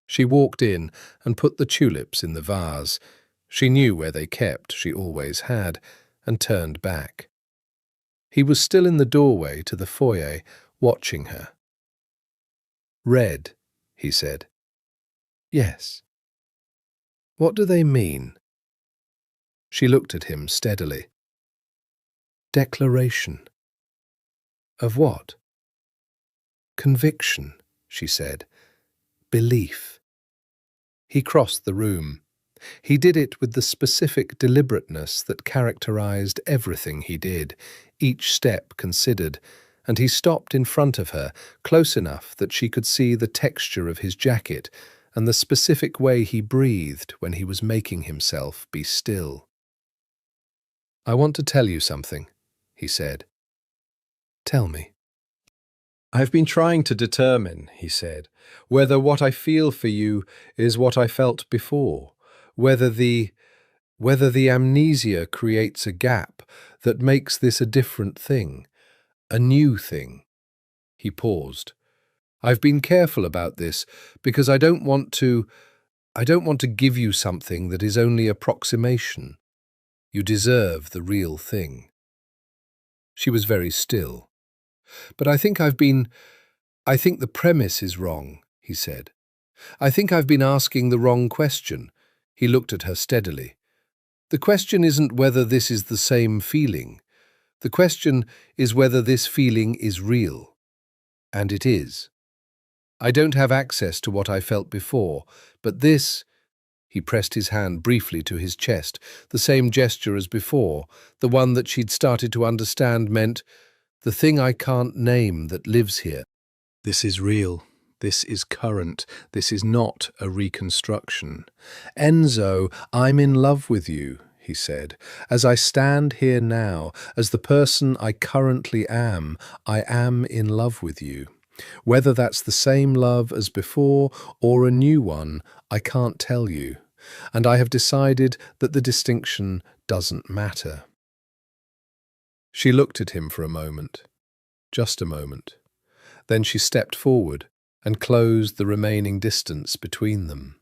She walked in and put the tulips in the vase. She knew where they kept, she always had, and turned back. He was still in the doorway to the foyer, watching her. "Red," he said. "Yes." "What do they mean?" She looked at him steadily. "Declaration." "Of what?" "Conviction," she said. "Belief." He crossed the room. He did it with the specific deliberateness that characterized everything he did, each step considered, and he stopped in front of her, close enough that she could see the texture of his jacket and the specific way he breathed when he was making himself be still. "I want to tell you something," he said. "Tell me." "I've been trying to determine," he said, "whether what I feel for you is what I felt before, whether the amnesia creates a gap that makes this a different thing, a new thing." He paused. "I've been careful about this because I don't want to give you something that is only approximation. You deserve the real thing." She was very still. "But I think the premise is wrong," he said. "I think I've been asking the wrong question." He looked at her steadily. "The question isn't whether this is the same feeling. The question is whether this feeling is real. And it is. I don't have access to what I felt before, but this—" He pressed his hand briefly to his chest, the same gesture as before, the one that she'd started to understand meant, "The thing I can't name that lives here. This is real. This is current. This is not a reconstruction. Enzo, I'm in love with you," he said. "As I stand here now, as the person I currently am, I am in love with you. Whether that's the same love as before or a new one, I can't tell you. And I have decided that the distinction doesn't matter." She looked at him for a moment, just a moment. Then she stepped forward and closed the remaining distance between them.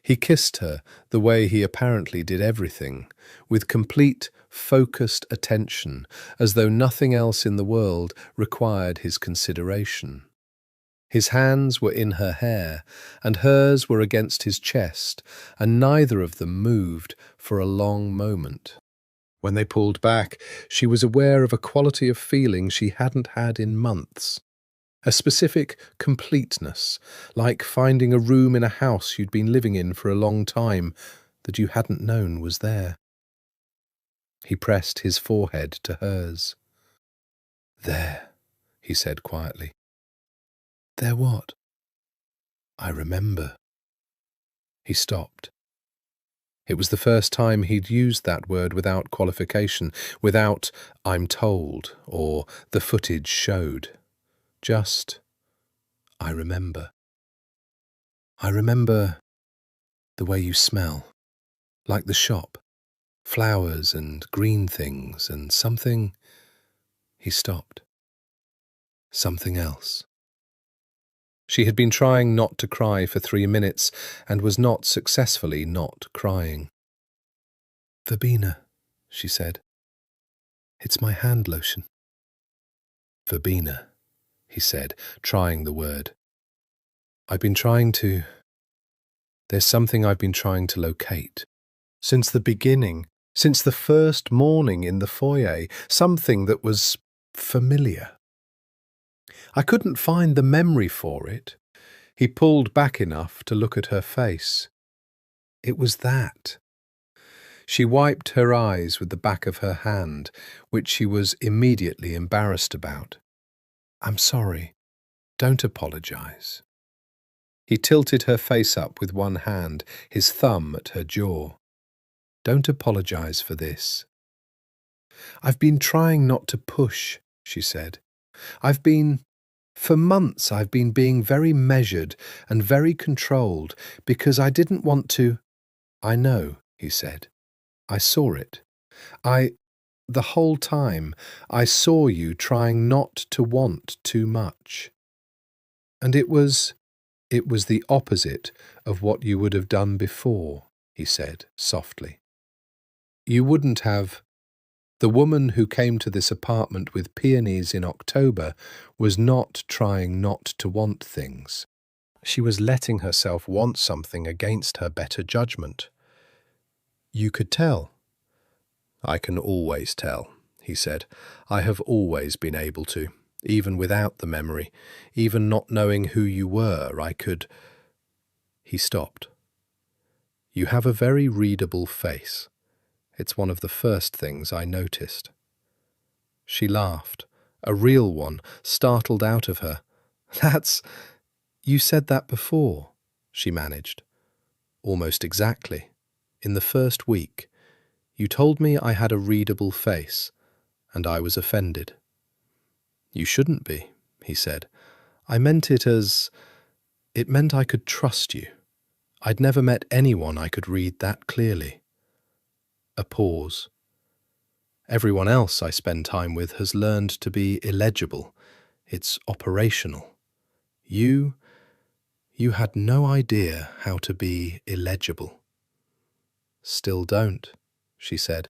He kissed her the way he apparently did everything, with complete, focused attention, as though nothing else in the world required his consideration. His hands were in her hair, and hers were against his chest, and neither of them moved for a long moment. When they pulled back, she was aware of a quality of feeling she hadn't had in months, A specific completeness, like finding a room in a house you'd been living in for a long time that you hadn't known was there. He pressed his forehead to hers. "There," he said quietly. "There what?" "I remember." He stopped. It was the first time he'd used that word without qualification, without "I'm told" or "the footage showed." Just, "I remember." "I remember the way you smell, like the shop, flowers and green things and something—" He stopped. Something else. She had been trying not to cry for 3 minutes and was not successfully not crying. "Verbena," she said. "It's my hand lotion." "Verbena," he said, trying the word. "I've been trying to... There's something I've been trying to locate. Since the beginning, since the first morning in the foyer, something that was familiar. I couldn't find the memory for it." He pulled back enough to look at her face. "It was that." She wiped her eyes with the back of her hand, which she was immediately embarrassed about. "I'm sorry. Don't apologize." He tilted her face up with one hand, his thumb at her jaw. "Don't apologize for this." "I've been trying not to push," she said. For months I've been being very measured and very controlled because I didn't want to—" "I know," he said. "I saw it. The whole time, I saw you trying not to want too much. And it was the opposite of what you would have done before," he said softly. "You wouldn't have... The woman who came to this apartment with peonies in October was not trying not to want things. She was letting herself want something against her better judgment. You could tell." "I can always tell," he said. "I have always been able to, even without the memory, even not knowing who you were, I could—" He stopped. "You have a very readable face. It's one of the first things I noticed." She laughed, a real one, startled out of her. You said that before," she managed. "Almost exactly. In the first week. You told me I had a readable face, and I was offended." "You shouldn't be," he said. "I meant it as... It meant I could trust you. I'd never met anyone I could read that clearly." A pause. "Everyone else I spend time with has learned to be illegible. It's operational. You had no idea how to be illegible." "Still don't," she said.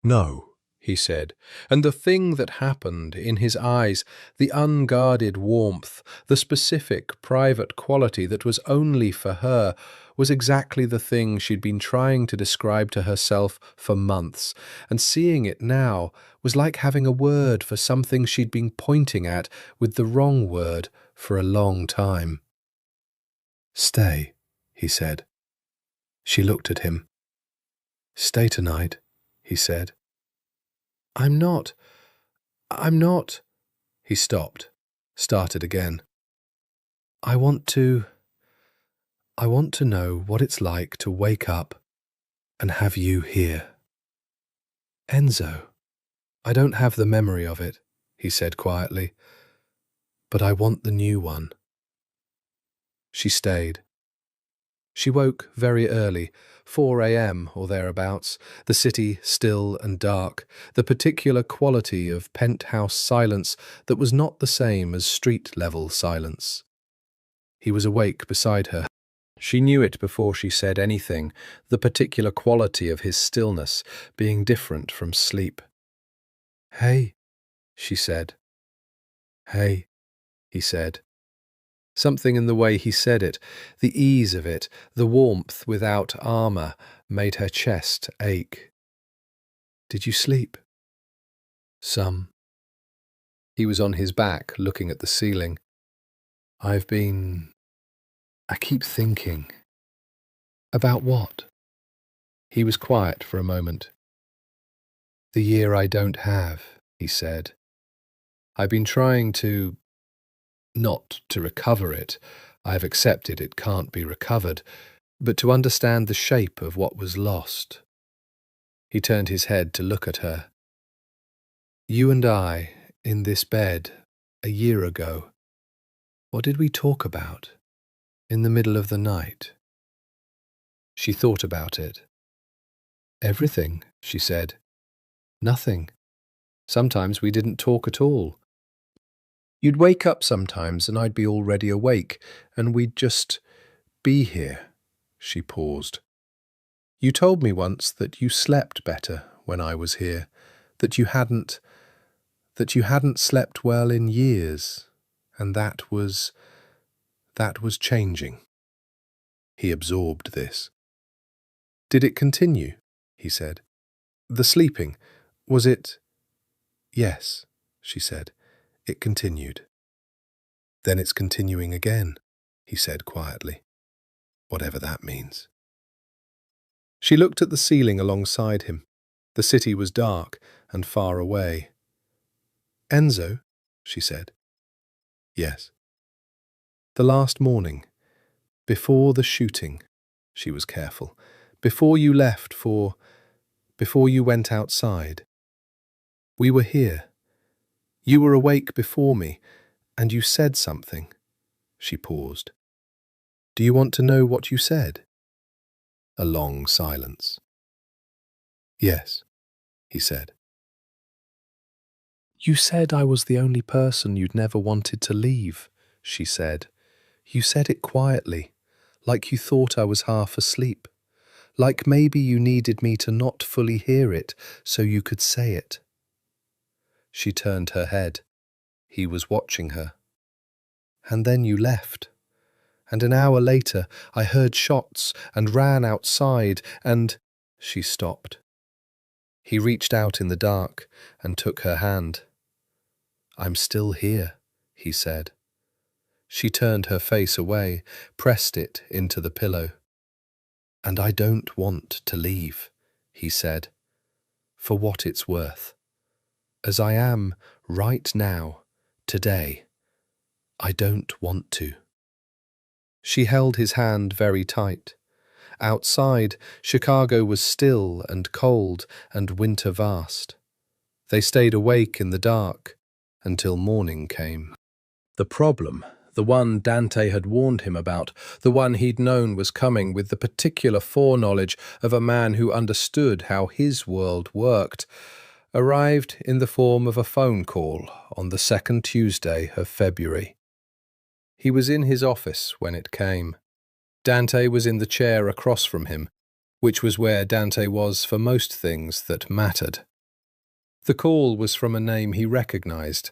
"No," he said, and the thing that happened in his eyes, the unguarded warmth, the specific private quality that was only for her, was exactly the thing she'd been trying to describe to herself for months, and seeing it now was like having a word for something she'd been pointing at with the wrong word for a long time. "Stay," he said. She looked at him. "Stay tonight," he said. I'm not. He stopped, started again. I want to know what it's like to wake up and have you here." "Enzo, I don't have the memory of it," he said quietly, "but I want the new one." She stayed. She woke very early, 4 a.m. or thereabouts, the city still and dark, the particular quality of penthouse silence that was not the same as street-level silence. He was awake beside her. She knew it before she said anything, the particular quality of his stillness being different from sleep. "Hey," she said. "Hey," he said. Something in the way he said it, the ease of it, the warmth without armour, made her chest ache. "Did you sleep?" "Some." He was on his back, looking at the ceiling. I keep thinking. About what? He was quiet for a moment. The year I don't have, he said. I've been trying not to recover it. I've accepted it can't be recovered, but to understand the shape of what was lost. He turned his head to look at her. You and I, in this bed, a year ago. What did we talk about? In the middle of the night. She thought about it. Everything, she said. Nothing. Sometimes we didn't talk at all. You'd wake up sometimes and I'd be already awake, and we'd just be here. She paused. You told me once that you slept better when I was here, that you hadn't slept well in years, and that was changing. He absorbed this. Did it continue? He said. The sleeping, was it? Yes, she said. It continued. Then it's continuing again, he said quietly. Whatever that means. She looked at the ceiling alongside him. The city was dark and far away. Enzo, she said. Yes. The last morning, before the shooting, she was careful, before you went outside. We were here. You were awake before me, and you said something. She paused. Do you want to know what you said? A long silence. Yes, he said. You said I was the only person you'd never wanted to leave, she said. You said it quietly, like you thought I was half asleep, like maybe you needed me to not fully hear it so you could say it. She turned her head. He was watching her. And then you left. And an hour later I heard shots and ran outside and... She stopped. He reached out in the dark and took her hand. I'm still here, he said. She turned her face away, pressed it into the pillow. And I don't want to leave, he said, for what it's worth. As I am right now, today, I don't want to. She held his hand very tight. Outside, Chicago was still and cold and winter vast. They stayed awake in the dark until morning came. The problem, the one Dante had warned him about, the one he'd known was coming with the particular foreknowledge of a man who understood how his world worked, arrived in the form of a phone call on the second Tuesday of February. He was in his office when it came. Dante was in the chair across from him, which was where Dante was for most things that mattered. The call was from a name he recognized,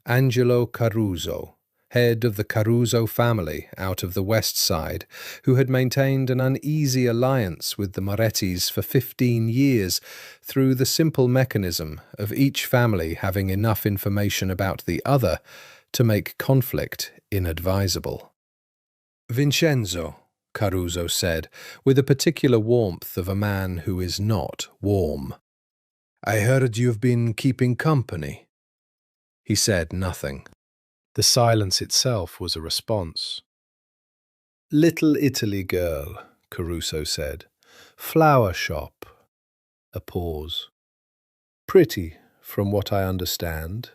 Angelo Caruso, head of the Caruso family out of the West Side, who had maintained an uneasy alliance with the Morettis for 15 years through the simple mechanism of each family having enough information about the other to make conflict inadvisable. Vincenzo, Caruso said, with a particular warmth of a man who is not warm. I heard you've been keeping company. He said nothing. The silence itself was a response. Little Italy girl, Caruso said. Flower shop. A pause. Pretty, from what I understand.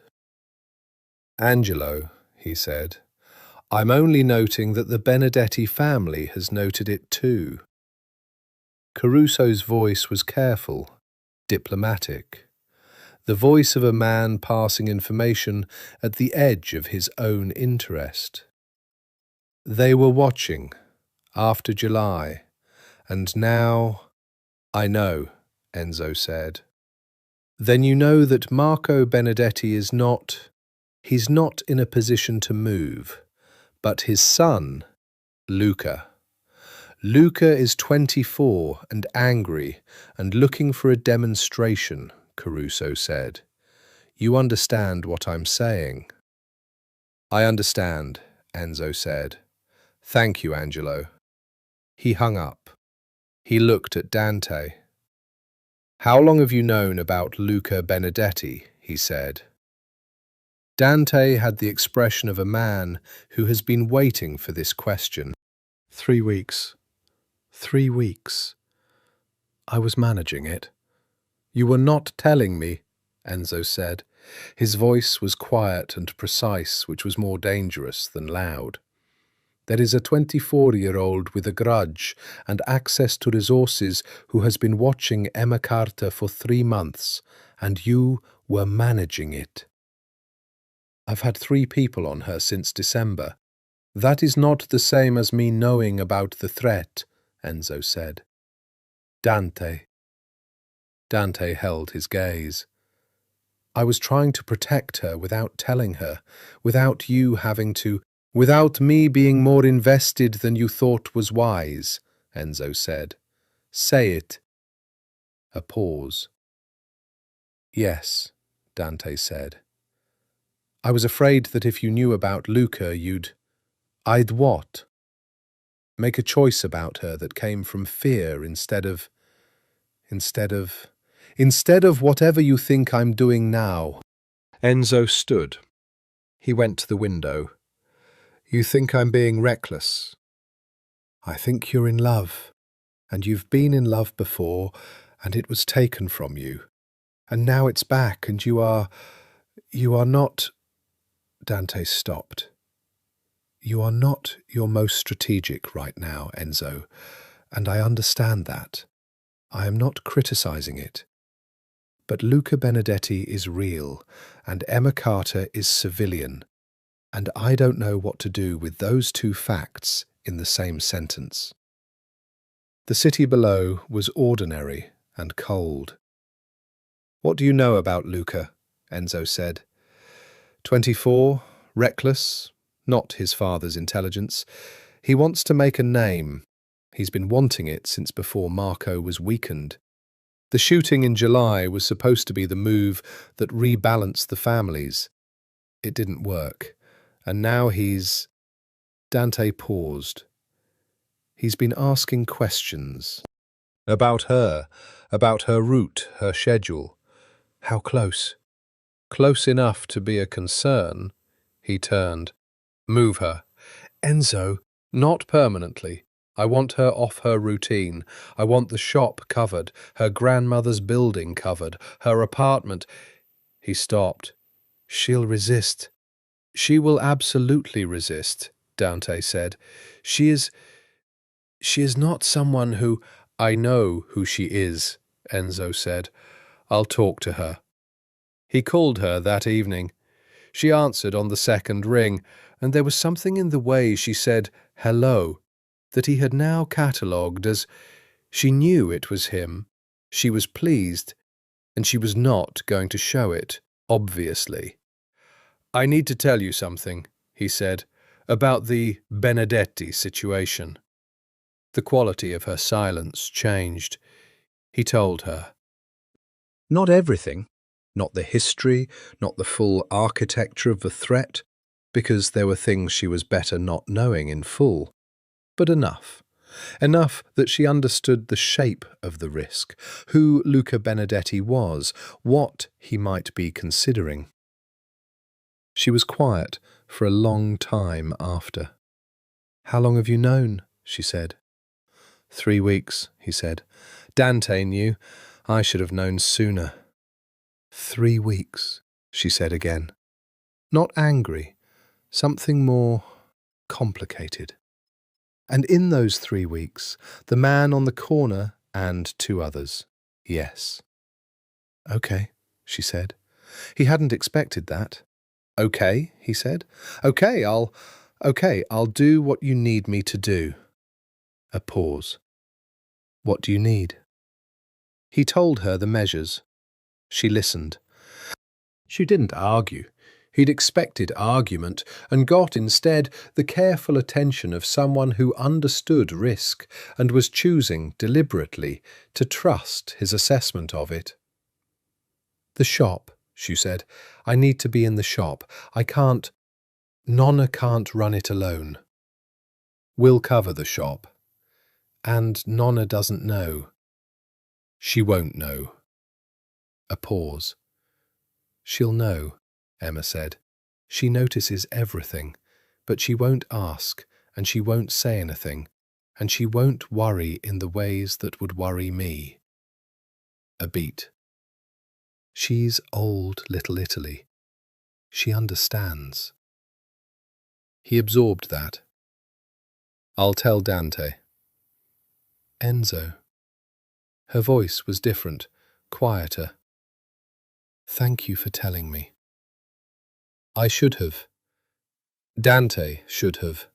Angelo, he said. I'm only noting that the Benedetti family has noted it too. Caruso's voice was careful, diplomatic. The voice of a man passing information at the edge of his own interest. They were watching, after July, and now... I know, Enzo said. Then you know that Marco Benedetti is not... He's not in a position to move, but his son, Luca. Luca is 24 and angry and looking for a demonstration, Caruso said. You understand what I'm saying? I understand, Enzo said. Thank you, Angelo. He hung up. He looked at Dante. How long have you known about Luca Benedetti? He said. Dante had the expression of a man who has been waiting for this question. 3 weeks. 3 weeks. I was managing it. You were not telling me, Enzo said. His voice was quiet and precise, which was more dangerous than loud. There is a 24-year-old with a grudge and access to resources who has been watching Emma Carter for 3 months, and you were managing it. I've had 3 people on her since December. That is not the same as me knowing about the threat, Enzo said. Dante. Dante held his gaze. I was trying to protect her without telling her, without me being more invested than you thought was wise, Enzo said. Say it. A pause. Yes, Dante said. I was afraid that if you knew about Luca, I'd what? Make a choice about her that came from fear instead of whatever you think I'm doing now. Enzo stood. He went to the window. You think I'm being reckless? I think you're in love, and you've been in love before, and it was taken from you. And now it's back, and you are not... Dante stopped. You are not your most strategic right now, Enzo, and I understand that. I am not criticizing it. But Luca Benedetti is real, and Emma Carter is civilian, and I don't know what to do with those 2 facts in the same sentence. The city below was ordinary and cold. What do you know about Luca? Enzo said. 24, reckless, not his father's intelligence. He wants to make a name. He's been wanting it since before Marco was weakened. The shooting in July was supposed to be the move that rebalanced the families. It didn't work, and now he's... Dante paused. He's been asking questions. About her route, her schedule. How close? Close enough to be a concern. He turned. Move her. Enzo, not permanently. I want her off her routine. I want the shop covered, her grandmother's building covered, her apartment. He stopped. She'll resist. She will absolutely resist, Dante said. She is not someone who... I know who she is, Enzo said. I'll talk to her. He called her that evening. She answered on the 2nd ring, and there was something in the way she said hello that he had now catalogued as... She knew it was him. She was pleased, and she was not going to show it, obviously. I need to tell you something, he said, about the Benedetti situation. The quality of her silence changed. He told her. Not everything. Not the history, not the full architecture of the threat, because there were things she was better not knowing in full. But enough. Enough that she understood the shape of the risk, who Luca Benedetti was, what he might be considering. She was quiet for a long time after. How long have you known? She said. 3 weeks, he said. Dante knew. I should have known sooner. 3 weeks, she said again. Not angry, something more complicated. And in those 3 weeks, the man on the corner and 2 others. Yes. Okay, she said. He hadn't expected that. Okay, he said. Okay, I'll do what you need me to do. A pause. What do you need? He told her the measures. She listened. She didn't argue. He'd expected argument and got instead the careful attention of someone who understood risk and was choosing deliberately to trust his assessment of it. The shop, she said. I need to be in the shop. I can't... Nonna can't run it alone. We'll cover the shop. And Nonna doesn't know. She won't know. A pause. She'll know, Emma said. She notices everything, but she won't ask, and she won't say anything, and she won't worry in the ways that would worry me. A beat. She's old little Italy. She understands. He absorbed that. I'll tell Dante. Enzo. Her voice was different, quieter. Thank you for telling me. I should have. Dante should have.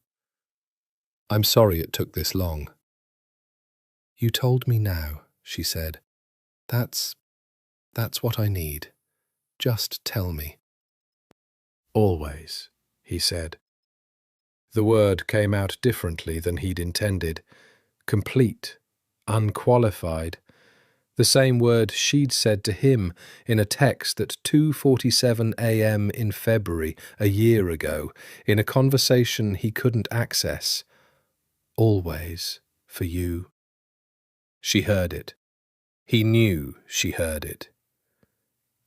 I'm sorry it took this long. You told me now, she said. That's what I need. Just tell me. Always, he said. The word came out differently than he'd intended. Complete, unqualified. The same word she'd said to him in a text at 2:47 a.m. in February, a year ago, in a conversation he couldn't access. Always, for you. She heard it. He knew she heard it.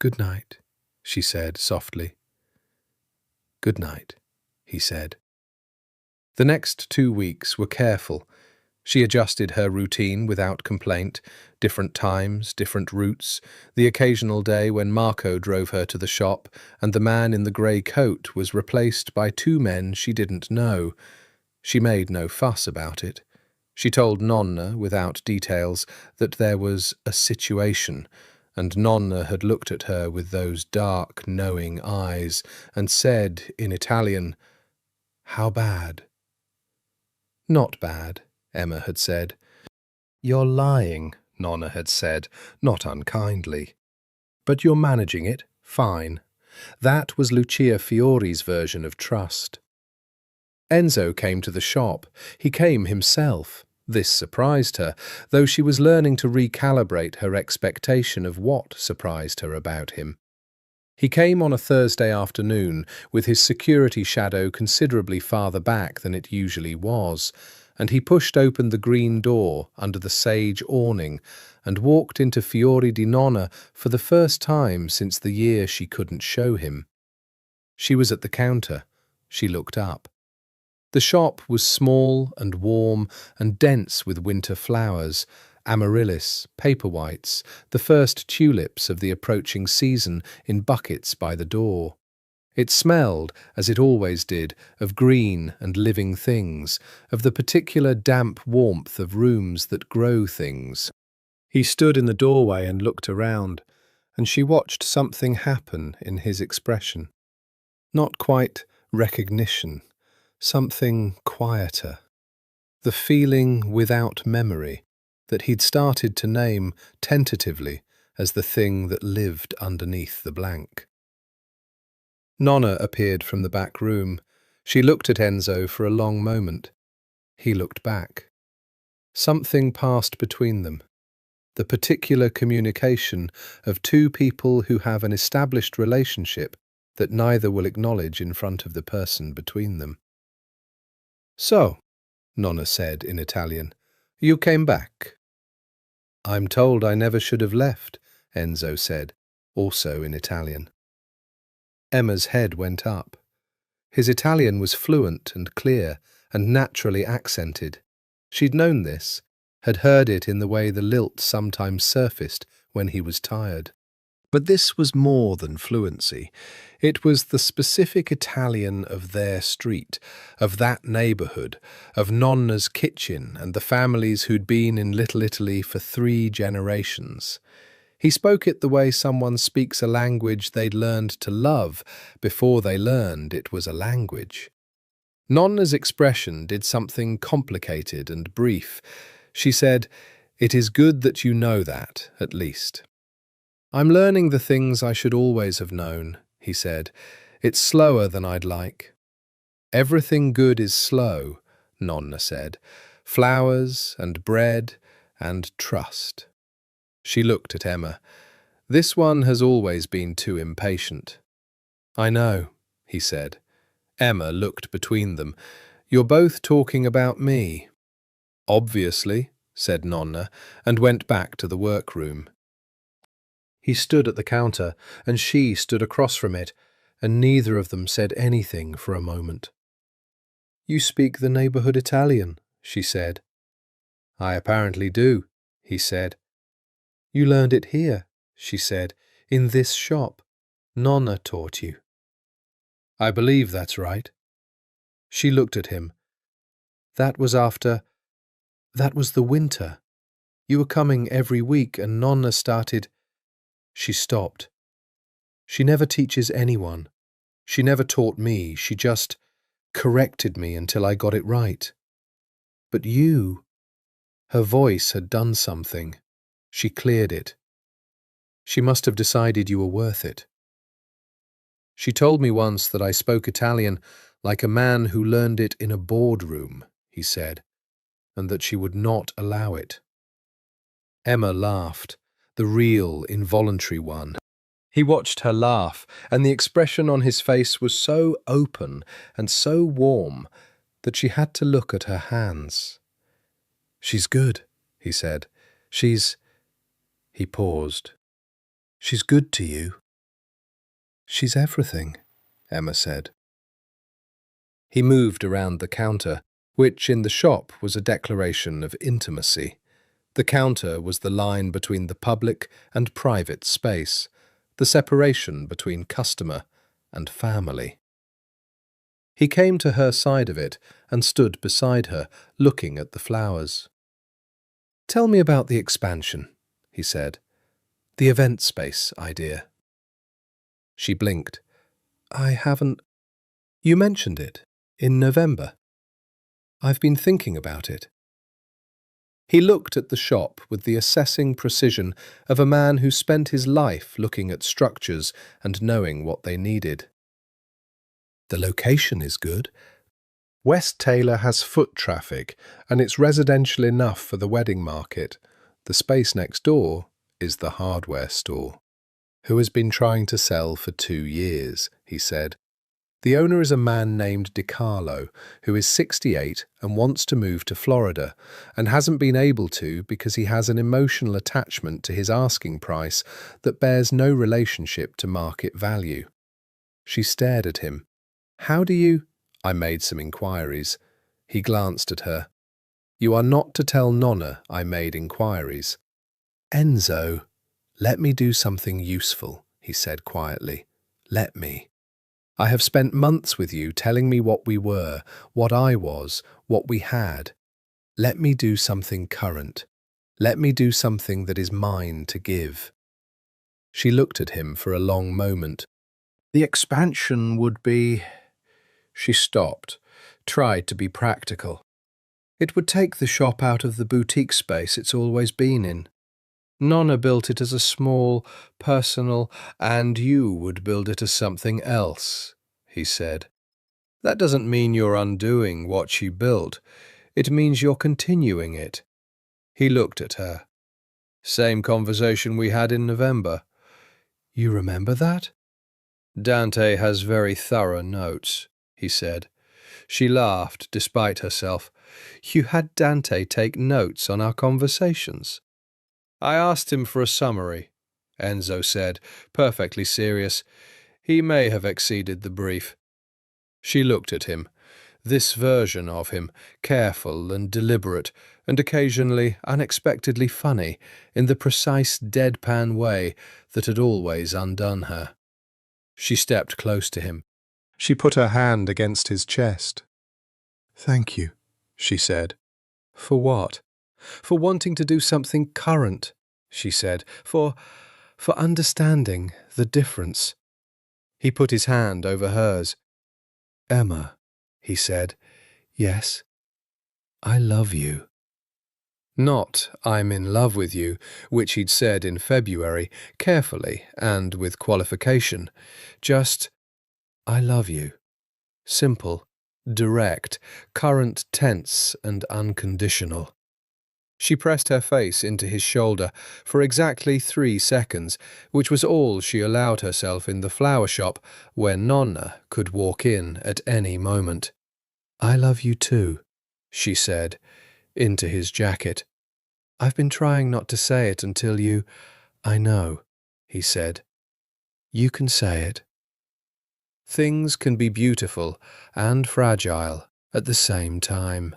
Good night, she said softly. Good night, he said. The next 2 weeks were careful. She adjusted her routine without complaint, different times, different routes, the occasional day when Marco drove her to the shop and the man in the grey coat was replaced by 2 men she didn't know. She made no fuss about it. She told Nonna, without details, that there was a situation, and Nonna had looked at her with those dark, knowing eyes and said, in Italian, "How bad?" Not bad, Emma had said. You're lying, Nonna had said, not unkindly. But you're managing it, fine. That was Lucia Fiori's version of trust. Enzo came to the shop. He came himself. This surprised her, though she was learning to recalibrate her expectation of what surprised her about him. He came on a Thursday afternoon, with his security shadow considerably farther back than it usually was, and he pushed open the green door under the sage awning and walked into Fiori di Nonna for the first time since the year she couldn't show him. She was at the counter. She looked up. The shop was small and warm and dense with winter flowers, amaryllis, paperwhites, the first tulips of the approaching season in buckets by the door. It smelled, as it always did, of green and living things, of the particular damp warmth of rooms that grow things. He stood in the doorway and looked around, and she watched something happen in his expression. Not quite recognition, something quieter. The feeling without memory that he'd started to name tentatively as the thing that lived underneath the blank. Nonna appeared from the back room. She looked at Enzo for a long moment. He looked back. Something passed between them. The particular communication of 2 people who have an established relationship that neither will acknowledge in front of the person between them. So, Nonna said in Italian, you came back. I'm told I never should have left, Enzo said, also in Italian. Emma's head went up. His Italian was fluent and clear and naturally accented. She'd known this, had heard it in the way the lilt sometimes surfaced when he was tired. But this was more than fluency. It was the specific Italian of their street, of that neighbourhood, of Nonna's kitchen and the families who'd been in Little Italy for 3 generations. He spoke it the way someone speaks a language they'd learned to love before they learned it was a language. Nonna's expression did something complicated and brief. She said, "It is good that you know that, at least." I'm learning the things I should always have known, he said. It's slower than I'd like. Everything good is slow, Nonna said. Flowers and bread and trust. She looked at Emma. This one has always been too impatient. I know, he said. Emma looked between them. "You're both talking about me." "Obviously," said Nonna, and went back to the workroom. He stood at the counter, and she stood across from it, and neither of them said anything for a moment. "You speak the neighbourhood Italian," she said. "I apparently do," he said. "You learned it here," she said, "in this shop. Nonna taught you." "I believe that's right." She looked at him. That was the winter. You were coming every week and Nonna started—" She stopped. "She never teaches anyone. She never taught me. She just corrected me until I got it right. But you—" Her voice had done something. She cleared it. "She must have decided you were worth it. She told me once that I spoke Italian like a man who learned it in a boardroom," he said, "and that she would not allow it." Emma laughed, the real, involuntary one. He watched her laugh, and the expression on his face was so open and so warm that she had to look at her hands. "She's good," he said. He paused. "She's good to you." "She's everything," Emma said. He moved around the counter, which in the shop was a declaration of intimacy. The counter was the line between the public and private space, the separation between customer and family. He came to her side of it and stood beside her, looking at the flowers. "Tell me about the expansion," he said. "The event space idea." She blinked. "I haven't—" "You mentioned it in November. I've been thinking about it." He looked at the shop with the assessing precision of a man who spent his life looking at structures and knowing what they needed. "The location is good. West Taylor has foot traffic, and it's residential enough for the wedding market. The space next door is the hardware store, who has been trying to sell for 2 years," he said. "The owner is a man named DiCarlo, who is 68 and wants to move to Florida, and hasn't been able to because he has an emotional attachment to his asking price that bears no relationship to market value." She stared at him. "How do you—" "I made some inquiries." He glanced at her. "You are not to tell Nonna I made inquiries." "Enzo, let me do something useful," he said quietly. "Let me. I have spent months with you telling me what we were, what I was, what we had. Let me do something current. Let me do something that is mine to give." She looked at him for a long moment. "The expansion would be—" She stopped, tried to be practical. "It would take the shop out of the boutique space it's always been in. Nonna built it as a small, personal, and you would build it as something else," he said. "That doesn't mean you're undoing what she built. It means you're continuing it." He looked at her. "Same conversation we had in November." "You remember that?" "Dante has very thorough notes," he said. She laughed, despite herself. "You had Dante take notes on our conversations?" "I asked him for a summary," Enzo said, perfectly serious. "He may have exceeded the brief." She looked at him. This version of him, careful and deliberate, and occasionally unexpectedly funny, in the precise deadpan way that had always undone her. She stepped close to him. She put her hand against his chest. "Thank you," she said. "For what?" "For wanting to do something current," she said. For understanding the difference." He put his hand over hers. "Emma," he said. "Yes, I love you." Not "I'm in love with you," which he'd said in February, carefully and with qualification. Just, "I love you." Simple, direct, current tense and unconditional. She pressed her face into his shoulder for exactly 3 seconds, which was all she allowed herself in the flower shop, where Nonna could walk in at any moment. "I love you too," she said, into his jacket. "I've been trying not to say it until you—" "I know," he said. "You can say it." Things can be beautiful and fragile at the same time.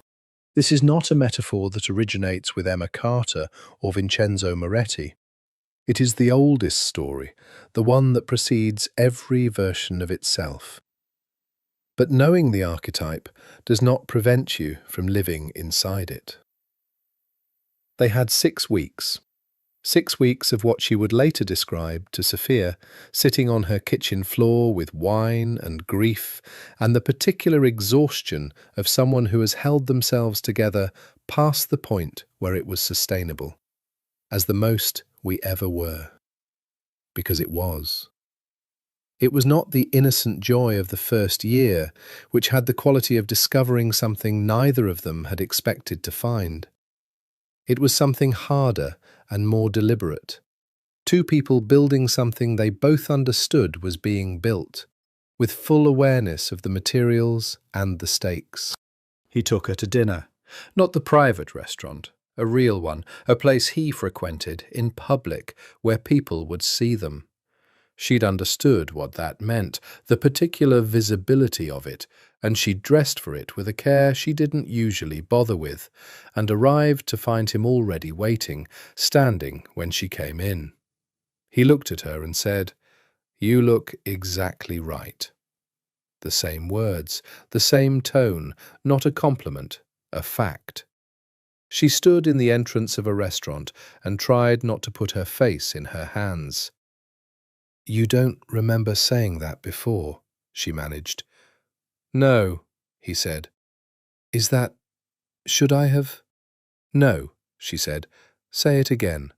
This is not a metaphor that originates with Emma Carter or Vincenzo Moretti. It is the oldest story, the one that precedes every version of itself. But knowing the archetype does not prevent you from living inside it. They had 6 weeks. 6 weeks of what she would later describe to Sophia, sitting on her kitchen floor with wine and grief and the particular exhaustion of someone who has held themselves together past the point where it was sustainable, as the most we ever were. Because it was. It was not the innocent joy of the first year, which had the quality of discovering something neither of them had expected to find. It was something harder and more deliberate. 2 people building something they both understood was being built, with full awareness of the materials and the stakes. He took her to dinner, not the private restaurant, a real one, a place he frequented in public where people would see them. She'd understood what that meant, the particular visibility of it, and she'd dressed for it with a care she didn't usually bother with, and arrived to find him already waiting, standing when she came in. He looked at her and said, "You look exactly right." The same words, the same tone, not a compliment, a fact. She stood in the entrance of a restaurant and tried not to put her face in her hands. "You don't remember saying that before," she managed. "No," he said. "Is that— should I have—" "No," she said. "Say it again."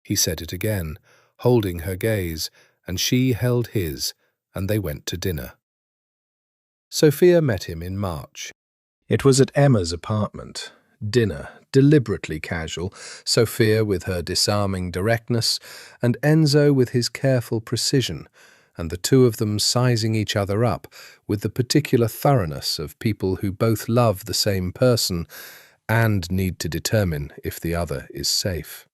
He said it again, holding her gaze, and she held his, and they went to dinner. Sophia met him in March. It was at Emma's apartment. Dinner, deliberately casual, Sophia with her disarming directness, and Enzo with his careful precision, and the 2 of them sizing each other up with the particular thoroughness of people who both love the same person and need to determine if the other is safe.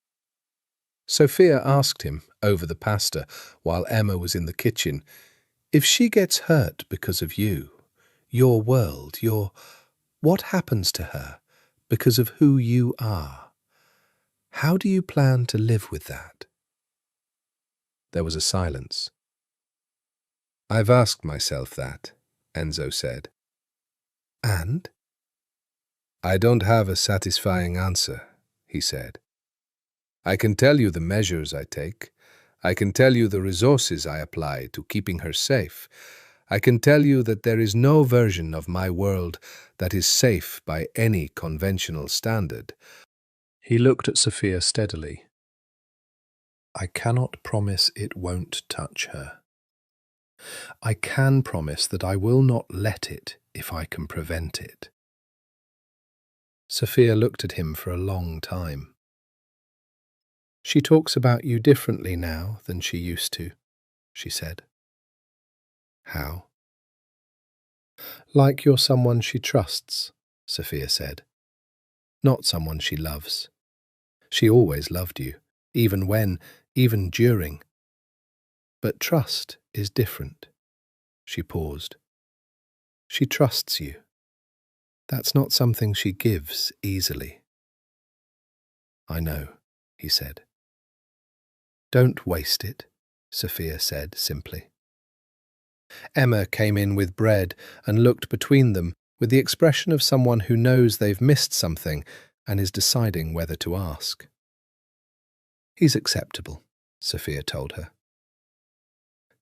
Sophia asked him, over the pasta, while Emma was in the kitchen, if she gets hurt because of you, your world, what happens to her because of who you are? How do you plan to live with that? There was a silence. "I've asked myself that," Enzo said. "And?" "I don't have a satisfying answer," he said. "I can tell you the measures I take. I can tell you the resources I apply to keeping her safe. I can tell you that there is no version of my world that is safe by any conventional standard." He looked at Sophia steadily. "I cannot promise it won't touch her. I can promise that I will not let it if I can prevent it." Sophia looked at him for a long time. "She talks about you differently now than she used to," she said. "How?" "Like you're someone she trusts," Sophia said. "Not someone she loves. She always loved you, even during. But trust is different." She paused. "She trusts you. That's not something she gives easily." "I know," he said. "Don't waste it," Sophia said simply. Emma came in with bread and looked between them with the expression of someone who knows they've missed something and is deciding whether to ask. "He's acceptable," Sophia told her.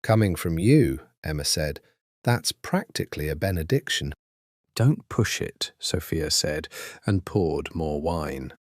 "Coming from you," Emma said, "that's practically a benediction." "Don't push it," Sophia said, and poured more wine.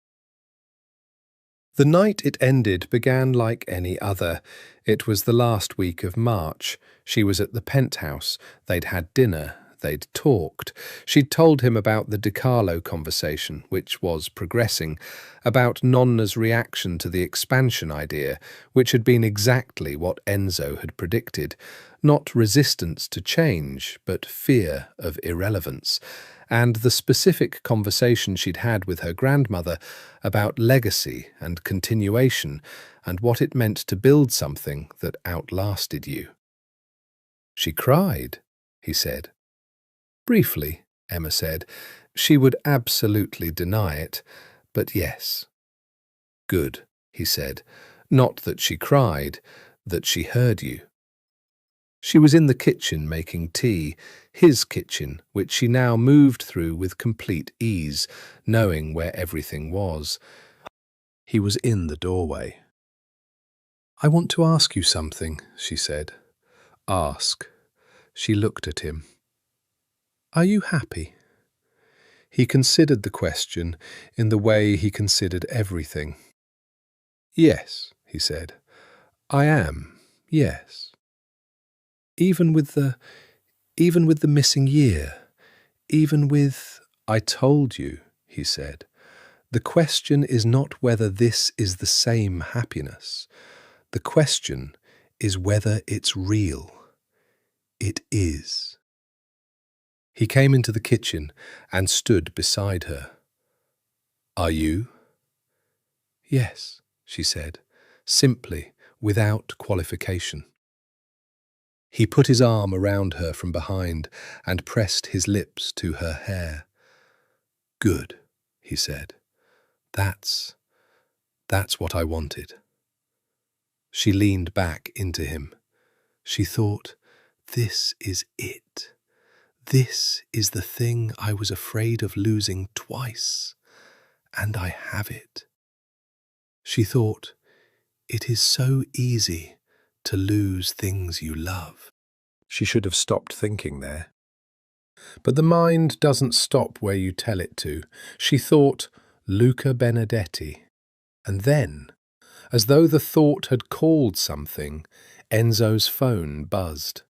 The night it ended began like any other. It was the last week of March. She was at the penthouse. They'd had dinner. They'd talked. She'd told him about the DiCarlo conversation, which was progressing, about Nonna's reaction to the expansion idea, which had been exactly what Enzo had predicted. Not resistance to change, but fear of irrelevance. And the specific conversation she'd had with her grandmother about legacy and continuation and what it meant to build something that outlasted you. She cried, he said. Briefly, Emma said. She would absolutely deny it, but yes. Good, he said. Not that she cried, that she heard you. She was in the kitchen making tea, his kitchen, which she now moved through with complete ease, knowing where everything was. He was in the doorway. I want to ask you something, she said. Ask. She looked at him. Are you happy? He considered the question in the way he considered everything. Yes, he said. I am, yes. Even with the missing year, even with, I told you, he said. The question is not whether this is the same happiness. The question is whether it's real. It is. He came into the kitchen and stood beside her. Are you? Yes, she said, simply, without qualification. He put his arm around her from behind and pressed his lips to her hair. Good, he said. That's what I wanted. She leaned back into him. She thought, this is it. This is the thing I was afraid of losing twice, and I have it. She thought, it is so easy to lose things you love. She should have stopped thinking there. But the mind doesn't stop where you tell it to. She thought, Luca Benedetti. And then, as though the thought had called something, Enzo's phone buzzed.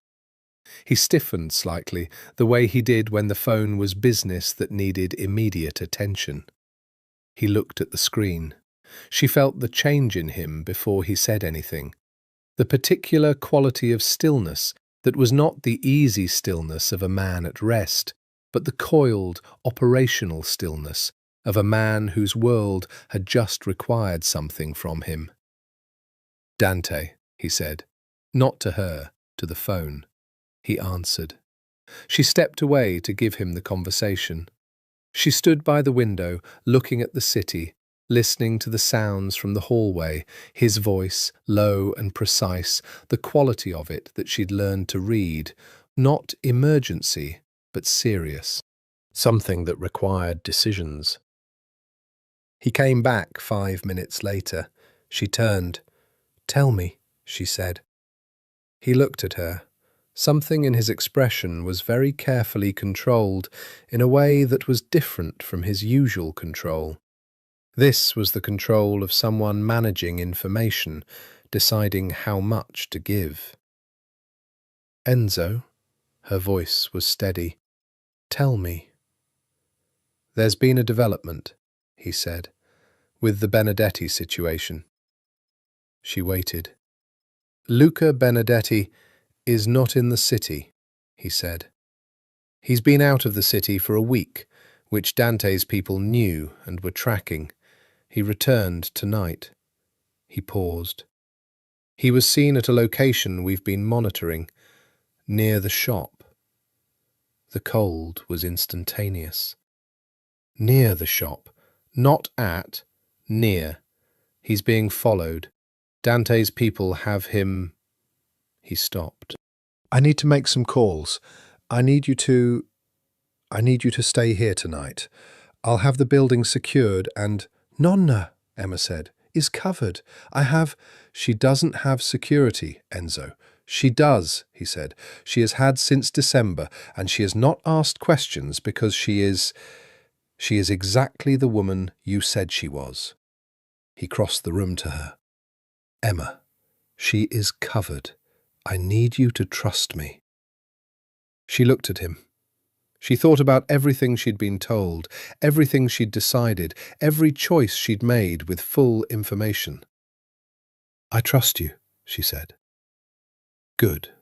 He stiffened slightly, the way he did when the phone was business that needed immediate attention. He looked at the screen. She felt the change in him before he said anything. The particular quality of stillness that was not the easy stillness of a man at rest, but the coiled, operational stillness of a man whose world had just required something from him. Dante, he said, not to her, to the phone. He answered. She stepped away to give him the conversation. She stood by the window, looking at the city, listening to the sounds from the hallway, his voice, low and precise, the quality of it that she'd learned to read, not emergency, but serious, something that required decisions. He came back 5 minutes later. She turned. Tell me, she said. He looked at her. Something in his expression was very carefully controlled in a way that was different from his usual control. This was the control of someone managing information, deciding how much to give. Enzo, her voice was steady. Tell me. There's been a development, he said, with the Benedetti situation. She waited. Luca Benedetti is not in the city, he said. He's been out of the city for a week, which Dante's people knew and were tracking. He returned tonight. He paused. He was seen at a location we've been monitoring, near the shop. The cold was instantaneous. Near the shop, not at, near. He's being followed. Dante's people have him. He stopped. I need to make some calls. I need you to stay here tonight. I'll have the building secured and... Nonna, Emma said, is covered. She doesn't have security, Enzo. She does, he said. She has had since December, and she has not asked questions because she is exactly the woman you said she was. He crossed the room to her. Emma, she is covered. I need you to trust me. She looked at him. She thought about everything she'd been told, everything she'd decided, every choice she'd made with full information. "I trust you," she said. "Good."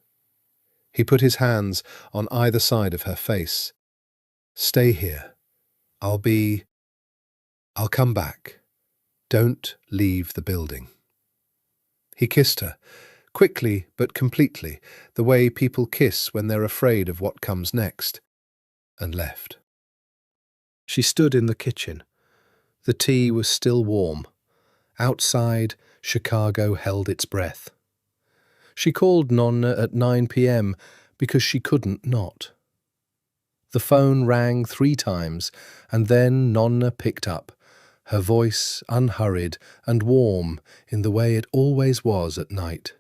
He put his hands on either side of her face. "Stay here. I'll come back. Don't leave the building." He kissed her, quickly but completely, the way people kiss when they're afraid of what comes next, and left. She stood in the kitchen. The tea was still warm. Outside, Chicago held its breath. She called Nonna at 9 p.m. because she couldn't not. The phone rang 3 times, and then Nonna picked up, her voice unhurried and warm in the way it always was at night,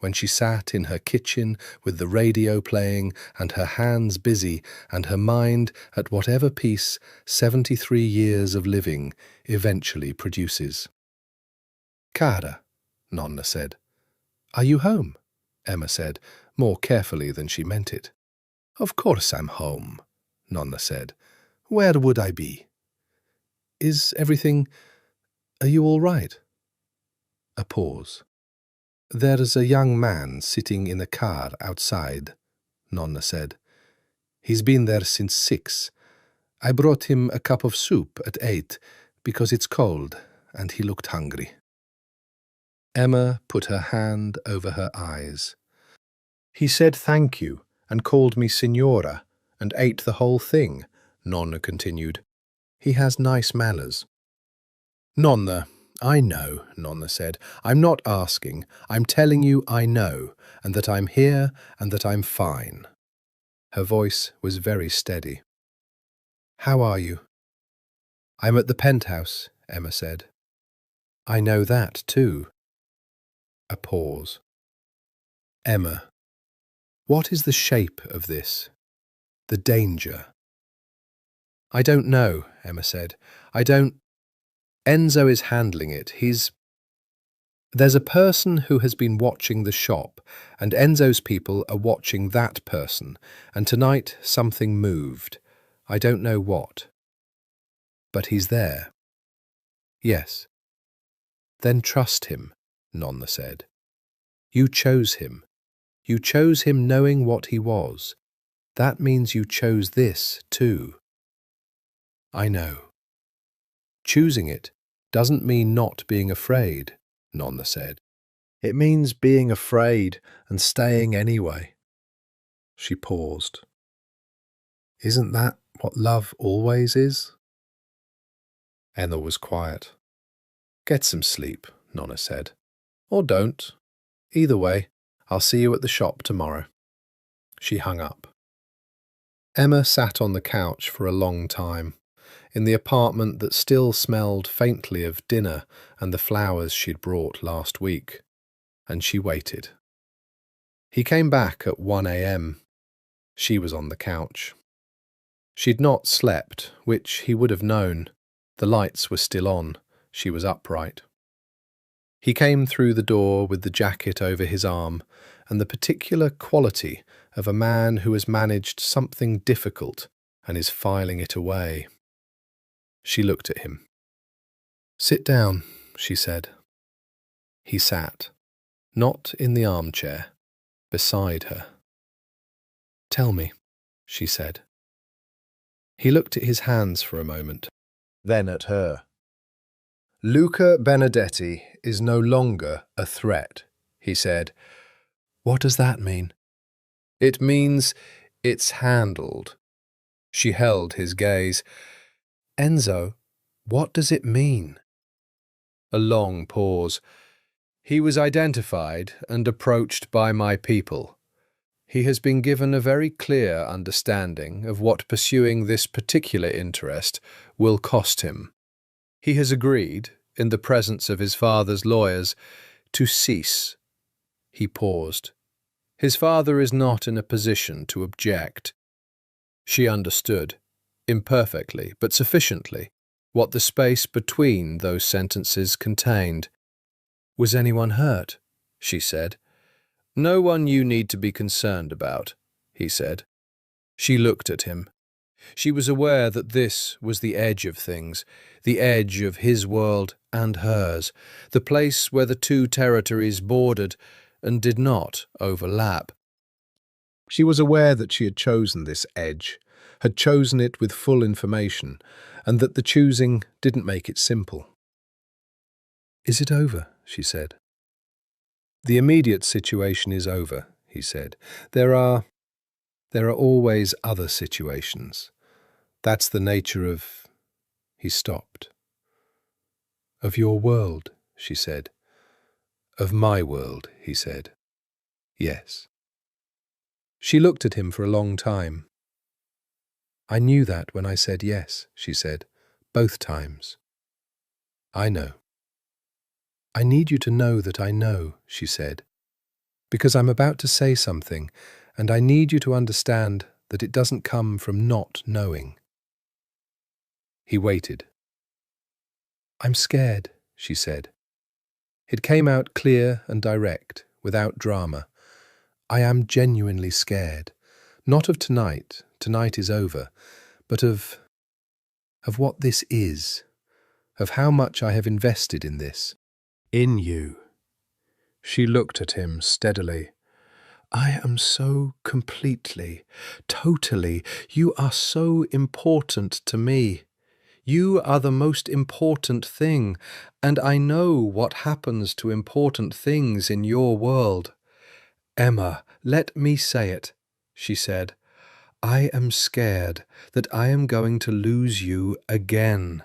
when she sat in her kitchen with the radio playing and her hands busy and her mind at whatever peace 73 years of living eventually produces. "Cara," Nonna said. "Are you home?" Emma said, more carefully than she meant it. "Of course I'm home," Nonna said. "Where would I be?" Are you all right?" A pause. "There's a young man sitting in a car outside," Nonna said. "He's been there since 6. I brought him a cup of soup at 8 because it's cold and he looked hungry." Emma put her hand over her eyes. "He said thank you and called me Signora and ate the whole thing," Nonna continued. "He has nice manners." "Nonna, I know," Nonna said. "I'm not asking. I'm telling you I know, and that I'm here and that I'm fine." Her voice was very steady. "How are you?" "I'm at the penthouse," Emma said. "I know that too." A pause. "Emma, what is the shape of this? The danger?" "I don't know," Emma said. Enzo is handling it. There's a person who has been watching the shop, and Enzo's people are watching that person, and tonight something moved. I don't know what. But he's there." "Yes." "Then trust him," Nonna said. "You chose him. You chose him knowing what he was. That means you chose this too." "I know." "Choosing it doesn't mean not being afraid," Nonna said. "It means being afraid and staying anyway." She paused. "Isn't that what love always is?" Emma was quiet. "Get some sleep," Nonna said. "Or don't. Either way, I'll see you at the shop tomorrow." She hung up. Emma sat on the couch for a long time, in the apartment that still smelled faintly of dinner and the flowers she'd brought last week, and she waited. He came back at 1 a.m. She was on the couch. She'd not slept, which he would have known. The lights were still on. She was upright. He came through the door with the jacket over his arm and the particular quality of a man who has managed something difficult and is filing it away. She looked at him. "Sit down," she said. He sat, not in the armchair, beside her. "Tell me," she said. He looked at his hands for a moment, then at her. "Luca Benedetti is no longer a threat," he said. "What does that mean?" "It means it's handled." She held his gaze. "Enzo, what does it mean?" A long pause. "He was identified and approached by my people. He has been given a very clear understanding of what pursuing this particular interest will cost him. He has agreed, in the presence of his father's lawyers, to cease." He paused. "His father is not in a position to object." She understood, imperfectly but sufficiently, what the space between those sentences contained. "Was anyone hurt?" she said. "No one you need to be concerned about," he said. She looked at him. She was aware that this was the edge of things, the edge of his world and hers, the place where the two territories bordered and did not overlap. She was aware that she had chosen this edge, had chosen it with full information, and that the choosing didn't make it simple. "Is it over?" she said. "The immediate situation is over," he said. There are always other situations. That's the nature of—" He stopped. "Of your world," she said. "Of my world," he said. "Yes." She looked at him for a long time. "I knew that when I said yes," she said. "Both times." "I know." "I need you to know that I know," she said, "because I'm about to say something, and I need you to understand that it doesn't come from not knowing." He waited. "I'm scared," she said. It came out clear and direct, without drama. "I am genuinely scared. Not of tonight, tonight is over, but of what this is, of how much I have invested in this. In you." She looked at him steadily. "I am so completely, totally, you are so important to me. You are the most important thing, and I know what happens to important things in your world. Emma, let me say it," she said. "I am scared that I am going to lose you again,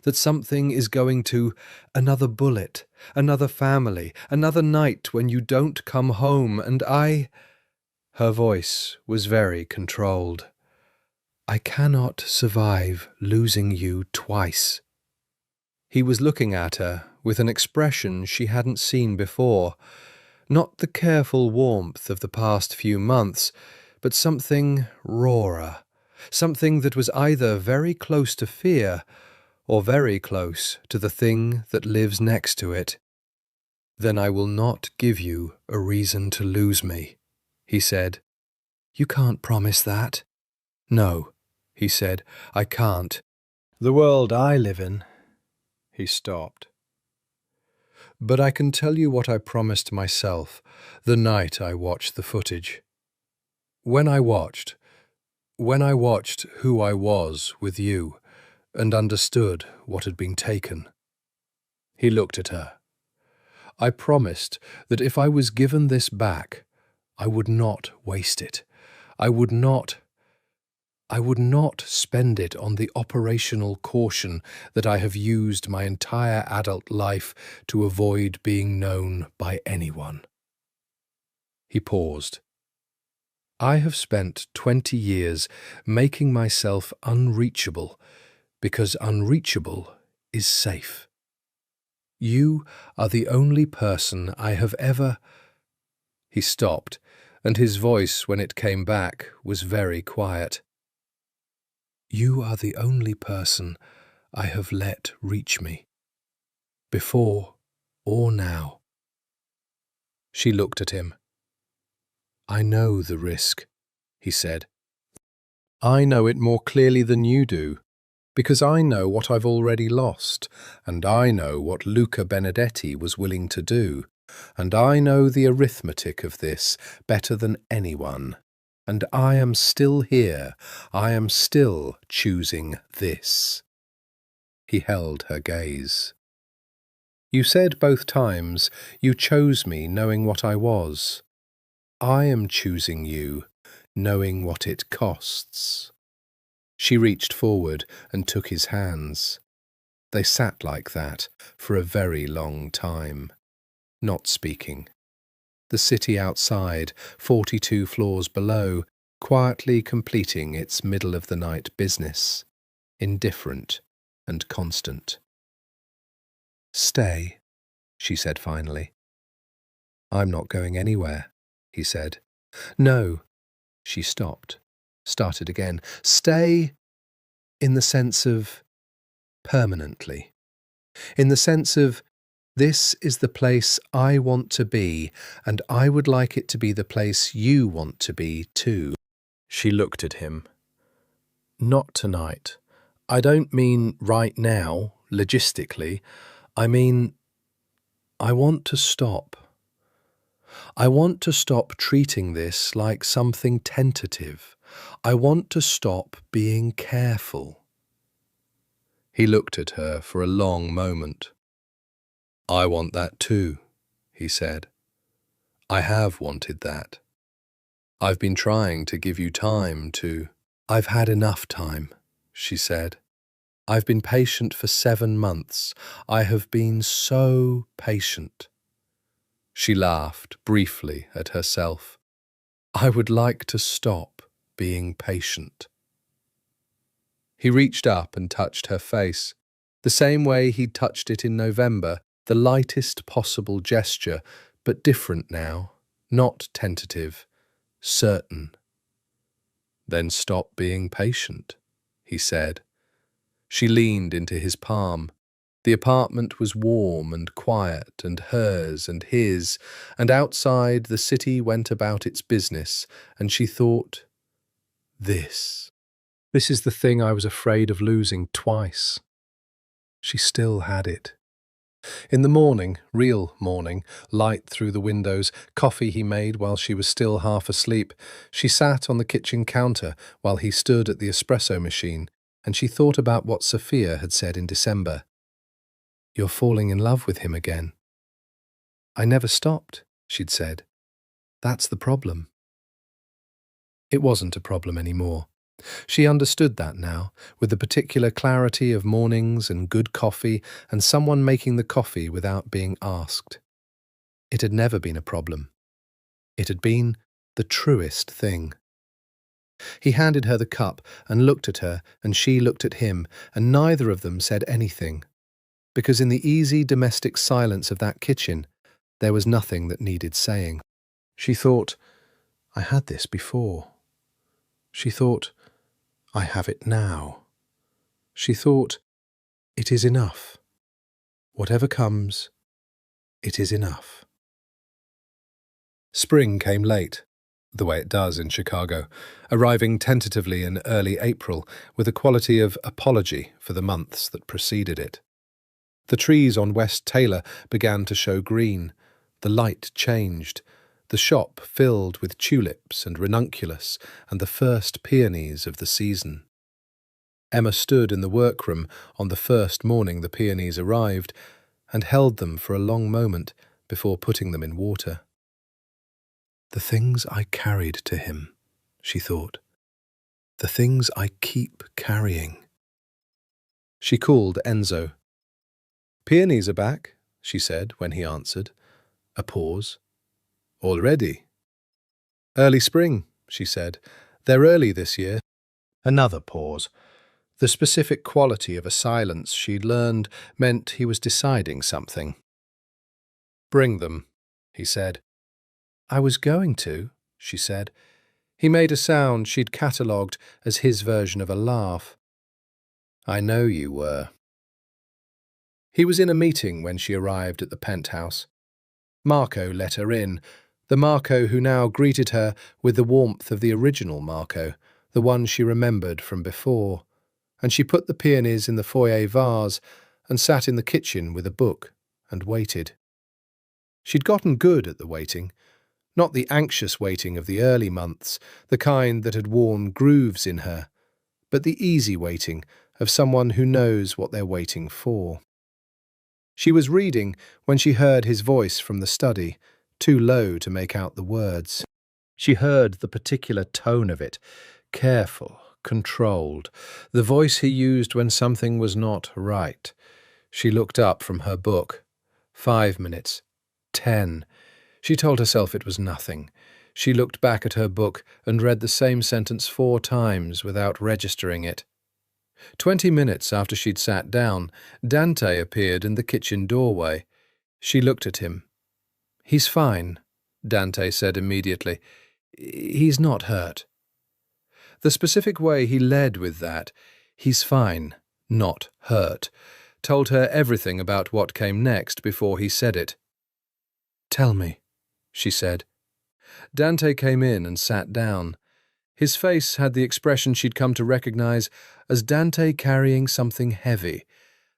that something is going to, another bullet, another family, another night when you don't come home, and I—" Her voice was very controlled. "I cannot survive losing you twice." He was looking at her with an expression she hadn't seen before, not the careful warmth of the past few months, but something rawer, something that was either very close to fear or very close to the thing that lives next to it. "Then I will not give you a reason to lose me," he said. "You can't promise that." "No," he said, "I can't. The world I live in—" He stopped. "But I can tell you what I promised myself the night I watched the footage. When I watched who I was with you and understood what had been taken." He looked at her. "I promised that if I was given this back, I would not waste it. I would not spend it on the operational caution that I have used my entire adult life to avoid being known by anyone." He paused. "I have spent 20 years making myself unreachable because unreachable is safe. You are the only person I have ever—" He stopped, and his voice, when it came back, was very quiet. "You are the only person I have let reach me, before or now." She looked at him. "I know the risk," he said. "I know it more clearly than you do, because I know what I've already lost, and I know what Luca Benedetti was willing to do, and I know the arithmetic of this better than anyone. And I am still here. I am still choosing this." He held her gaze. "You said both times you chose me knowing what I was. I am choosing you, knowing what it costs." She reached forward and took his hands. They sat like that for a very long time, not speaking. The city outside, 42 floors below, quietly completing its middle-of-the-night business, indifferent and constant. "Stay," she said finally. "I'm not going anywhere," he said. "No." She stopped, started again. "Stay in the sense of permanently, in the sense of this is the place I want to be, and I would like it to be the place you want to be too." She looked at him. Not tonight. I don't mean right now, logistically. I mean, I want to stop. I want to stop treating this like something tentative. I want to stop being careful. He looked at her for a long moment. I want that too, he said. I have wanted that. I've been trying to give you time to... I've had enough time, she said. I've been patient for 7 months. I have been so patient. She laughed briefly at herself. I would like to stop being patient. He reached up and touched her face, the same way he'd touched it in November, the lightest possible gesture, but different now, not tentative, certain. Then stop being patient, he said. She leaned into his palm. The apartment was warm and quiet, and hers and his, and outside the city went about its business, and she thought, This is the thing I was afraid of losing twice. She still had it. In the morning, real morning, light through the windows, coffee he made while she was still half asleep, she sat on the kitchen counter while he stood at the espresso machine, and she thought about what Sophia had said in December. You're falling in love with him again. I never stopped, she'd said. That's the problem. It wasn't a problem anymore. She understood that now, with the particular clarity of mornings and good coffee and someone making the coffee without being asked. It had never been a problem. It had been the truest thing. He handed her the cup and looked at her, and she looked at him, and neither of them said anything, because in the easy domestic silence of that kitchen, there was nothing that needed saying. She thought, I had this before. She thought, I have it now. She thought, it is enough. Whatever comes, it is enough. Spring came late, the way it does in Chicago, arriving tentatively in early April with a quality of apology for the months that preceded it. The trees on West Taylor began to show green. The light changed. The shop filled with tulips and ranunculus and the first peonies of the season. Emma stood in the workroom on the first morning the peonies arrived and held them for a long moment before putting them in water. The things I carried to him, she thought. The things I keep carrying. She called Enzo. Peonies are back, she said when he answered. A pause. Already? Early spring, she said. They're early this year. Another pause. The specific quality of a silence she'd learned meant he was deciding something. Bring them, he said. I was going to, she said. He made a sound she'd catalogued as his version of a laugh. I know you were. He was in a meeting when she arrived at the penthouse. Marco let her in, the Marco who now greeted her with the warmth of the original Marco, the one she remembered from before, and she put the peonies in the foyer vase and sat in the kitchen with a book and waited. She'd gotten good at the waiting, not the anxious waiting of the early months, the kind that had worn grooves in her, but the easy waiting of someone who knows what they're waiting for. She was reading when she heard his voice from the study, too low to make out the words. She heard the particular tone of it, careful, controlled, the voice he used when something was not right. She looked up from her book. 5 minutes. 10. She told herself it was nothing. She looked back at her book and read the same sentence 4 times without registering it. 20 minutes after she'd sat down, Dante appeared in the kitchen doorway. She looked at him. He's fine, Dante said immediately. He's not hurt. The specific way he led with that, he's fine, not hurt, told her everything about what came next before he said it. Tell me, she said. Dante came in and sat down. His face had the expression she'd come to recognize as Dante carrying something heavy,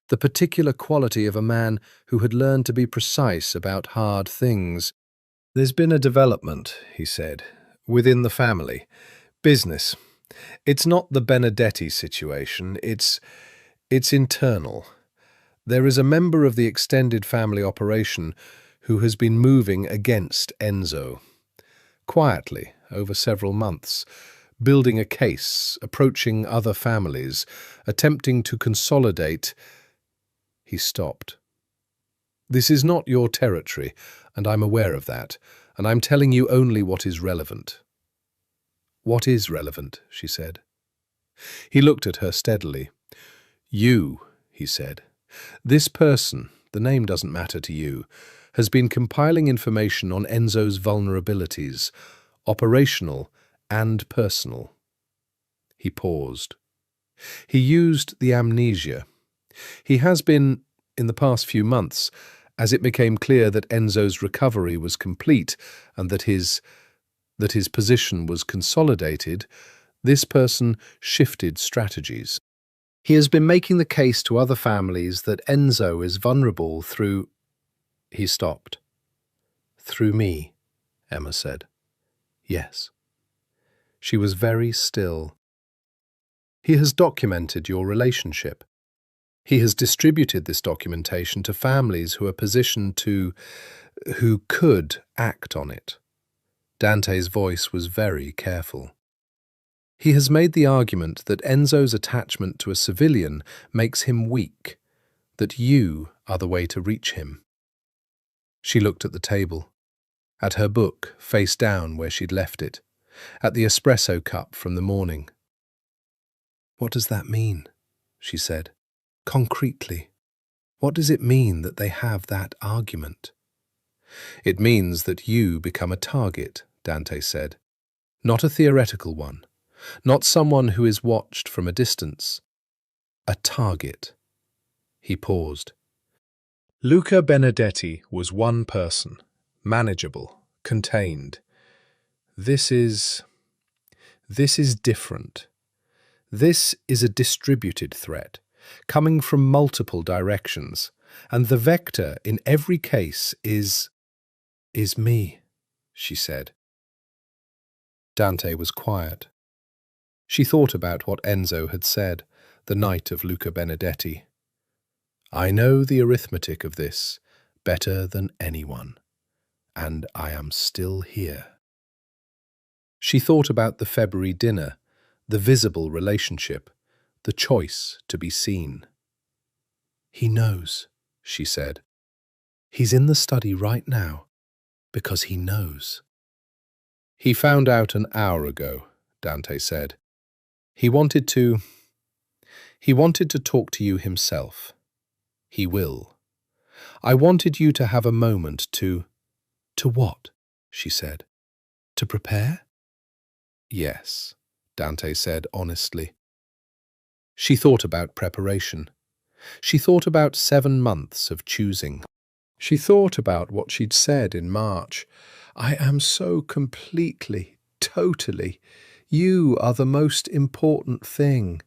the particular quality of a man who had learned to be precise about hard things. "There's been a development," he said, "within the family. Business. It's not the Benedetti situation, it's internal. There is a member of the extended family operation who has been moving against Enzo. Quietly, over several months, building a case, approaching other families, attempting to consolidate." He stopped. "This is not your territory, and I'm aware of that, and I'm telling you only what is relevant." "What is relevant?" she said. He looked at her steadily. "You," he said. "This person, the name doesn't matter to you, has been compiling information on Enzo's vulnerabilities, operational and personal." He paused. He used the amnesia. He has been, in the past few months, as it became clear that Enzo's recovery was complete and that his position was consolidated, this person shifted strategies. He has been making the case to other families that Enzo is vulnerable through... He stopped. "Through me," Emma said. "Yes." She was very still. "He has documented your relationship. He has distributed this documentation to families who are positioned who could act on it." Dante's voice was very careful. "He has made the argument that Enzo's attachment to a civilian makes him weak, that you are the way to reach him." She looked at the table, at her book face down where she'd left it, at the espresso cup from the morning. "What does that mean?" she said. "Concretely, what does it mean that they have that argument?" "It means that you become a target," Dante said. "Not a theoretical one, not someone who is watched from a distance. A target." He paused. Luca Benedetti was one person, manageable, contained. This is different. This is a distributed threat, coming from multiple directions, and the vector in every case is me, she said. Dante was quiet. She thought about what Enzo had said the night of Luca Benedetti. "I know the arithmetic of this better than anyone, and I am still here." She thought about the February dinner, the visible relationship, the choice to be seen. "He knows," she said. "He's in the study right now because he knows." "He found out an hour ago," Dante said. He wanted to talk to you himself. He will. I wanted you to have a moment to..." "To what?" she said. "To prepare?" "Yes," Dante said honestly. She thought about preparation. She thought about 7 months of choosing. She thought about what she'd said in March. "I am so completely, totally. You are the most important thing."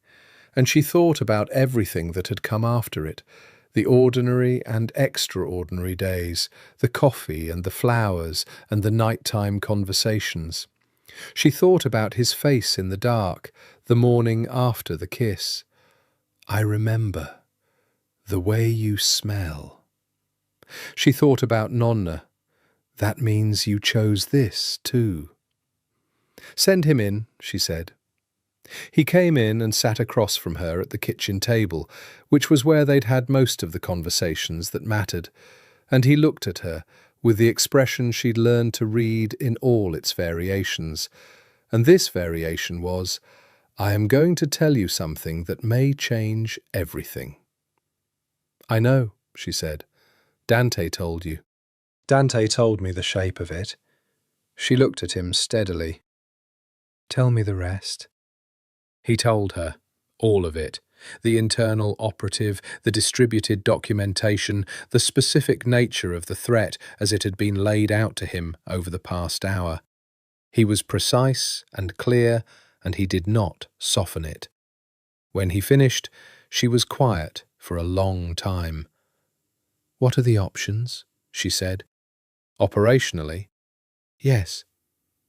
And she thought about everything that had come after it, the ordinary and extraordinary days, the coffee and the flowers and the nighttime conversations. She thought about his face in the dark, the morning after the kiss. "I remember. The way you smell." She thought about Nonna. "That means you chose this, too." "Send him in," she said. He came in and sat across from her at the kitchen table, which was where they'd had most of the conversations that mattered, and he looked at her with the expression she'd learned to read in all its variations. And this variation was, "I am going to tell you something that may change everything." "I know," she said. "Dante told you." "Dante told me the shape of it." She looked at him steadily. "Tell me the rest." He told her, all of it, the internal operative, the distributed documentation, the specific nature of the threat as it had been laid out to him over the past hour. He was precise and clear, and he did not soften it. When he finished, she was quiet for a long time. "What are the options?" she said. "Operationally?" "Yes."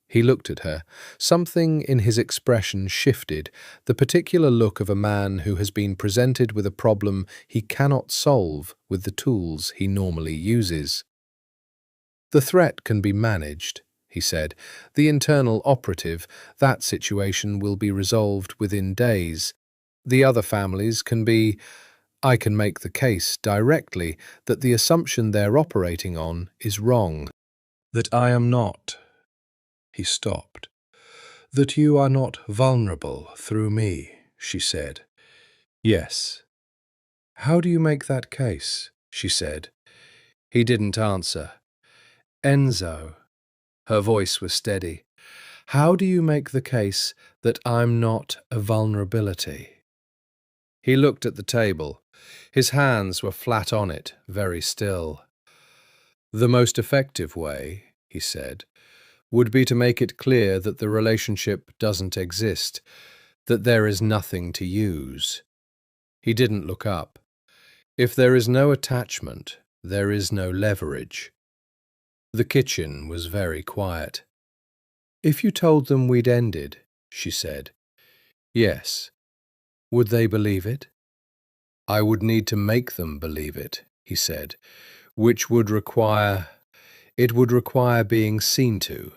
He looked at her. Something in his expression shifted, the particular look of a man who has been presented with a problem he cannot solve with the tools he normally uses. "The threat can be managed," he said. "The internal operative, that situation will be resolved within days. The other families can be— I can make the case directly that the assumption they're operating on is wrong. That I am not—" He stopped. "That you are not vulnerable through me," she said. "Yes." "How do you make that case?" she said. He didn't answer. "Enzo," her voice was steady, "how do you make the case that I'm not a vulnerability?" He looked at the table. His hands were flat on it, very still. "The most effective way," he said, "would be to make it clear that the relationship doesn't exist, that there is nothing to use." He didn't look up. "If there is no attachment, there is no leverage." The kitchen was very quiet. "If you told them we'd ended," she said. "Yes." "Would they believe it?" "I would need to make them believe it," he said, "which would require— it would require being seen to.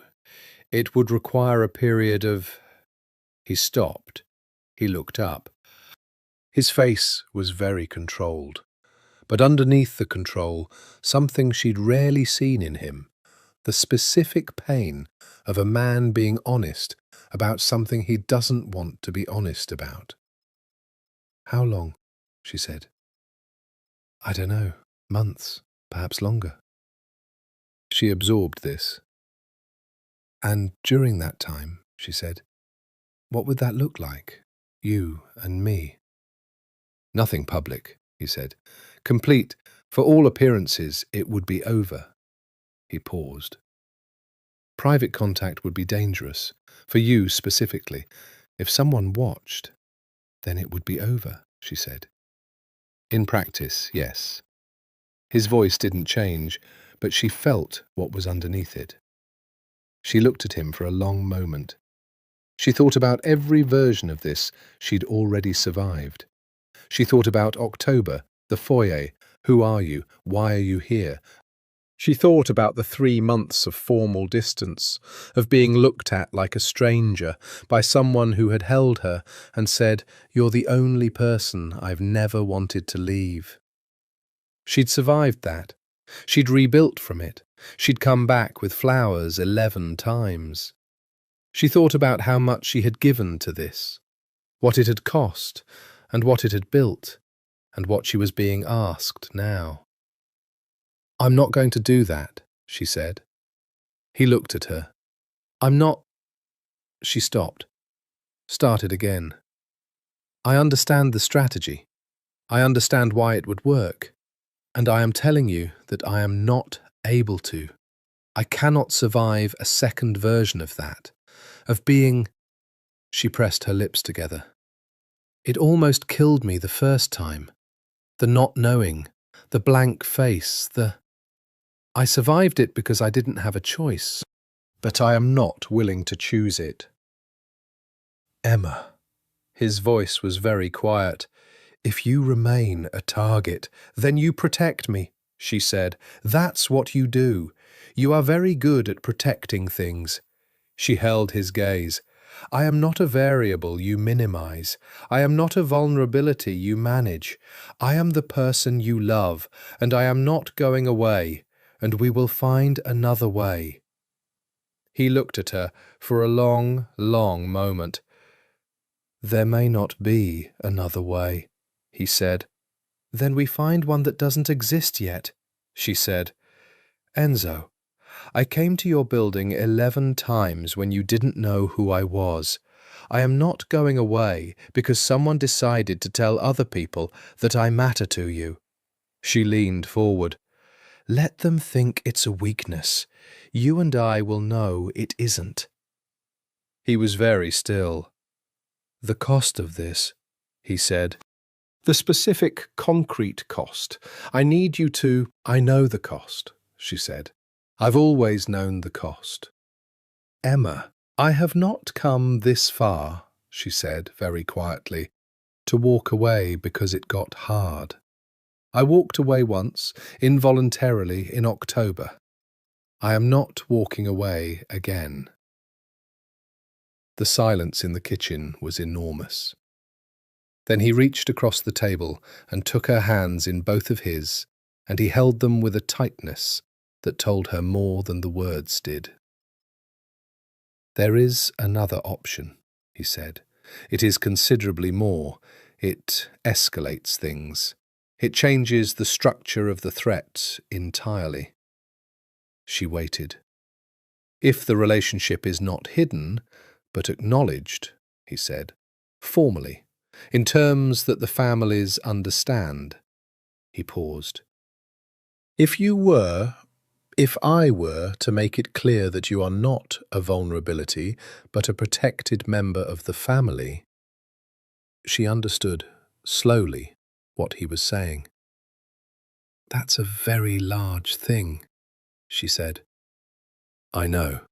It would require a period of—" He stopped. He looked up. His face was very controlled, but underneath the control, something she'd rarely seen in him, the specific pain of a man being honest about something he doesn't want to be honest about. "How long?" she said. "I don't know. Months, perhaps longer." She absorbed this. "And during that time," she said, "what would that look like? You and me?" "Nothing public," he said. "Complete. For all appearances, it would be over." He paused. "Private contact would be dangerous. For you specifically. If someone watched, then it would be over," she said. "In practice, yes." His voice didn't change, but she felt what was underneath it. She looked at him for a long moment. She thought about every version of this she'd already survived. She thought about October, the foyer, who are you, why are you here? She thought about the 3 months of formal distance, of being looked at like a stranger by someone who had held her and said, "You're the only person I've never wanted to leave." She'd survived that. She'd rebuilt from it. She'd come back with flowers 11 times. She thought about how much she had given to this, what it had cost, and what it had built, and what she was being asked now. "I'm not going to do that," she said. He looked at her. "I'm not—" She stopped. Started again. "I understand the strategy. I understand why it would work. And I am telling you that I am not able to. I cannot survive a second version of that, of being—" She pressed her lips together. "It almost killed me the first time. The not knowing, the blank face, I survived it because I didn't have a choice, but I am not willing to choose it." "Emma." His voice was very quiet. "If you remain a target, then you protect me," she said. "That's what you do. You are very good at protecting things." She held his gaze. "I am not a variable you minimize. I am not a vulnerability you manage. I am the person you love, and I am not going away, and we will find another way." He looked at her for a long, long moment. "There may not be another way," he said. "Then we find one that doesn't exist yet," she said. "Enzo, I came to your building 11 times when you didn't know who I was. I am not going away because someone decided to tell other people that I matter to you." She leaned forward. "Let them think it's a weakness. You and I will know it isn't." He was very still. "The cost of this," he said. "The specific, concrete cost. I need you to—" "I know the cost," she said. "I've always known the cost." "Emma, I have not come this far," she said very quietly, "to walk away because it got hard. I walked away once, involuntarily, in October. I am not walking away again." The silence in the kitchen was enormous. Then he reached across the table and took her hands in both of his, and he held them with a tightness that told her more than the words did. "There is another option," he said. "It is considerably more. It escalates things. It changes the structure of the threat entirely." She waited. "If the relationship is not hidden, but acknowledged," he said, "formally, in terms that the families understand." He paused. If I were to make it clear that you are not a vulnerability, but a protected member of the family." She understood, slowly, what he was saying. "That's a very large thing," she said. "I know."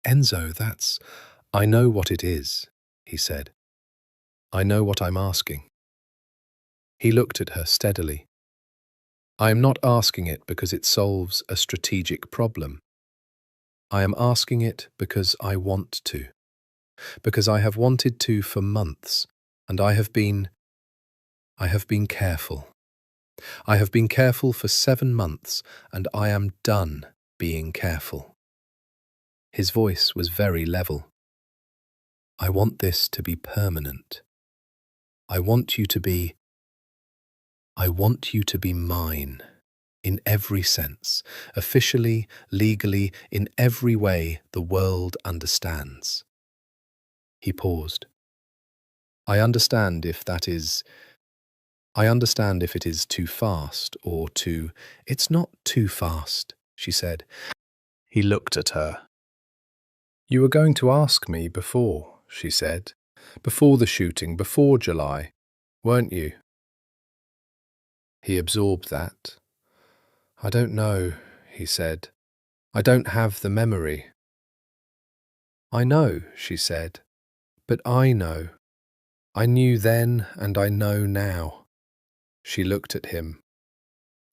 Enzo, I know what it is," he said. "I know what I'm asking." He looked at her steadily. "I am not asking it because it solves a strategic problem. I am asking it because I want to. Because I have wanted to for months, and I have been careful. I have been careful for 7 months, and I am done being careful." His voice was very level. "I want this to be permanent. I want you to be mine, in every sense, officially, legally, in every way the world understands." He paused. I understand if it is too fast or too—" "It's not too fast," she said. He looked at her. "You were going to ask me before," she said. "Before the shooting, before July, weren't you?" He absorbed that. "I don't know," he said. "I don't have the memory." "I know," she said. "But I know. I knew then and I know now." She looked at him.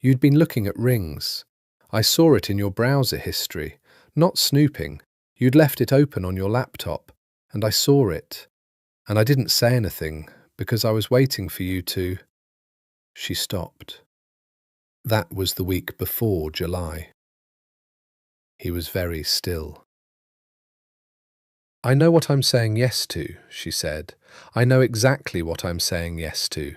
"You'd been looking at rings. I saw it in your browser history. Not snooping. You'd left it open on your laptop, and I saw it. And I didn't say anything, because I was waiting for you to—" She stopped. That was the week before July. He was very still. "I know what I'm saying yes to," she said. "I know exactly what I'm saying yes to.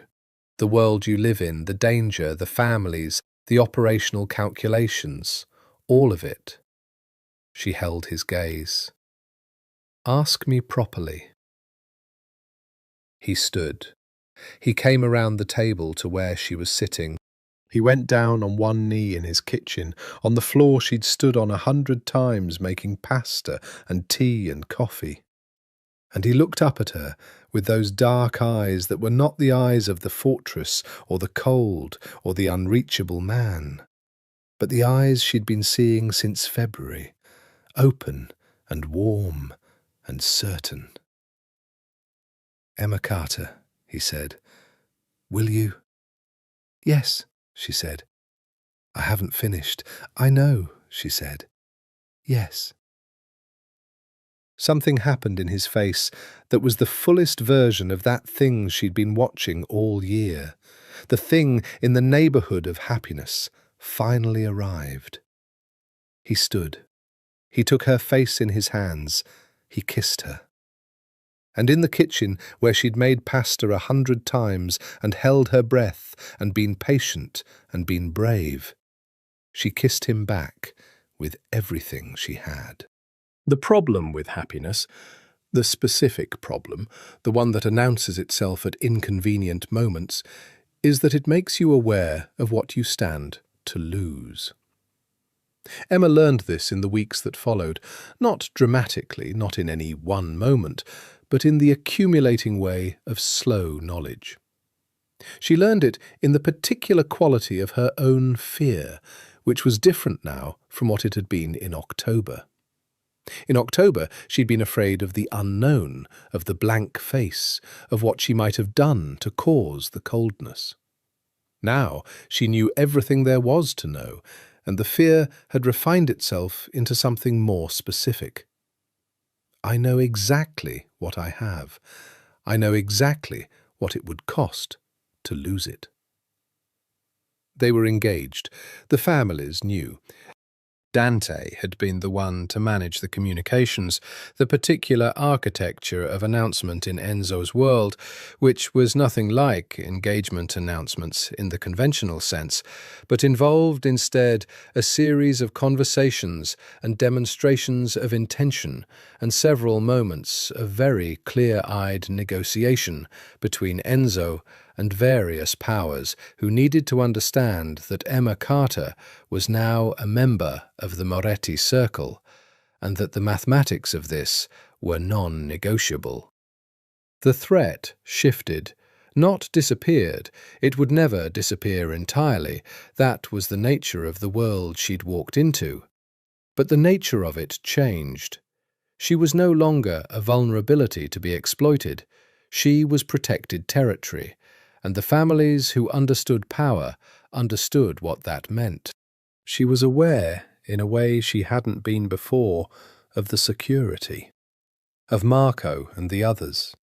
The world you live in, the danger, the families, the operational calculations, all of it." She held his gaze. "Ask me properly." He stood. He came around the table to where she was sitting. He went down on one knee in his kitchen, on the floor she'd stood on 100 times making pasta and tea and coffee. And he looked up at her with those dark eyes that were not the eyes of the fortress or the cold or the unreachable man, but the eyes she'd been seeing since February, open and warm and certain. "Emma Carter," he said, "will you?" "Yes," she said. "I haven't finished." "I know," she said. "Yes." Something happened in his face that was the fullest version of that thing she'd been watching all year. The thing in the neighbourhood of happiness finally arrived. He stood. He took her face in his hands. He kissed her. And in the kitchen, where she'd made pasta 100 times and held her breath and been patient and been brave, she kissed him back with everything she had. The problem with happiness, the specific problem, the one that announces itself at inconvenient moments, is that it makes you aware of what you stand to lose. Emma learned this in the weeks that followed, not dramatically, not in any one moment, but in the accumulating way of slow knowledge. She learned it in the particular quality of her own fear, which was different now from what it had been in October. In October, she'd been afraid of the unknown, of the blank face, of what she might have done to cause the coldness. Now she knew everything there was to know, and the fear had refined itself into something more specific. I know exactly what I have. I know exactly what it would cost to lose it. They were engaged. The families knew. Dante had been the one to manage the communications, the particular architecture of announcement in Enzo's world, which was nothing like engagement announcements in the conventional sense, but involved instead a series of conversations and demonstrations of intention and several moments of very clear-eyed negotiation between Enzo and various powers who needed to understand that Emma Carter was now a member of the Moretti Circle, and that the mathematics of this were non-negotiable. The threat shifted, not disappeared. It would never disappear entirely. That was the nature of the world she'd walked into. But the nature of it changed. She was no longer a vulnerability to be exploited. She was protected territory, and the families who understood power understood what that meant. She was aware, in a way she hadn't been before, of the security, of Marco and the others,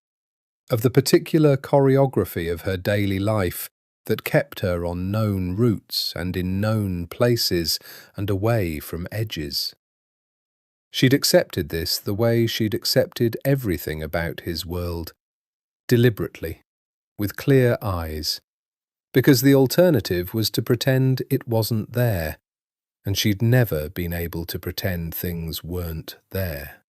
of the particular choreography of her daily life that kept her on known routes and in known places and away from edges. She'd accepted this the way she'd accepted everything about his world, deliberately, with clear eyes, because the alternative was to pretend it wasn't there, and she'd never been able to pretend things weren't there.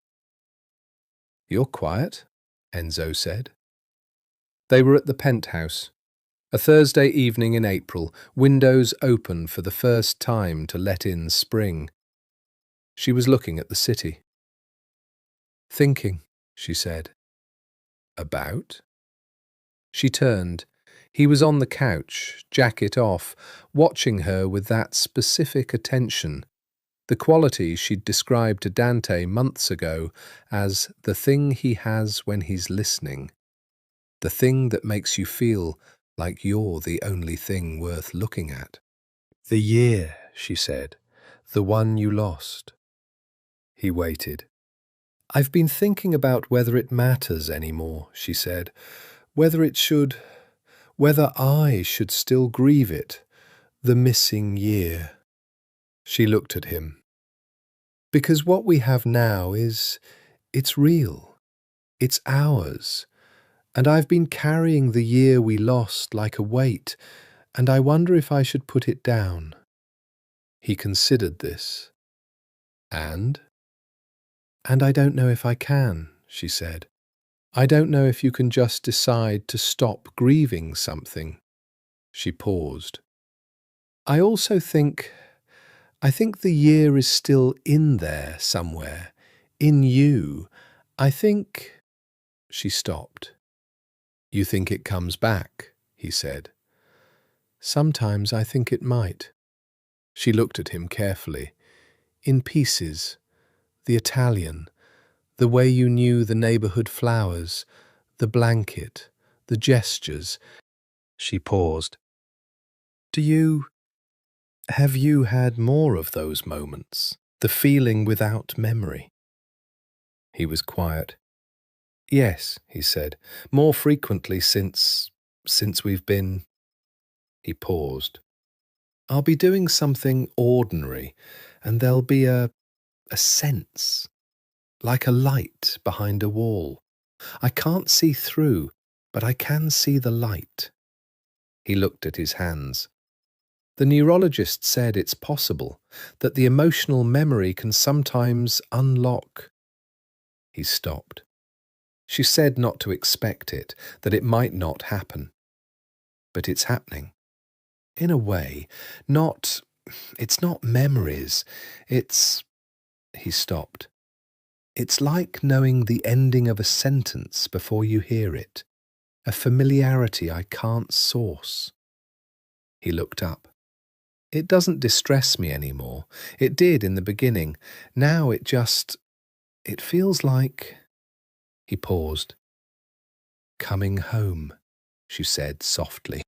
"You're quiet," Enzo said. They were at the penthouse. A Thursday evening in April, windows open for the first time to let in spring. She was looking at the city. "Thinking," she said. "About?" She turned. He was on the couch, jacket off, watching her with that specific attention, the quality she'd described to Dante months ago as the thing he has when he's listening, the thing that makes you feel like you're the only thing worth looking at. "The year," she said, "the one you lost." He waited. "I've been thinking about whether it matters anymore," she said, whether I should still grieve it, the missing year. She looked at him. "Because what we have now it's real. It's ours. And I've been carrying the year we lost like a weight, and I wonder if I should put it down." He considered this. "And?" "And I don't know if I can," she said. "I don't know if you can just decide to stop grieving something." She paused. I think the year is still in there somewhere, in you. I think—" She stopped. "You think it comes back?" he said. "Sometimes I think it might." She looked at him carefully. "In pieces. The Italian. The way you knew the neighbourhood flowers, the blanket, the gestures." She paused. Have you had more of those moments, the feeling without memory?" He was quiet. "Yes," he said, "more frequently since we've been—" He paused. "I'll be doing something ordinary, and there'll be a sense, like a light behind a wall. I can't see through, but I can see the light." He looked at his hands. "The neurologist said it's possible, that the emotional memory can sometimes unlock." He stopped. She said not to expect it, that it might not happen. But it's happening. In a way, not It's not memories. It's... He stopped. It's like knowing the ending of a sentence before you hear it. A familiarity I can't source. He looked up. It doesn't distress me anymore. It did in the beginning. Now it feels like... He paused. Coming home, she said softly.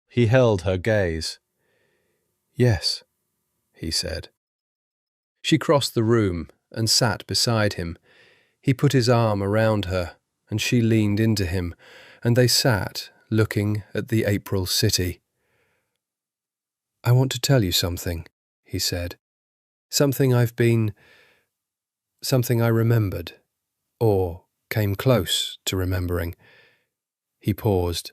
He held her gaze. Yes, he said. She crossed the room and sat beside him. He put his arm around her, and she leaned into him, and they sat, looking at the April city. I want to tell you something, he said. Something I remembered, or came close to remembering. He paused.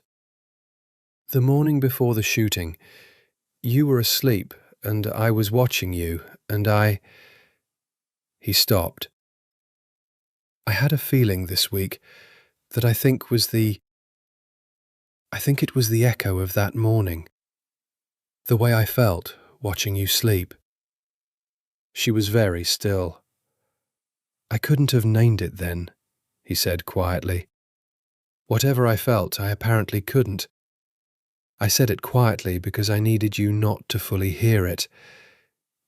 The morning before the shooting, you were asleep, and I was watching you, and He stopped. I had a feeling this week that I think it was the echo of that morning. The way I felt watching you sleep. She was very still. I couldn't have named it then, he said quietly. Whatever I felt, I apparently couldn't. I said it quietly because I needed you not to fully hear it.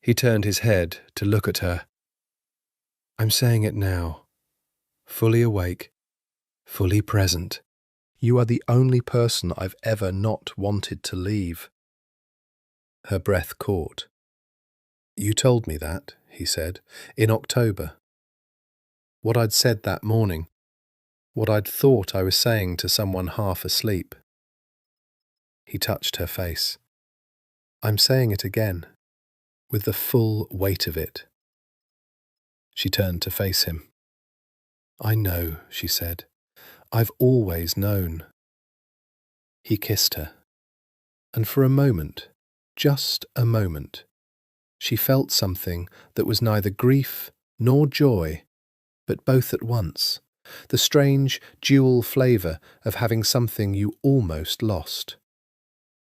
He turned his head to look at her. I'm saying it now. Fully awake, fully present. You are the only person I've ever not wanted to leave. Her breath caught. You told me that, he said, in October. What I'd said that morning, what I'd thought I was saying to someone half asleep. He touched her face. I'm saying it again, with the full weight of it. She turned to face him. I know, she said. I've always known. He kissed her, and for a moment, just a moment, she felt something that was neither grief nor joy, but both at once, the strange dual flavour of having something you almost lost.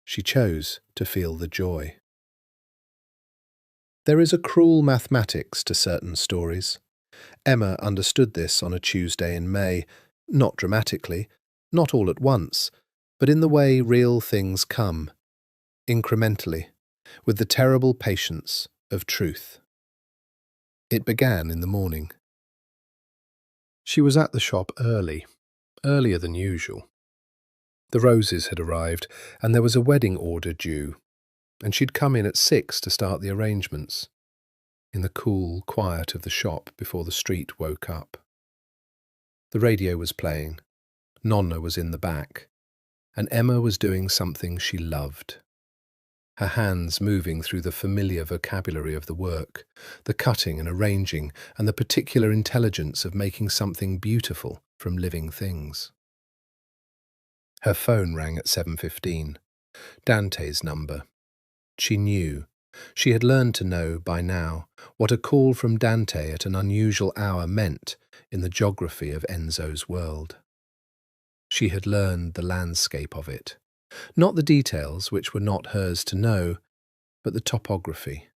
She chose to feel the joy. There is a cruel mathematics to certain stories. Emma understood this on a Tuesday in May, not dramatically, not all at once, but in the way real things come, incrementally, with the terrible patience of truth. It began in the morning. She was at the shop early, earlier than usual. The roses had arrived, and there was a wedding order due, and she'd come in at 6 to start the arrangements, in the cool quiet of the shop before the street woke up. The radio was playing, Nonna was in the back, and Emma was doing something she loved. Her hands moving through the familiar vocabulary of the work, the cutting and arranging, and the particular intelligence of making something beautiful from living things. Her phone rang at 7:15. Dante's number. She knew. She had learned to know by now what a call from Dante at an unusual hour meant in the geography of Enzo's world. She had learned the landscape of it. Not the details, which were not hers to know, but the topography,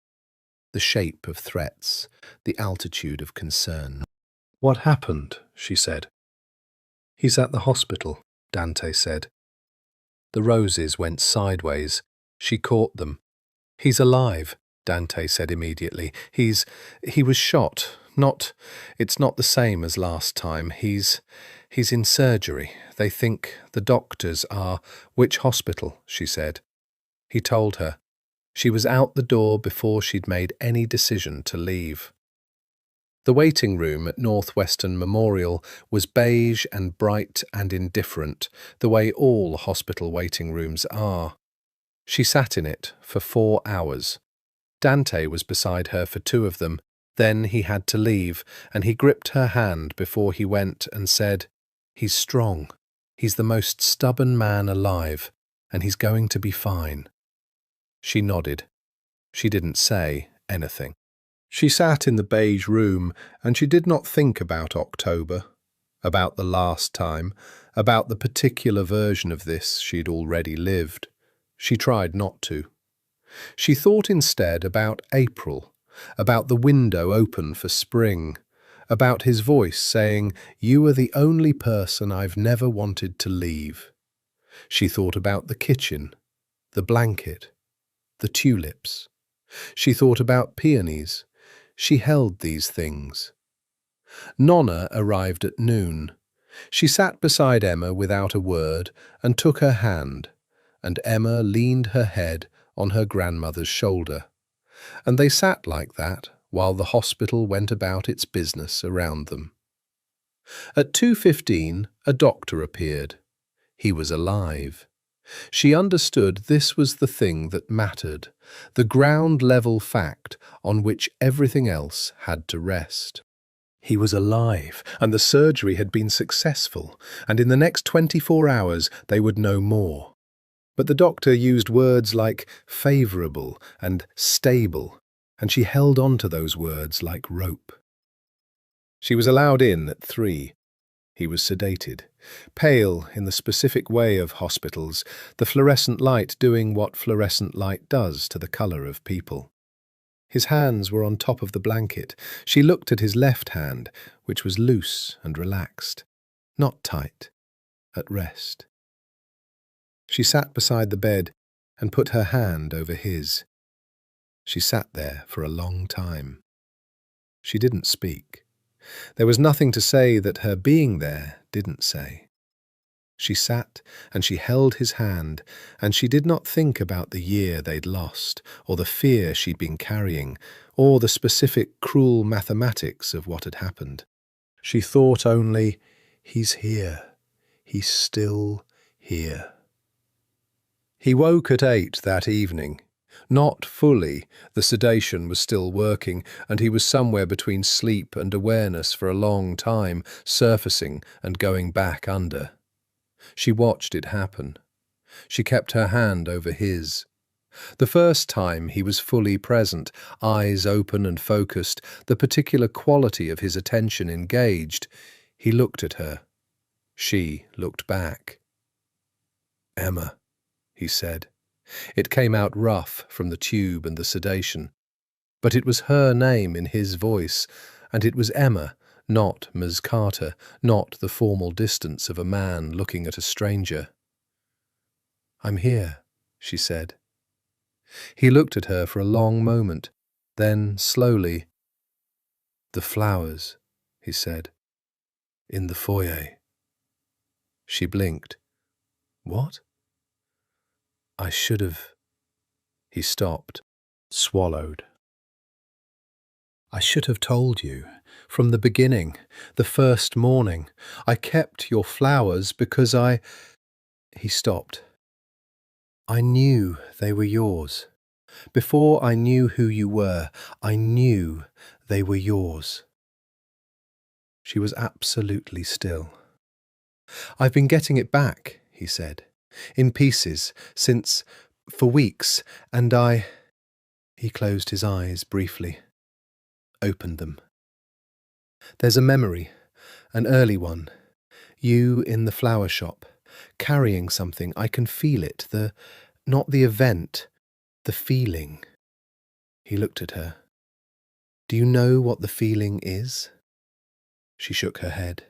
the shape of threats, the altitude of concern. What happened? She said. He's at the hospital, Dante said. The roses went sideways. She caught them. He's alive, Dante said immediately. He was shot. It's not the same as last time. He's in surgery. They think the doctors are... Which hospital? She said. He told her. She was out the door before she'd made any decision to leave. The waiting room at Northwestern Memorial was beige and bright and indifferent, the way all hospital waiting rooms are. She sat in it for 4 hours. Dante was beside her for 2 of them. Then he had to leave, and he gripped her hand before he went and said, He's strong. He's the most stubborn man alive, and he's going to be fine. She nodded. She didn't say anything. She sat in the beige room, and she did not think about October, about the last time, about the particular version of this she'd already lived. She tried not to. She thought instead about April, about the window open for spring, about his voice saying, "You are the only person I've never wanted to leave." She thought about the kitchen, the blanket, the tulips. She thought about peonies. She held these things. Nonna arrived at noon. She sat beside Emma without a word and took her hand, and Emma leaned her head on her grandmother's shoulder. And they sat like that while the hospital went about its business around them. At 2:15, a doctor appeared. He was alive. She understood this was the thing that mattered, the ground-level fact on which everything else had to rest. He was alive, and the surgery had been successful, and in the next 24 hours they would know more. But the doctor used words like favourable and stable, and she held on to those words like rope. She was allowed in at 3. He was sedated, pale in the specific way of hospitals, the fluorescent light doing what fluorescent light does to the colour of people. His hands were on top of the blanket. She looked at his left hand, which was loose and relaxed, not tight, at rest. She sat beside the bed and put her hand over his. She sat there for a long time. She didn't speak. There was nothing to say that her being there didn't say. She sat and she held his hand, and she did not think about the year they'd lost, or the fear she'd been carrying, or the specific cruel mathematics of what had happened. She thought only, "He's here. He's still here." He woke at 8 that evening. Not fully, the sedation was still working, and he was somewhere between sleep and awareness for a long time, surfacing and going back under. She watched it happen. She kept her hand over his. The first time he was fully present, eyes open and focused, the particular quality of his attention engaged. He looked at her. She looked back. "Emma," he said. It came out rough from the tube and the sedation. But it was her name in his voice, and it was Emma, not Ms. Carter, not the formal distance of a man looking at a stranger. "I'm here," she said. He looked at her for a long moment, then slowly, "The flowers," he said, "in the foyer." She blinked. "What?" "I should have—" He stopped, swallowed. "I should have told you, from the beginning, the first morning. I kept your flowers because I—" He stopped. "I knew they were yours. Before I knew who you were, I knew they were yours." She was absolutely still. "I've been getting it back," he said, "in pieces, for weeks, and I—" He closed his eyes briefly, opened them. "There's a memory, an early one. You in the flower shop, carrying something. I can feel it, not the event, the feeling." He looked at her. "Do you know what the feeling is?" She shook her head.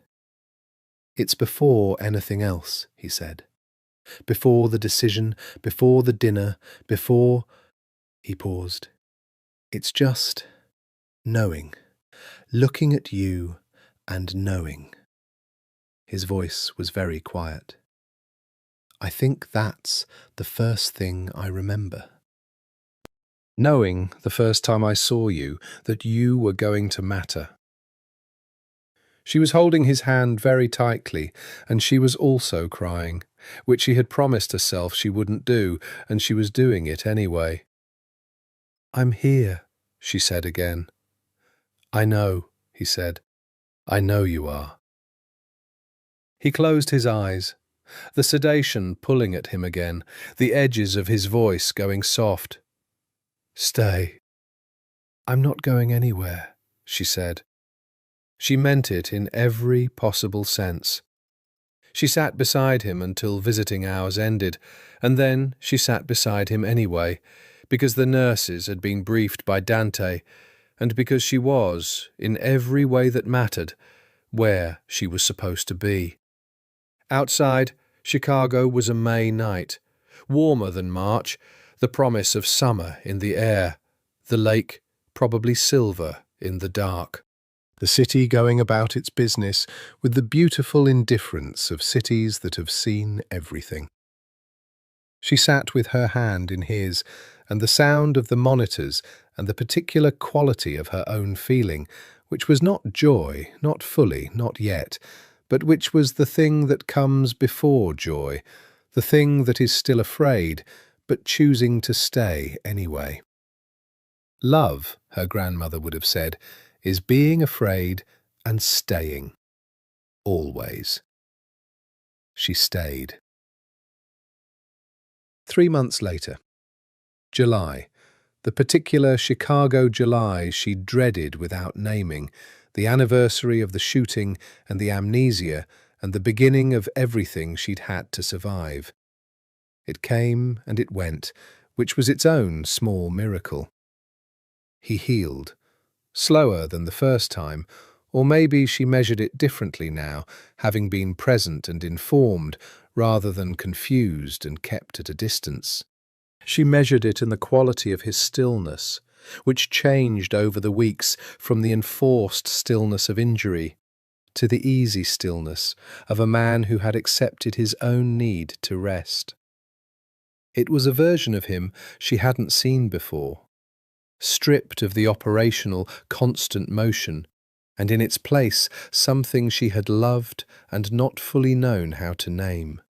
"It's before anything else," he said. "Before the decision, before the dinner, before—" He paused. "It's just knowing, looking at you and knowing." His voice was very quiet. "I think that's the first thing I remember. Knowing the first time I saw you that you were going to matter." She was holding his hand very tightly, and she was also crying, which she had promised herself she wouldn't do, and she was doing it anyway. "I'm here," she said again. "I know," he said. "I know you are." He closed his eyes, the sedation pulling at him again, the edges of his voice going soft. "Stay." "I'm not going anywhere," she said. She meant it in every possible sense. She sat beside him until visiting hours ended, and then she sat beside him anyway, because the nurses had been briefed by Dante, and because she was, in every way that mattered, where she was supposed to be. Outside, Chicago was a May night, warmer than March, the promise of summer in the air, the lake probably silver in the dark. The city going about its business with the beautiful indifference of cities that have seen everything. She sat with her hand in his, and the sound of the monitors and the particular quality of her own feeling, which was not joy, not fully, not yet, but which was the thing that comes before joy, the thing that is still afraid, but choosing to stay anyway. Love, her grandmother would have said, is being afraid and staying. Always. She stayed. 3 months later. July. The particular Chicago July she dreaded without naming, the anniversary of the shooting and the amnesia and the beginning of everything she'd had to survive. It came and it went, which was its own small miracle. He healed. Slower than the first time, or maybe she measured it differently now, having been present and informed, rather than confused and kept at a distance. She measured it in the quality of his stillness, which changed over the weeks from the enforced stillness of injury to the easy stillness of a man who had accepted his own need to rest. It was a version of him she hadn't seen before, stripped of the operational, constant motion, and in its place something she had loved and not fully known how to name.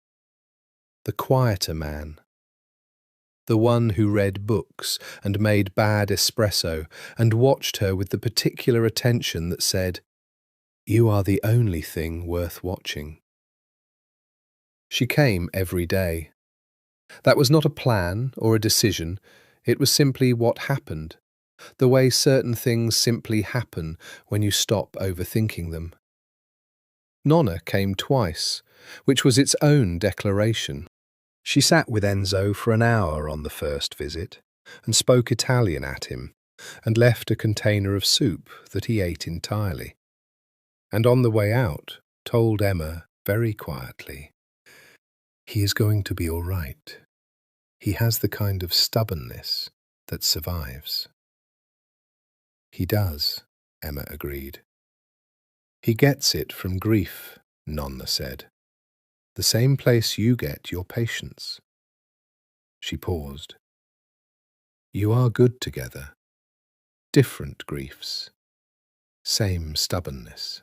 The quieter man. The one who read books and made bad espresso and watched her with the particular attention that said, "You are the only thing worth watching." She came every day. That was not a plan or a decision, it was simply what happened, the way certain things simply happen when you stop overthinking them. Nonna came twice, which was its own declaration. She sat with Enzo for an hour on the first visit, and spoke Italian at him, and left a container of soup that he ate entirely. And on the way out, told Emma very quietly, "He is going to be all right. He has the kind of stubbornness that survives." "He does," Emma agreed. "He gets it from grief," Nonna said. "The same place you get your patience." She paused. "You are good together. Different griefs. Same stubbornness."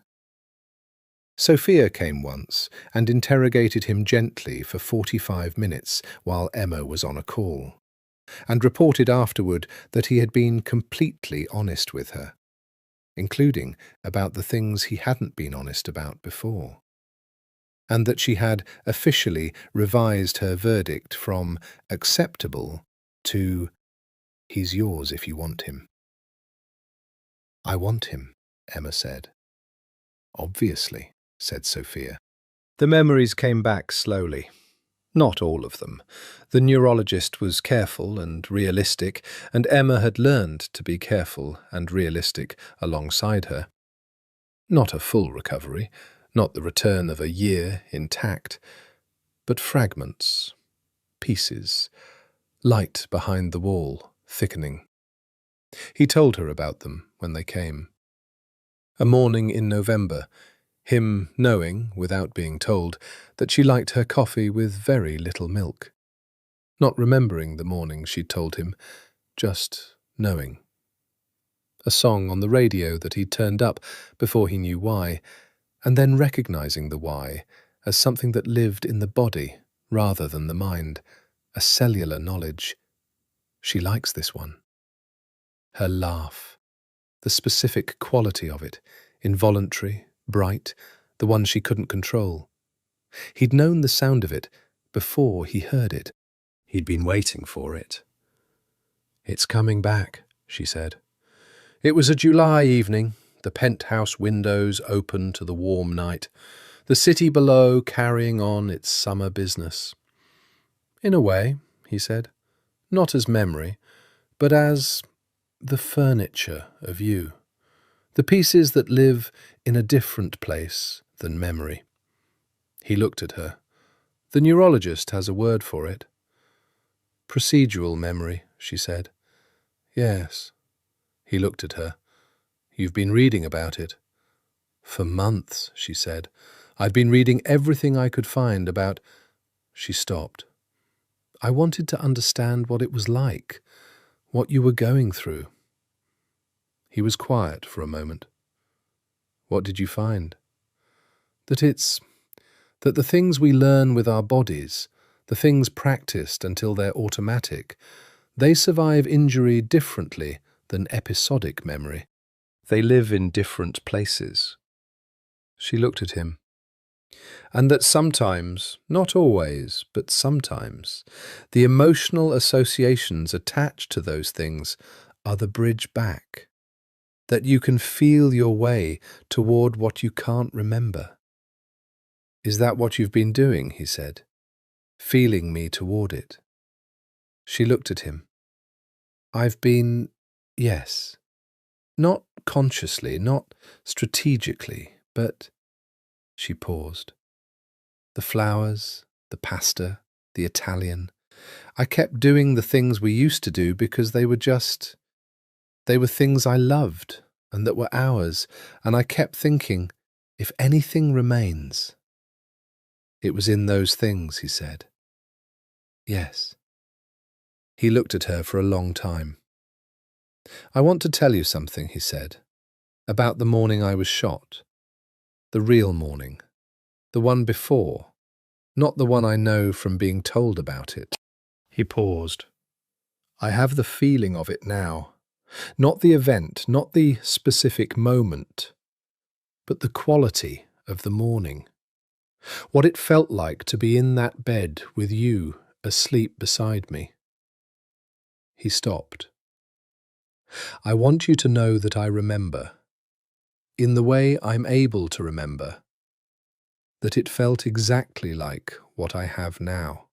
Sophia came once and interrogated him gently for 45 minutes while Emma was on a call, and reported afterward that he had been completely honest with her, including about the things he hadn't been honest about before, and that she had officially revised her verdict from acceptable to "He's yours if you want him." "I want him," Emma said. "Obviously," said Sophia. The memories came back slowly. Not all of them. The neurologist was careful and realistic, and Emma had learned to be careful and realistic alongside her. Not a full recovery, not the return of a year intact, but fragments, pieces, light behind the wall, thickening. He told her about them when they came. A morning in November, him knowing, without being told, that she liked her coffee with very little milk. Not remembering the morning she'd told him, just knowing. A song on the radio that he'd turned up before he knew why, and then recognizing the why as something that lived in the body rather than the mind, a cellular knowledge. She likes this one. Her laugh, the specific quality of it, involuntary, bright, the one she couldn't control. He'd known the sound of it before he heard it. He'd been waiting for it. "It's coming back," she said. It was a July evening, the penthouse windows open to the warm night, the city below carrying on its summer business. "In a way," he said, "not as memory, but as the furniture of you, the pieces that live in a different place than memory. He looked at her. The neurologist has a word for it. Procedural memory, she said. Yes. He looked at her. You've been reading about it. For months, she said. I've been reading everything I could find about... She stopped. I wanted to understand what it was like, what you were going through. He was quiet for a moment. What did you find? That the things we learn with our bodies, the things practiced until they're automatic, they survive injury differently than episodic memory. They live in different places. She looked at him. And that sometimes, not always, but sometimes, the emotional associations attached to those things are the bridge back. That you can feel your way toward what you can't remember. Is that what you've been doing? He said. Feeling me toward it. She looked at him. I've been, yes. Not consciously, not strategically, but... She paused. The flowers, the pasta, the Italian. I kept doing the things we used to do because they were things I loved and that were ours, and I kept thinking, if anything remains... It was in those things, he said. Yes. He looked at her for a long time. I want to tell you something, he said, about the morning I was shot. The real morning. The one before. Not the one I know from being told about it. He paused. I have the feeling of it now. Not the event, not the specific moment, but the quality of the morning. What it felt like to be in that bed with you asleep beside me. He stopped. I want you to know that I remember, in the way I'm able to remember, that it felt exactly like what I have now.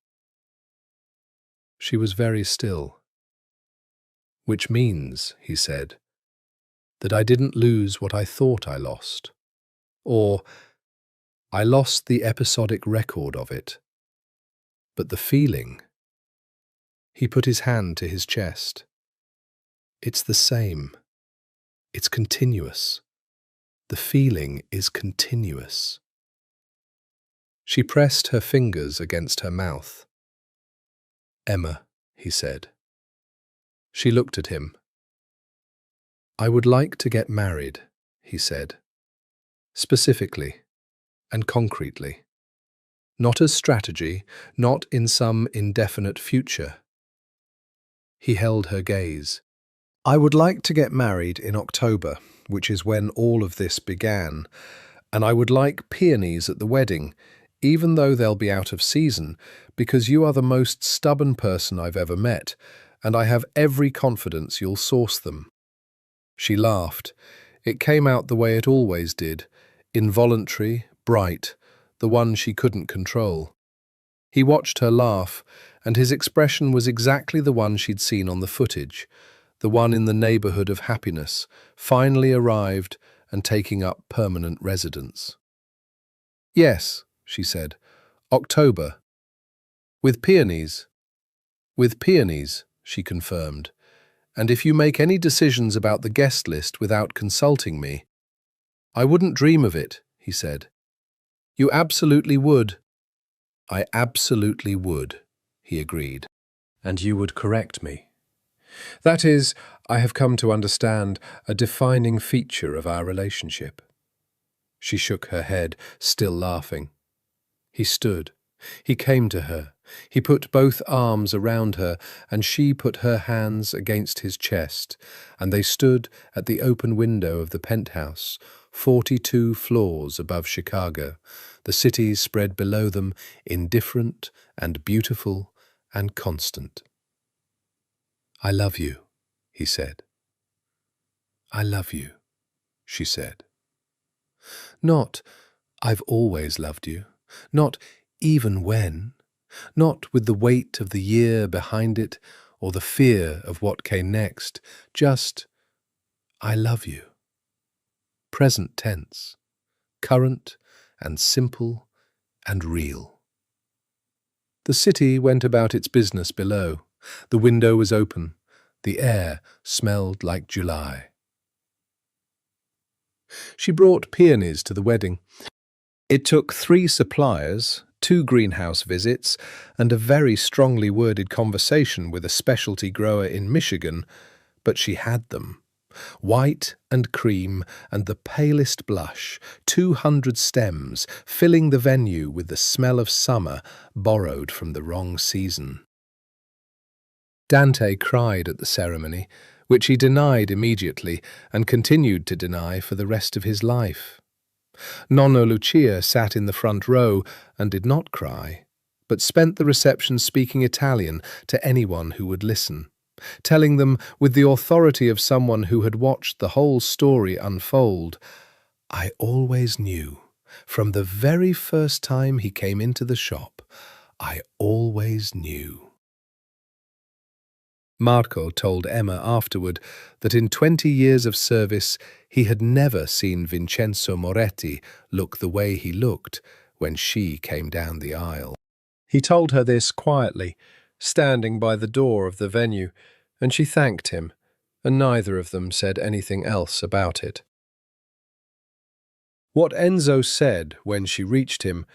She was very still. Which means, he said, that I didn't lose what I thought I lost, or I lost the episodic record of it, but the feeling... He put his hand to his chest. It's the same. It's continuous. The feeling is continuous. She pressed her fingers against her mouth. Emma, he said. She looked at him. I would like to get married, he said. Specifically and concretely. Not as strategy, not in some indefinite future. He held her gaze. I would like to get married in October, which is when all of this began, and I would like peonies at the wedding, even though they'll be out of season, because you are the most stubborn person I've ever met, and I have every confidence you'll source them. She laughed. It came out the way it always did, involuntary, bright, the one she couldn't control. He watched her laugh, and his expression was exactly the one she'd seen on the footage, the one in the neighbourhood of happiness, finally arrived and taking up permanent residence. Yes, she said, October. With peonies. With peonies, she confirmed. And if you make any decisions about the guest list without consulting me... I wouldn't dream of it, he said. You absolutely would. I absolutely would, he agreed. And you would correct me. That is, I have come to understand, a defining feature of our relationship. She shook her head, still laughing. He stood. He came to her. He put both arms around her, and she put her hands against his chest, and they stood at the open window of the penthouse, 42 floors above Chicago, the city spread below them, indifferent and beautiful and constant. I love you, he said. I love you, she said. Not, I've always loved you, not even when, not with the weight of the year behind it, or the fear of what came next. Just, I love you. Present tense, current and simple and real. The city went about its business below. The window was open. The air smelled like July. She brought peonies to the wedding. It took 3 suppliers, 2 greenhouse visits, and a very strongly worded conversation with a specialty grower in Michigan, but she had them. White and cream and the palest blush, 200 stems, filling the venue with the smell of summer borrowed from the wrong season. Dante cried at the ceremony, which he denied immediately and continued to deny for the rest of his life. Nonna Lucia sat in the front row and did not cry, but spent the reception speaking Italian to anyone who would listen, telling them with the authority of someone who had watched the whole story unfold, "I always knew, from the very first time he came into the shop, I always knew." Marco told Emma afterward that in 20 years of service he had never seen Vincenzo Moretti look the way he looked when she came down the aisle. He told her this quietly, standing by the door of the venue, and she thanked him, and neither of them said anything else about it. What Enzo said when she reached him,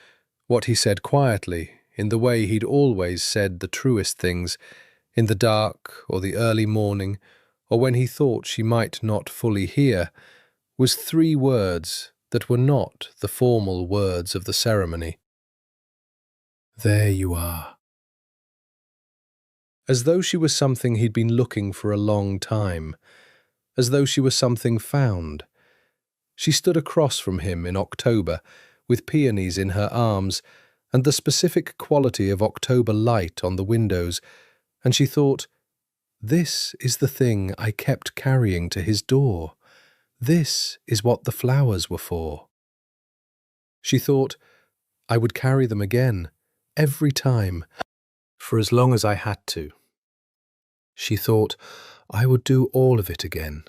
what he said quietly, in the way he'd always said the truest things, in the dark or the early morning, or when he thought she might not fully hear, was 3 words that were not the formal words of the ceremony. "There you are." As though she was something he'd been looking for a long time, as though she was something found. She stood across from him in October, with peonies in her arms, and the specific quality of October light on the windows, and she thought, "This is the thing I kept carrying to his door. This is what the flowers were for." She thought, "I would carry them again, every time, for as long as I had to." She thought, "I would do all of it again."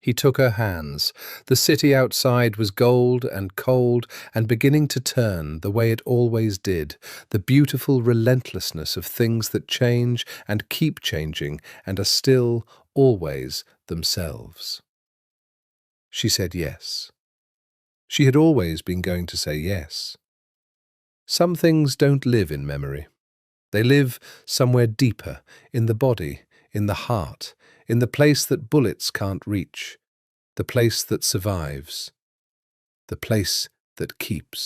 He took her hands. The city outside was gold and cold and beginning to turn the way it always did, the beautiful relentlessness of things that change and keep changing and are still always themselves. She said yes. She had always been going to say yes. Some things don't live in memory. They live somewhere deeper, in the body, in the heart, in the place that bullets can't reach, the place that survives, the place that keeps.